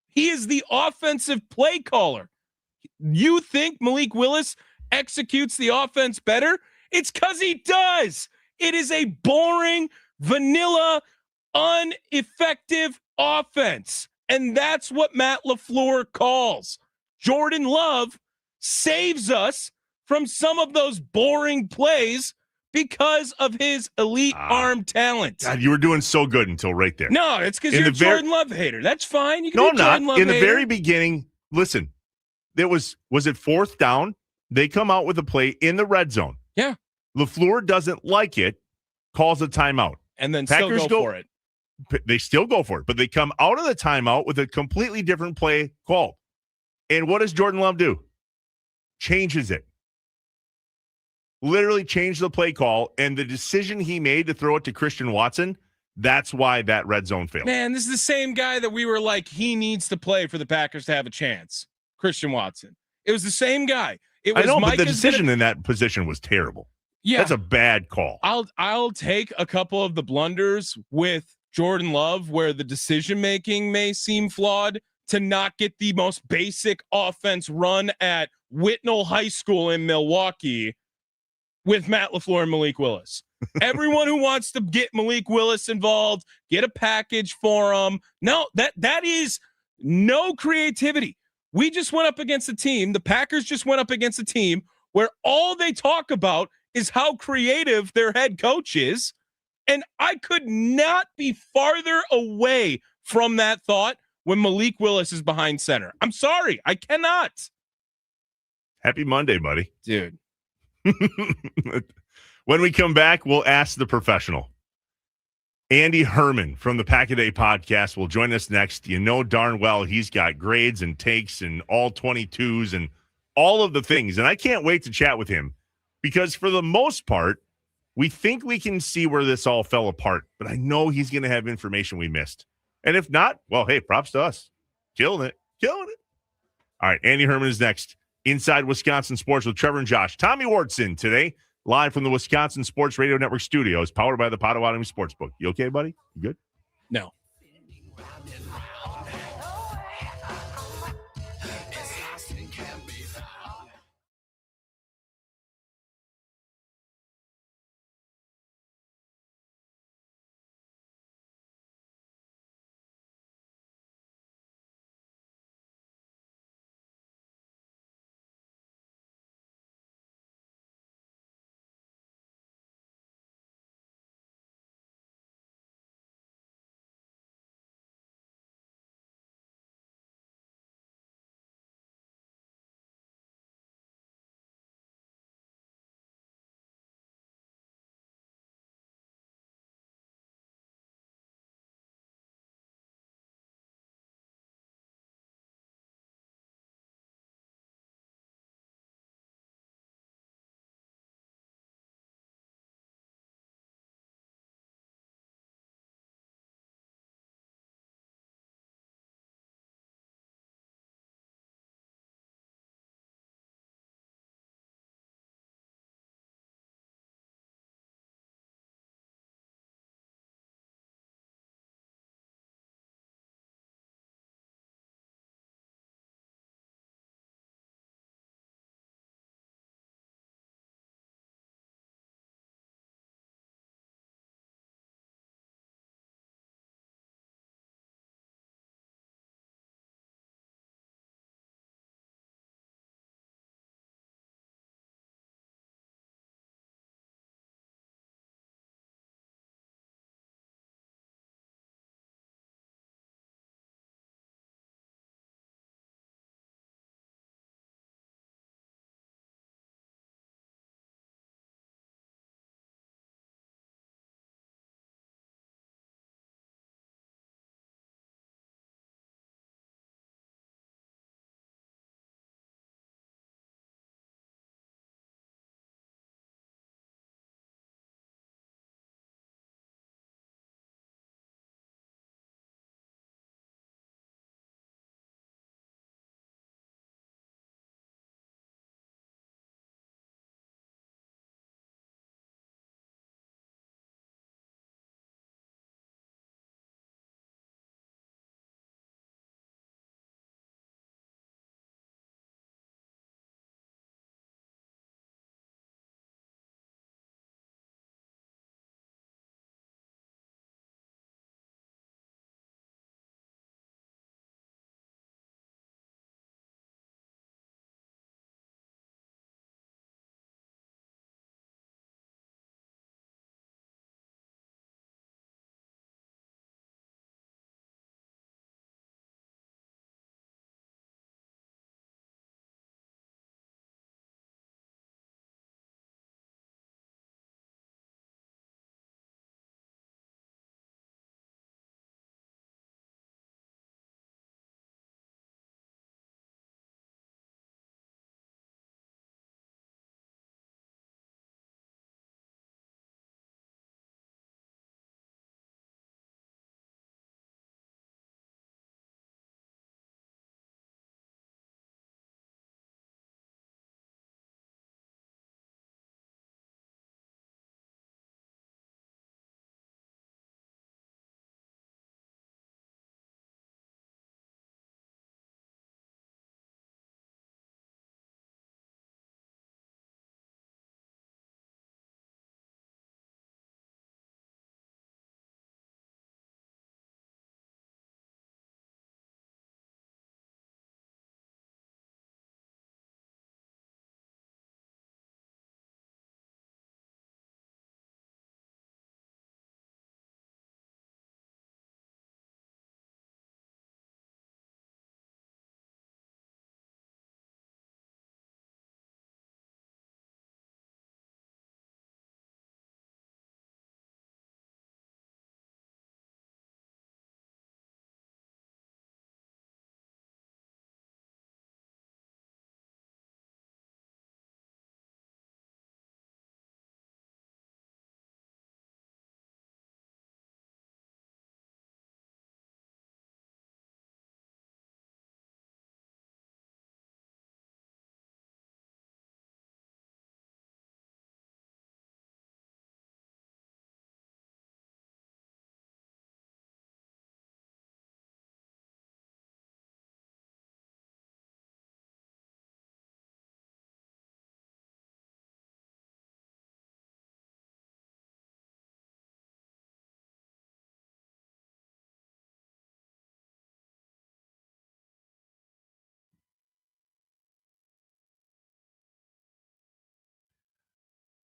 He is the offensive play caller. You think Malik Willis executes the offense better? It's because he does. It is a boring, vanilla, ineffective offense. And that's what Matt LaFleur calls. Jordan Love saves us from some of those boring plays because of his elite arm talent. God, you were doing so good until right there. No, it's because you're a Jordan Love hater. That's fine. You can no, be I'm Jordan not. Love In the hater. very beginning, listen, there was it 4th down? They come out with a play in the red zone. Yeah. LaFleur doesn't like it, calls a timeout. And then Packers still go for it. They still go for it, but they come out of the timeout with a completely different play called. And what does Jordan Love do? Changes it. Literally changed the play call, and the decision he made to throw it to Christian Watson, that's why that red zone failed. Man, this is the same guy that we were like, he needs to play for the Packers to have a chance. Christian Watson. It was the same guy. It was I know, Micah's but the decision in that position was terrible. Yeah. That's a bad call. I'll take a couple of the blunders with Jordan Love where the decision-making may seem flawed to not get the most basic offense run at Whitnall High School in Milwaukee with Matt LaFleur and Malik Willis. Everyone who wants to get Malik Willis involved, get a package for him. No, that is no creativity. We just went up against a team. The Packers just went up against a team where all they talk about is how creative their head coach is. And I could not be farther away from that thought when Malik Willis is behind center. I'm sorry. I cannot. Happy Monday, buddy. Dude. When we come back, we'll ask the professional. Andy Herman from the Pack-A-Day podcast will join us next. You know darn well he's got grades and takes and all 22s and all of the things. And I can't wait to chat with him because for the most part, we think we can see where this all fell apart. But I know he's going to have information we missed. And if not, well, hey, props to us. Killing it. Killing it. All right, Andy Herman is next. Inside Wisconsin Sports with Trevor and Josh. Tommy Wardson today, live from the Wisconsin Sports Radio Network studios, powered by the Potawatomi Sportsbook. You okay, buddy? You good? No.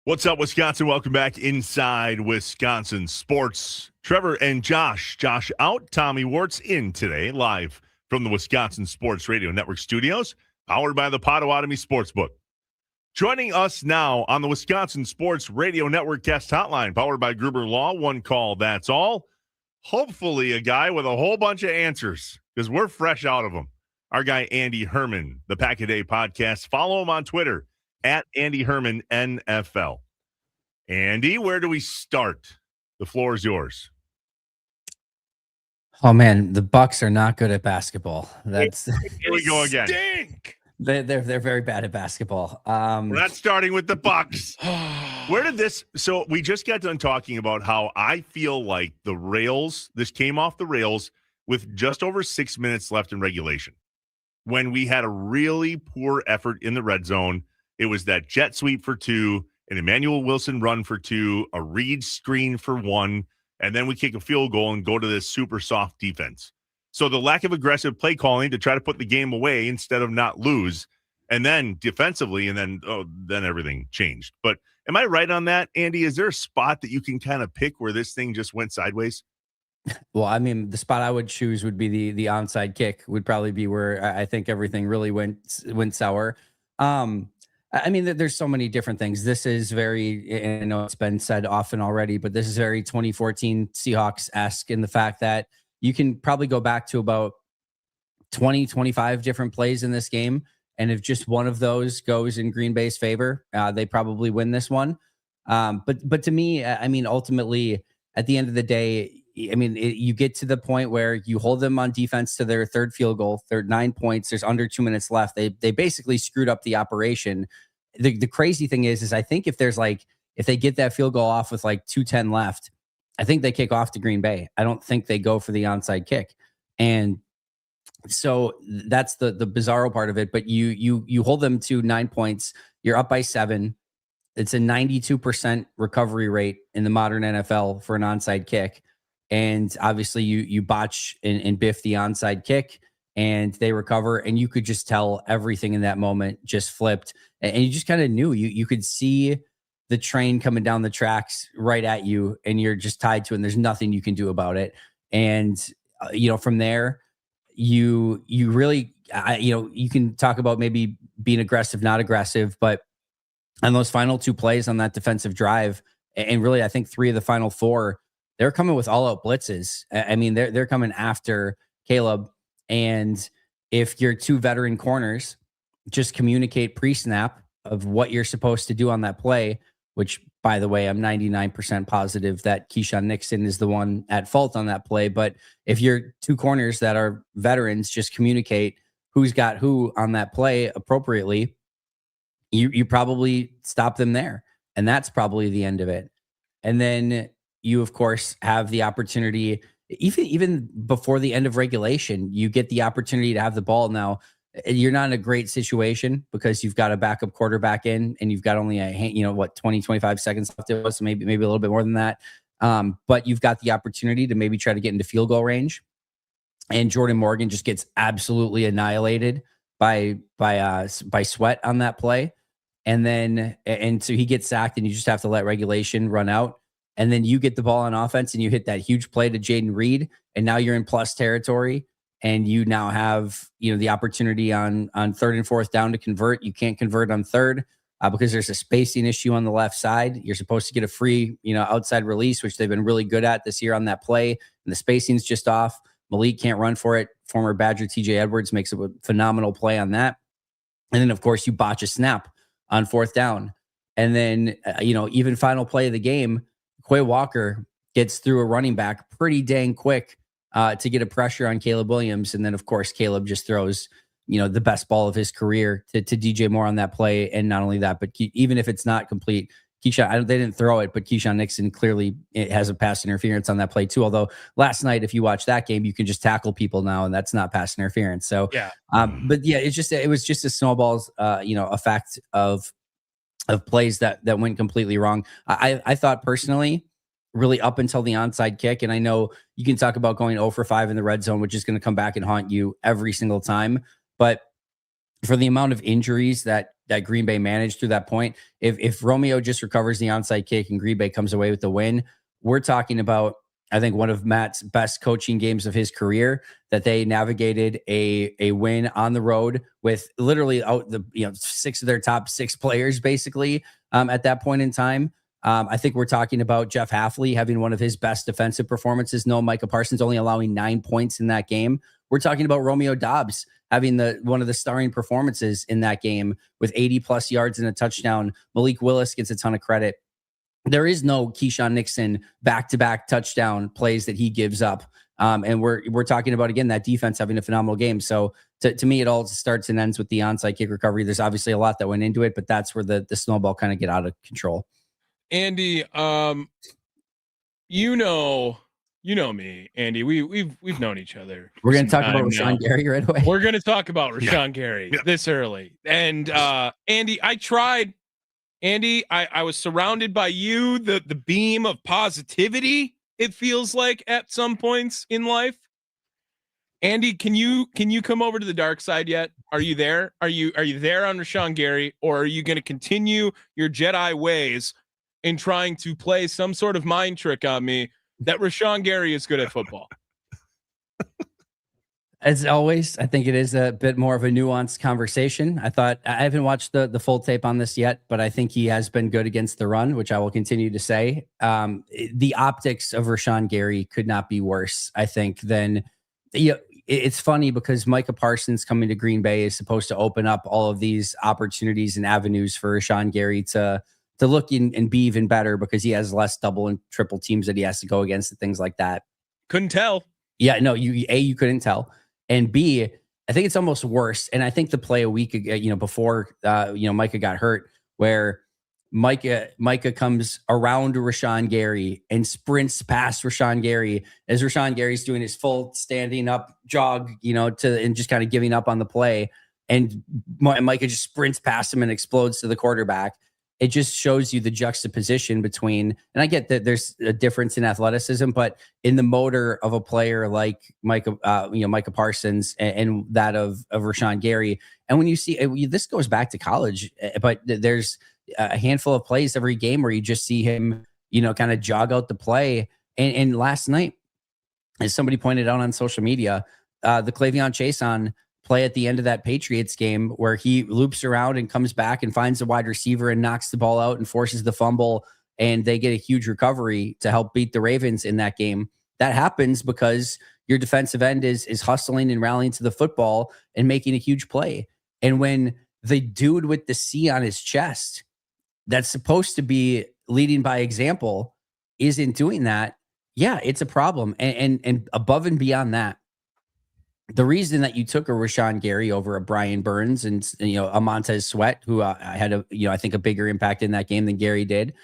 What's up, Wisconsin? Welcome back inside Wisconsin Sports. Trevor and Josh. Josh out, Tommy Wart's in today, live from the Wisconsin Sports Radio Network studios, powered by the Potawatomi Sportsbook. Joining us now on the Wisconsin Sports Radio Network guest hotline, powered by Gruber Law, one call, that's all. Hopefully a guy with a whole bunch of answers, because we're fresh out of them. Our guy, Andy Herman, the Pack a Day podcast. Follow him on Twitter, at Andy Herman NFL. Andy, where do we start? The floor is yours. Oh man, the Bucks are not good at basketball. That's here we go again. Stink. They're very bad at basketball. We're not starting with the Bucks. Where did this? So we just got done talking about how I feel like the rails. This came off the rails with just over 6 minutes left in regulation, when we had a really poor effort in the red zone. It was that jet sweep for 2, an Emmanuel Wilson run for 2, a Reed screen for 1, and then we kick a field goal and go to this super soft defense. So the lack of aggressive play calling to try to put the game away instead of not lose, and then defensively, and then everything changed. But am I right on that, Andy? Is there a spot that you can kind of pick where this thing just went sideways? Well, I mean, the spot I would choose would be the onside kick. Would probably be where I think everything really went sour. I mean, there's so many different things. This is very, and I know it's been said often already, but this is very 2014 Seahawks-esque in the fact that you can probably go back to about 20, 25 different plays in this game. And if just one of those goes in Green Bay's favor, they probably win this one. But to me, I mean, ultimately, at the end of the day, I mean, you get to the point where you hold them on defense to their third field goal, 9 points. There's under 2 minutes left. They basically screwed up the operation. The crazy thing is I think if they get that field goal off with like 2:10 left, I think they kick off to Green Bay. I don't think they go for the onside kick. And so that's the bizarro part of it. But you hold them to 9 points. You're up by 7. It's a 92% recovery rate in the modern NFL for an onside kick. And obviously you botch and biff the onside kick and they recover. And you could just tell everything in that moment just flipped. And you just kind of knew you could see the train coming down the tracks right at you and you're just tied to it and there's nothing you can do about it. And, from there, you really, you can talk about maybe being aggressive, not aggressive, but on those final 2 plays on that defensive drive, and really, I think 3 of the final 4, they're coming with all-out blitzes. I mean, they're coming after Caleb. And if your 2 veteran corners just communicate pre-snap of what you're supposed to do on that play, which, by the way, I'm 99% positive that Keyshawn Nixon is the one at fault on that play. But if your 2 corners that are veterans just communicate who's got who on that play appropriately, you probably stop them there. And that's probably the end of it. And then you, of course, have the opportunity, even before the end of regulation, you get the opportunity to have the ball. Now, you're not in a great situation because you've got a backup quarterback in and you've got only 20, 25 seconds left. So maybe a little bit more than that. But you've got the opportunity to maybe try to get into field goal range. And Jordan Morgan just gets absolutely annihilated by Sweat on that play. And so he gets sacked and you just have to let regulation run out. And then you get the ball on offense and you hit that huge play to Jaden Reed. And now you're in plus territory and you now have, the opportunity on 3rd and 4th down to convert. You can't convert on 3rd because there's a spacing issue on the left side. You're supposed to get a free, outside release, which they've been really good at this year on that play. And the spacing's just off. Malik can't run for it. Former Badger TJ Edwards makes a phenomenal play on that. And then, of course, you botch a snap on 4th down. And then, even final play of the game, Quay Walker gets through a running back pretty dang quick to get a pressure on Caleb Williams. And then, of course, Caleb just throws, the best ball of his career to DJ Moore on that play. And not only that, but even if it's not complete, Keyshawn, they didn't throw it, but Keyshawn Nixon clearly has a pass interference on that play too. Although last night, if you watch that game, you can just tackle people now, and that's not pass interference. So, yeah. But yeah, it was just a snowball's, effect of plays that went completely wrong. I thought personally, really up until the onside kick, and I know you can talk about going 0 for 5 in the red zone, which is going to come back and haunt you every single time. But for the amount of injuries that Green Bay managed through that point, if Romeo just recovers the onside kick and Green Bay comes away with the win, we're talking about, I think, one of Matt's best coaching games of his career, that they navigated a win on the road with literally out the 6 of their top 6 players basically at that point in time. I think we're talking about Jeff Hafley having one of his best defensive performances. No, Micah Parsons only allowing 9 points in that game. We're talking about Romeo Doubs having one of the starring performances in that game with 80 plus yards and a touchdown. Malik Willis gets a ton of credit. There is no Keyshawn Nixon back-to-back touchdown plays that he gives up. And we're talking about, again, that defense having a phenomenal game. So to me, it all starts and ends with the onside kick recovery. There's obviously a lot that went into it, but that's where the snowball kind of get out of control. Andy, you know me, Andy. We've known each other. We're going to talk about Rashawn Gary right away. We're going to talk about Rashawn Gary this early. And Andy, I was surrounded by you, the beam of positivity, it feels like at some points in life. Andy, can you come over to the dark side yet? Are you there? Are you there on Rashawn Gary, or are you going to continue your Jedi ways in trying to play some sort of mind trick on me that Rashawn Gary is good at football? As always, I think it is a bit more of a nuanced conversation. I haven't watched the full tape on this yet, but I think he has been good against the run, which I will continue to say. The optics of Rashawn Gary could not be worse, I think, than it's funny because Micah Parsons coming to Green Bay is supposed to open up all of these opportunities and avenues for Rashawn Gary to look and be even better because he has less double and triple teams that he has to go against and things like that. Couldn't tell. Yeah, no, you couldn't tell. And B, I think it's almost worse. And I think the play a week ago, before, Micah got hurt, where Micah comes around to Rashawn Gary and sprints past Rashawn Gary as Rashawn Gary's doing his full standing up jog, and just kind of giving up on the play. And Micah just sprints past him and explodes to the quarterback. It just shows you the juxtaposition between, and I get that there's a difference in athleticism, but in the motor of a player like Micah Parsons and that of Rashawn Gary. And when you see, this goes back to college, but there's a handful of plays every game where you just see him, kind of jog out the play. And last night, as somebody pointed out on social media, the Clavion Chason play at the end of that Patriots game where he loops around and comes back and finds the wide receiver and knocks the ball out and forces the fumble, and they get a huge recovery to help beat the Ravens in that game. That happens because your defensive end is hustling and rallying to the football and making a huge play. And when the dude with the C on his chest that's supposed to be leading by example isn't doing that, yeah, it's a problem. And above and beyond that, the reason that you took a Rashawn Gary over a Brian Burns and a Montez Sweat, who had I think a bigger impact in that game than Gary did,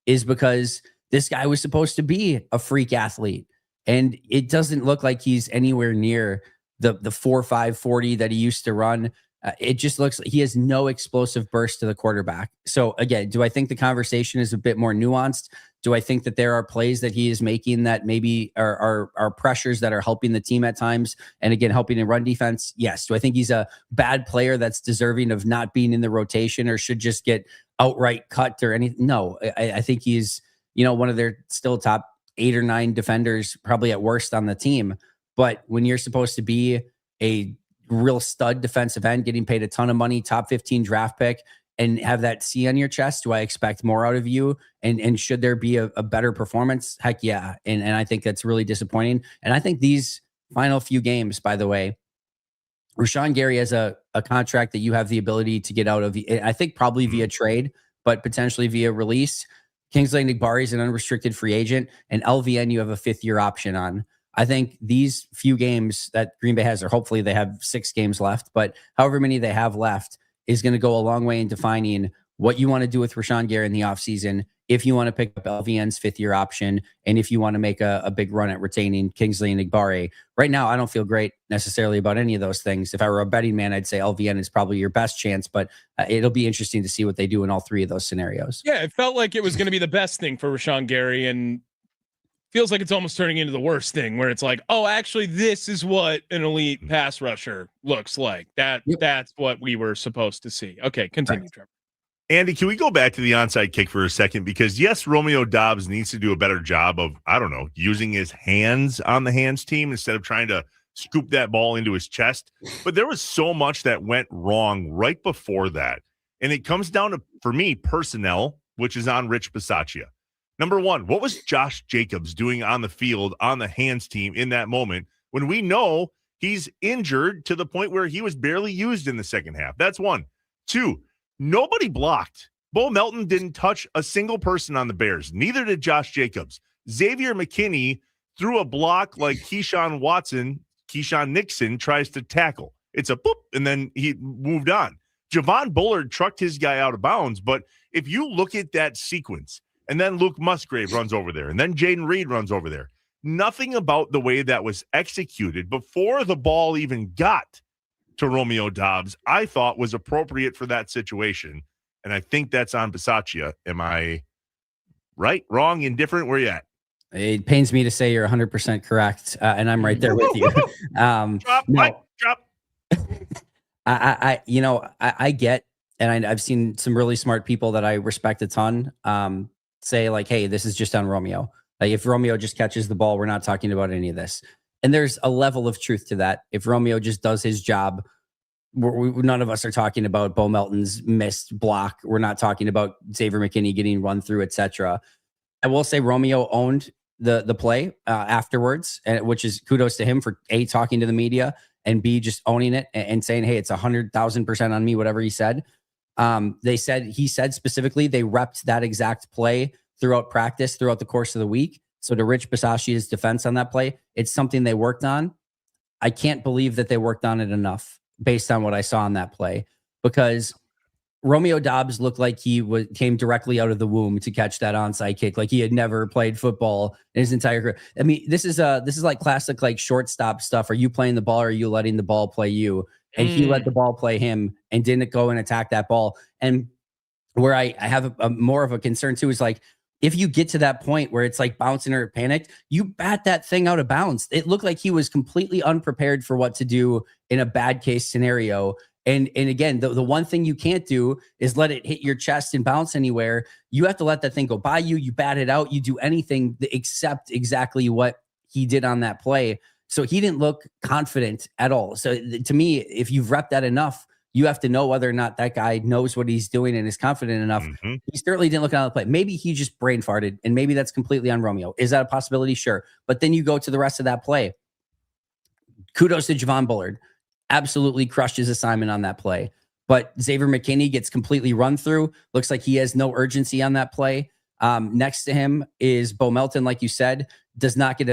is because this guy was supposed to be a freak athlete, and it doesn't look like he's anywhere near the 4.5 40 that he used to run. It just looks like he has no explosive burst to the quarterback. So again, do I think the conversation is a bit more nuanced? Do I think that there are plays that he is making that maybe are pressures that are helping the team at times, and again, helping in run defense? Yes. Do I think he's a bad player that's deserving of not being in the rotation or should just get outright cut or anything? No, I think he's, one of their still top 8 or 9 defenders, probably at worst on the team. But when you're supposed to be a real stud defensive end, getting paid a ton of money, top 15 draft pick, and have that C on your chest, do I expect more out of you? And should there be a better performance? Heck yeah. And I think that's really disappointing. And I think these final few games, by the way, Rashawn Gary has a contract that you have the ability to get out of, I think probably via trade, but potentially via release. Kingsley Enagbare is an unrestricted free agent, and LVN you have a 5th-year option on. I think these few games that Green Bay has, or hopefully they have 6 games left, but however many they have left, is going to go a long way in defining what you want to do with Rashawn Gary in the offseason, if you want to pick up LVN's 5th-year option, and if you want to make a big run at retaining Kingsley Enagbare. Right now, I don't feel great necessarily about any of those things. If I were a betting man, I'd say LVN is probably your best chance, but it'll be interesting to see what they do in all 3 of those scenarios. Yeah, it felt like it was going to be the best thing for Rashawn Gary, and feels like it's almost turning into the worst thing where it's like, oh, actually, this is what an elite pass rusher looks like. That's what we were supposed to see. Okay, continue, Trevor. Andy, can we go back to the onside kick for a second? Because yes, Romeo Doubs needs to do a better job of, I don't know, using his hands on the hands team instead of trying to scoop that ball into his chest. But there was so much that went wrong right before that. And it comes down to, for me, personnel, which is on Rich Bisaccia. Number one, what was Josh Jacobs doing on the field on the hands team in that moment when we know he's injured to the point where he was barely used in the second half? That's one. Two, nobody blocked. Bo Melton didn't touch a single person on the Bears. Neither did Josh Jacobs. Xavier McKinney threw a block like Keyshawn Nixon tries to tackle. It's a boop, and then he moved on. Javon Bullard trucked his guy out of bounds, but if you look at that sequence, and then Luke Musgrave runs over there, and then Jaden Reed runs over there, nothing about the way that was executed before the ball even got to Romeo Doubs, I thought was appropriate for that situation. And I think that's on Bisaccia. Am I right, wrong, indifferent? Where you at? It pains me to say you're 100% correct, and I'm right there with you. Drop. I get, and I've seen some really smart people that I respect a ton say like, hey, this is just on Romeo. Like if Romeo just catches the ball, we're not talking about any of this. And there's a level of truth to that. If Romeo just does his job, none of us are talking about Bo Melton's missed block. We're not talking about Xavier McKinney getting run through, etc. I will say Romeo owned the play afterwards, which is kudos to him for A, talking to the media, and B, just owning it and saying, hey, it's 100,000% on me, whatever he said. He said specifically they repped that exact play throughout practice, throughout the course of the week. So to Rich Bisaccia's defense on that play, it's something they worked on. I can't believe that they worked on it enough based on what I saw on that play, because Romeo Doubs looked like he came directly out of the womb to catch that onside kick, like he had never played football in his entire career. I mean, this is like classic like shortstop stuff. Are you playing the ball, or are you letting the ball play you? And he let the ball play him and didn't go and attack that ball. And where I have a more of a concern too is like, if you get to that point where it's like bouncing or panicked, you bat that thing out of bounds. It looked like he was completely unprepared for what to do in a bad case scenario. And again, the one thing you can't do is let it hit your chest and bounce anywhere. You have to let that thing go by you. You bat it out. You do anything except exactly what he did on that play. So he didn't look confident at all. So to me, if you've repped that enough, you have to know whether or not that guy knows what he's doing and is confident enough. Mm-hmm. He certainly didn't look on the play. Maybe he just brain farted, and maybe that's completely on Romeo. Is that a possibility? Sure. But then you go to the rest of that play. Kudos to Javon Bullard. Absolutely crushed his assignment on that play. But Xavier McKinney gets completely run through. Looks like he has no urgency on that play. Next to him is Bo Melton, like you said, does not get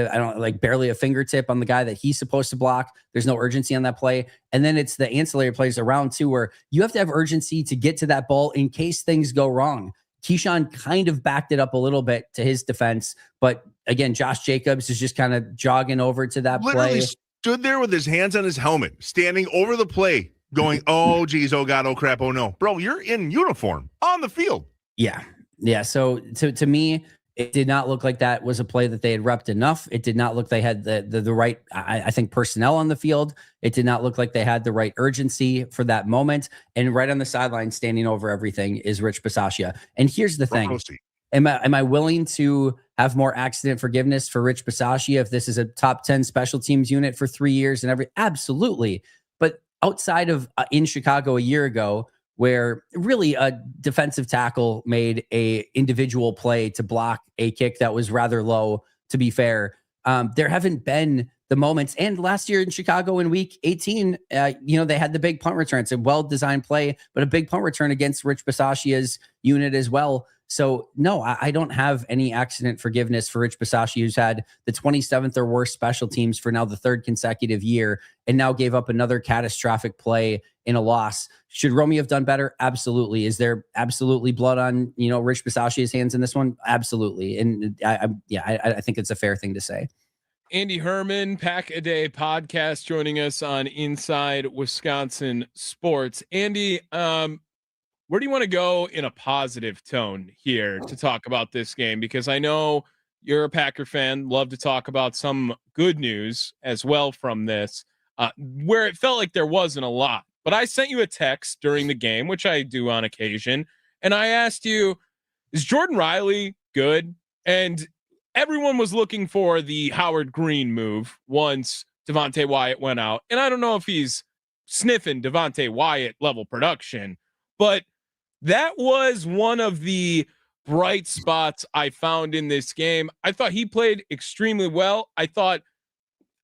barely a fingertip on the guy that he's supposed to block. There's no urgency on that play. And then it's the ancillary plays around too, where you have to have urgency to get to that ball in case things go wrong. Keyshawn kind of backed it up a little bit to his defense, but again, Josh Jacobs is just kind of jogging over to that Literally play. Stood there with his hands on his helmet, standing over the play, going, oh, geez, oh, God, oh, crap, oh, no. Bro, you're in uniform on the field. Yeah. So to me, it did not look like that was a play that they had repped enough. It did not look they had the right, I think, personnel on the field. It did not look like they had the right urgency for that moment. And right on the sideline, standing over everything, is Rich Bisaccia. And here's the thing. Am I willing to have more accident forgiveness for Rich Bisaccia if this is a top 10 special teams unit for 3 years and absolutely. But outside of in Chicago a year ago, where really a defensive tackle made a individual play to block a kick that was rather low, to be fair, there haven't been the moments. And last year in Chicago in week 18, they had the big punt return. It's a well-designed play, but a big punt return against Rich Bisaccia's unit as well. So no, I don't have any accident forgiveness for Rich Bisaccia, who's had the 27th or worst special teams for now the third consecutive year, and now gave up another catastrophic play in a loss. Should Romeo have done better? Absolutely. Is there absolutely blood on, Rich Bisaccia's hands in this one? Absolutely. And I think it's a fair thing to say. Andy Herman, Pack a Day podcast, joining us on Inside Wisconsin Sports. Andy, where do you want to go in a positive tone here to talk about this game? Because I know you're a Packer fan. Love to talk about some good news as well from this, where it felt like there wasn't a lot. But I sent you a text during the game, which I do on occasion, and I asked you, is Jordan Riley good? And everyone was looking for the Howard Green move once Devontae Wyatt went out. And I don't know if he's sniffing Devontae Wyatt level production, but that was one of the bright spots I found in this game. I thought he played extremely well. I thought,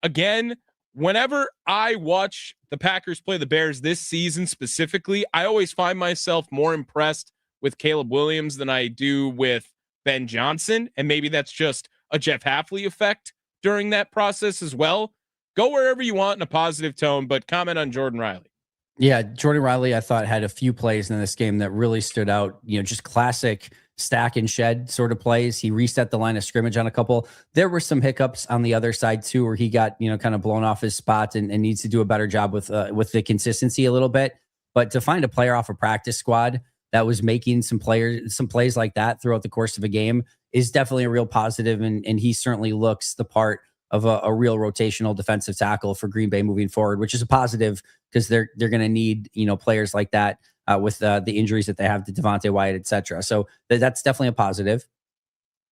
again, whenever I watch the Packers play the Bears this season specifically, I always find myself more impressed with Caleb Williams than I do with Ben Johnson. And maybe that's just a Jeff Hafley effect during that process as well. Go wherever you want in a positive tone, but comment on Jordan Riley. Yeah, Jordan Riley, I thought, had a few plays in this game that really stood out. Just classic stack and shed sort of plays. He reset the line of scrimmage on a couple. There were some hiccups on the other side too, where he got, kind of blown off his spot and needs to do a better job with the consistency a little bit. But to find a player off a practice squad that was making some plays like that throughout the course of a game is definitely a real positive. And he certainly looks the part of a real rotational defensive tackle for Green Bay moving forward, which is a positive because they're going to need, players like that with the injuries that they have to Devontae Wyatt, et cetera. So that's definitely a positive.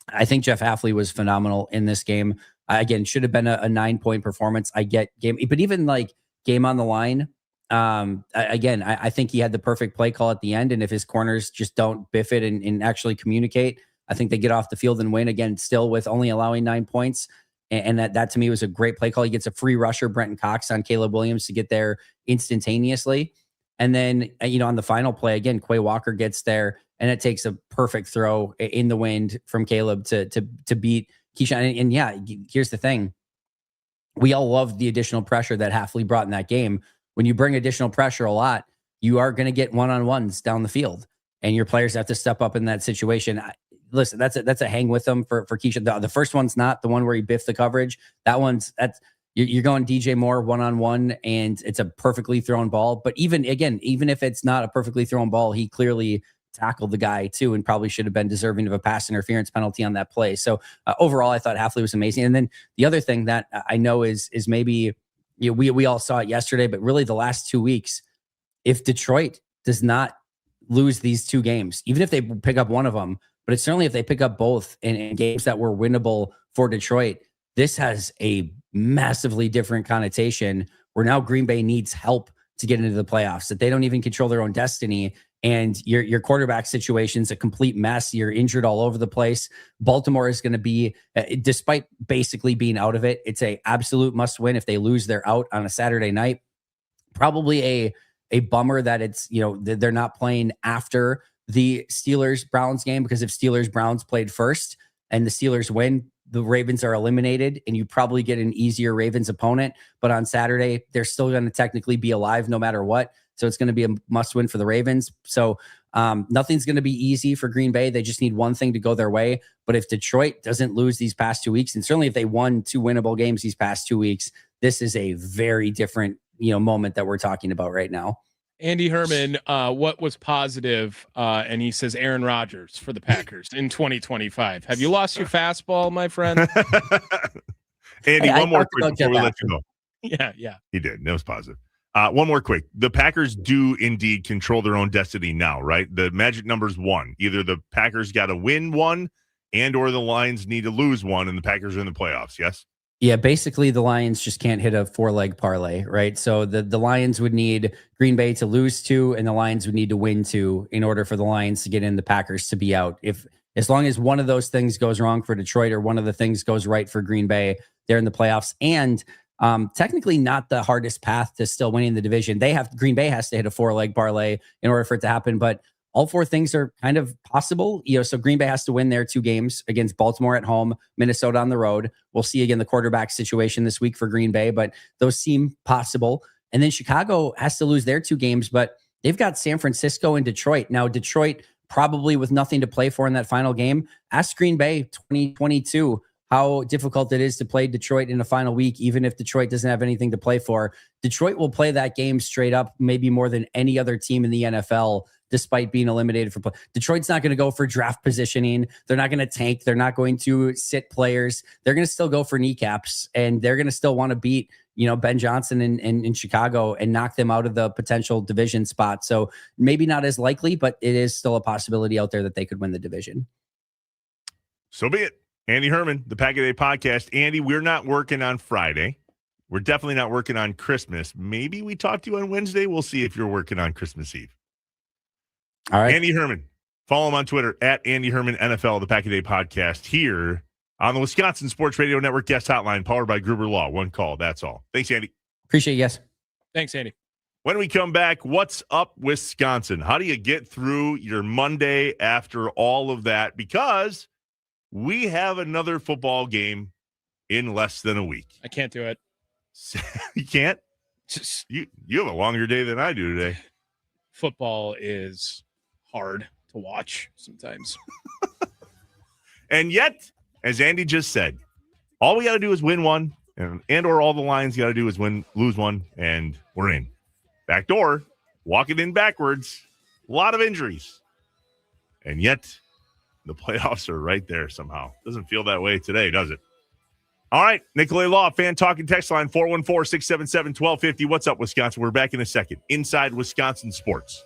I think Jeff Hafley was phenomenal in this game. Again, should have been a 9-point performance. I get game, but even like game on the line, I think he had the perfect play call at the end. And if his corners just don't biff it and actually communicate, I think they get off the field and win again, still with only allowing 9 points. And that to me was a great play call. He gets a free rusher, Brenton Cox, on Caleb Williams to get there instantaneously. And then, on the final play, again, Quay Walker gets there and it takes a perfect throw in the wind from Caleb to beat Keyshawn. And yeah, here's the thing. We all love the additional pressure that Hafley brought in that game. When you bring additional pressure a lot, you are going to get one-on-ones down the field and your players have to step up in that situation. Listen, that's a hang with them for Keyshawn. The first one's not the one where he biffed the coverage. You're going DJ Moore one-on-one and it's a perfectly thrown ball. But even if it's not a perfectly thrown ball, he clearly tackled the guy too and probably should have been deserving of a pass interference penalty on that play. So overall, I thought Hafley was amazing. And then the other thing that I know is maybe we all saw it yesterday, but really the last 2 weeks, if Detroit does not lose these 2 games, even if they pick up one of them, but it's certainly if they pick up both in games that were winnable for Detroit, this has a massively different connotation where now Green Bay needs help to get into the playoffs, that they don't even control their own destiny. And your quarterback situation's a complete mess. You're injured all over the place. Baltimore is going to be, despite basically being out of it, it's a absolute must win. If they lose, they're out on a Saturday night. Probably a bummer that it's, they're not playing after the Steelers-Browns game, because if Steelers-Browns played first and the Steelers win, the Ravens are eliminated and you probably get an easier Ravens opponent. But on Saturday, they're still going to technically be alive no matter what. So it's going to be a must win for the Ravens. So nothing's going to be easy for Green Bay. They just need one thing to go their way. But if Detroit doesn't lose these past 2 weeks, and certainly if they won 2 winnable games these past 2 weeks, this is a very different, moment that we're talking about right now. Andy Herman, what was positive? And he says Aaron Rodgers for the Packers in 2025. Have you lost your fastball, my friend? Andy, one more quick before we let you go. Yeah. He did. That was positive. One more quick. The Packers do indeed control their own destiny now, right? The magic number's 1. Either the Packers got to win 1 and or the Lions need to lose 1 and the Packers are in the playoffs, yes? Yeah, basically the Lions just can't hit a 4-leg parlay, right? So the Lions would need Green Bay to lose 2 and the Lions would need to win 2 in order for the Lions to get in, the Packers to be out. As long as one of those things goes wrong for Detroit or one of the things goes right for Green Bay, they're in the playoffs. And technically not the hardest path to still winning the division. Green Bay has to hit a 4-leg parlay in order for it to happen, but all 4 things are kind of possible. So Green Bay has to win their 2 games against Baltimore at home, Minnesota on the road. We'll see again the quarterback situation this week for Green Bay, but those seem possible. And then Chicago has to lose their 2 games, but they've got San Francisco and Detroit. Now, Detroit probably with nothing to play for in that final game. Ask Green Bay 2022 how difficult it is to play Detroit in the final week, even if Detroit doesn't have anything to play for. Detroit will play that game straight up, maybe more than any other team in the NFL despite being eliminated from play. Detroit's not going to go for draft positioning. They're not going to tank. They're not going to sit players. They're going to still go for kneecaps, and they're going to still want to beat, Ben Johnson in Chicago and knock them out of the potential division spot. So maybe not as likely, but it is still a possibility out there that they could win the division. So be it. Andy Herman, the Pack a Day Podcast. Andy, we're not working on Friday. We're definitely not working on Christmas. Maybe we talk to you on Wednesday. We'll see if you're working on Christmas Eve. All right. Andy Herman. Follow him on Twitter at Andy Herman NFL, the Pack a Day Podcast, here on the Wisconsin Sports Radio Network guest hotline, powered by Gruber Law. One call. That's all. Thanks, Andy. Appreciate you guys. Thanks, Andy. When we come back, what's up, Wisconsin? How do you get through your Monday after all of that? Because we have another football game in less than a week. I can't do it. You can't? You have a longer day than I do today. Football is hard to watch sometimes. And yet, as Andy just said, all we got to do is win one, and or all the Lions got to do is lose one, and we're in. Back door, walking in backwards, a lot of injuries. And yet, the playoffs are right there somehow. Doesn't feel that way today, does it? All right, Nicolay Law, fan talking text line, 414-677-1250. What's up, Wisconsin? We're back in a second. Inside Wisconsin Sports.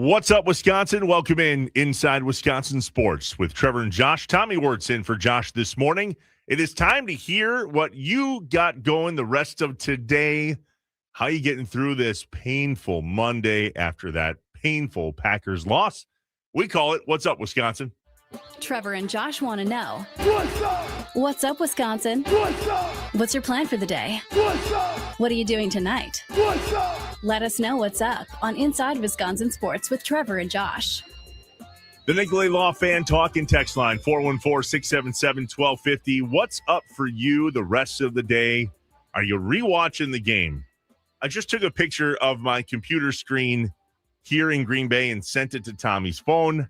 What's up, Wisconsin? Welcome in Inside Wisconsin Sports with Trevor and Josh. Tommy Wirtz in for Josh this morning. It is time to hear what you got going the rest of today. How you getting through this painful Monday after that painful Packers loss? We call it What's Up, Wisconsin? Trevor and Josh want to know. What's up? What's up, Wisconsin? What's up? What's your plan for the day? What's up? What are you doing tonight? What's up? Let us know what's up on Inside Wisconsin Sports with Trevor and Josh. The Nicolay Law Fan Talk and Text Line, 414-677-1250. What's up for you the rest of the day? Are you rewatching the game? I just took a picture of my computer screen here in Green Bay and sent it to Tommy's phone.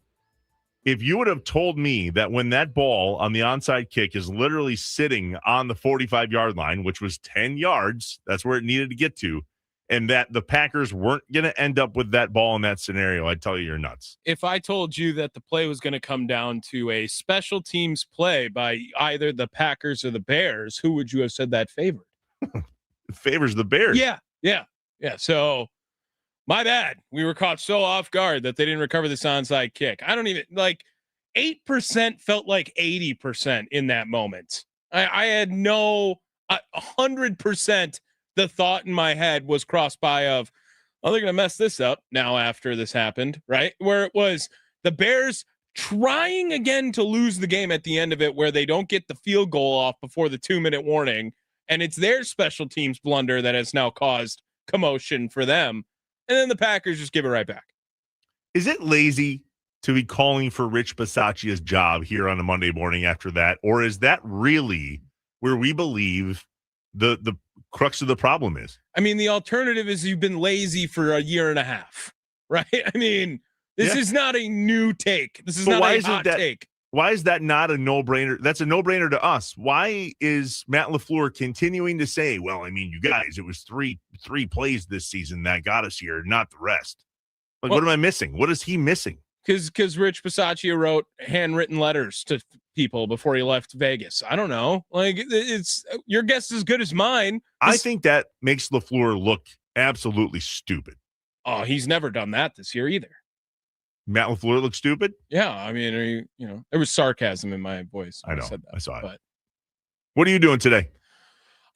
If you would have told me that when that ball on the onside kick is literally sitting on the 45-yard line, which was 10 yards, that's where it needed to get to, and that the Packers weren't going to end up with that ball in that scenario, I'd tell you you're nuts. If I told you that the play was going to come down to a special teams play by either the Packers or the Bears, who would you have said that favored? It favors the Bears. Yeah. So my bad. We were caught so off guard that they didn't recover this onside kick. I don't even 8% felt like 80% in that moment. I had 100%. The thought in my head was crossed by of, oh, they're going to mess this up now after this happened, right? Where it was the Bears trying again to lose the game at the end of it, where they don't get the field goal off before the 2-minute warning. And it's their special teams blunder that has now caused commotion for them. And then the Packers just give it right back. Is it lazy to be calling for Rich Bisaccia's job here on a Monday morning after that? Or is that really where we believe the crux of the problem is? I mean, the alternative is you've been lazy for a year and a half, right? I mean, this is not a new take. This is not a hot take. Why is that not a no-brainer? That's a no-brainer to us. Why is Matt LaFleur continuing to say, well, I mean, you guys, it was three plays this season that got us here, not the rest? Like, what am I missing? What is he missing? Because Rich Bisaccia wrote handwritten letters to people before he left Vegas. I don't know. Like, it's your guess is as good as mine. I think that makes LaFleur look absolutely stupid. Oh, he's never done that this year either. Matt LaFleur looks stupid? Yeah, I mean, there was sarcasm in my voice. I know. I said that, I saw it. But what are you doing today?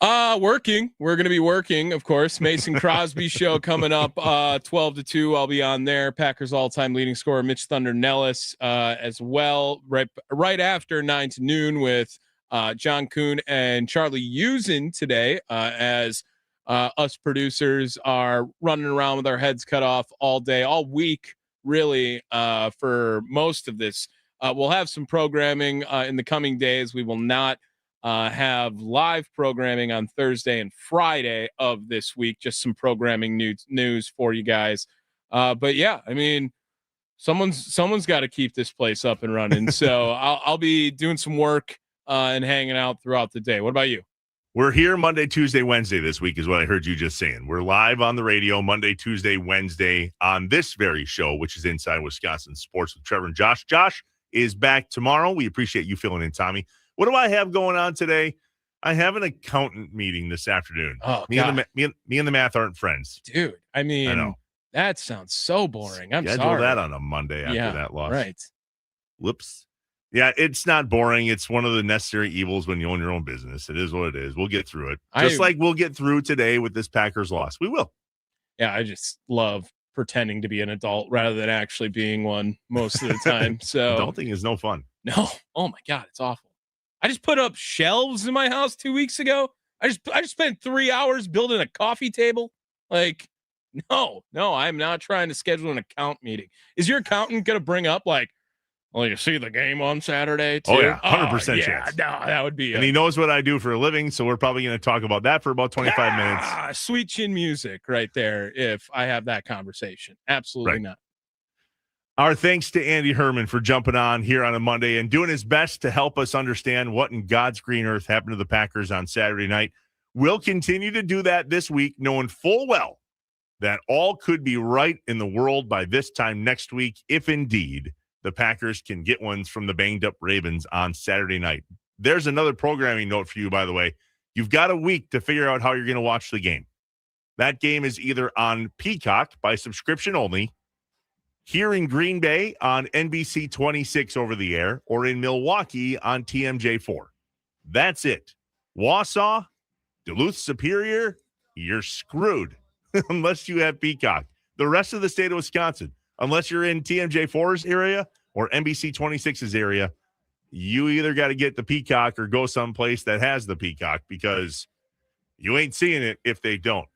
Working. We're going to be working, of course. Mason Crosby show coming up 12 to 2. I'll be on there. Packers all-time leading scorer Mitch Thunder Nellis as well. Right after 9 to noon with John Kuhn and Charlie Usen today as us producers are running around with our heads cut off all day, all week, really, for most of this. We'll have some programming in the coming days. We will not have live programming on Thursday and Friday of this week. Just some programming news for you guys. But yeah, I mean, someone's got to keep this place up and running. So I'll be doing some work and hanging out throughout the day. What about you? We're here Monday, Tuesday, Wednesday this week is what I heard you just saying. We're live on the radio Monday, Tuesday, Wednesday on this very show, which is Inside Wisconsin Sports with Trevor and Josh. Josh is back tomorrow. We appreciate you filling in, Tommy. What do I have going on today? I have an accountant meeting this afternoon. Oh, me and the math aren't friends. Dude, I mean, I know. That sounds so boring. I'm Schedule sorry. that on a Monday after that loss. Right. Whoops. Yeah, it's not boring. It's one of the necessary evils when you own your own business. It is what it is. We'll get through it. Just like we'll get through today with this Packers loss. We will. Yeah, I just love pretending to be an adult rather than actually being one most of the time. So adulting is no fun. No. Oh my God, it's awful. I just put up shelves in my house 2 weeks ago. I just spent 3 hours building a coffee table. Like, no, I'm not trying to schedule an account meeting. Is your accountant going to bring up like, well, you see the game on Saturday too? Oh yeah, 100% yeah, chance. No, that would be. And he knows what I do for a living, so we're probably going to talk about that for about 25 minutes. Sweet chin music right there. If I have that conversation, absolutely not. Our thanks to Andy Herman for jumping on here on a Monday and doing his best to help us understand what in God's green earth happened to the Packers on Saturday night. We'll continue to do that this week, knowing full well that all could be right in the world by this time next week, if indeed the Packers can get ones from the banged-up Ravens on Saturday night. There's another programming note for you, by the way. You've got a week to figure out how you're going to watch the game. That game is either on Peacock by subscription only, here in Green Bay on NBC 26 over the air, or in Milwaukee on TMJ4. That's it. Wausau, Duluth Superior, you're screwed unless you have Peacock. The rest of the state of Wisconsin, unless you're in TMJ4's area or NBC 26's area, you either got to get the Peacock or go someplace that has the Peacock, because you ain't seeing it if they don't.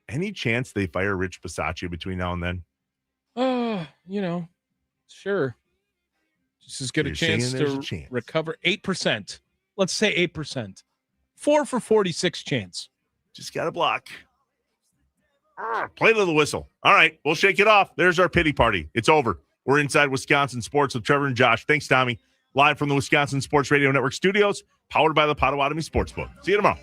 Any chance they fire Rich Bisaccia between now and then? Sure. Just as good a chance to recover. 8%. Let's say 8%. 4 for 46 chance. Just got to block. Play to the whistle. All right, we'll shake it off. There's our pity party. It's over. We're inside Wisconsin Sports with Trevor and Josh. Thanks, Tommy. Live from the Wisconsin Sports Radio Network studios, powered by the Potawatomi Sportsbook. See you tomorrow.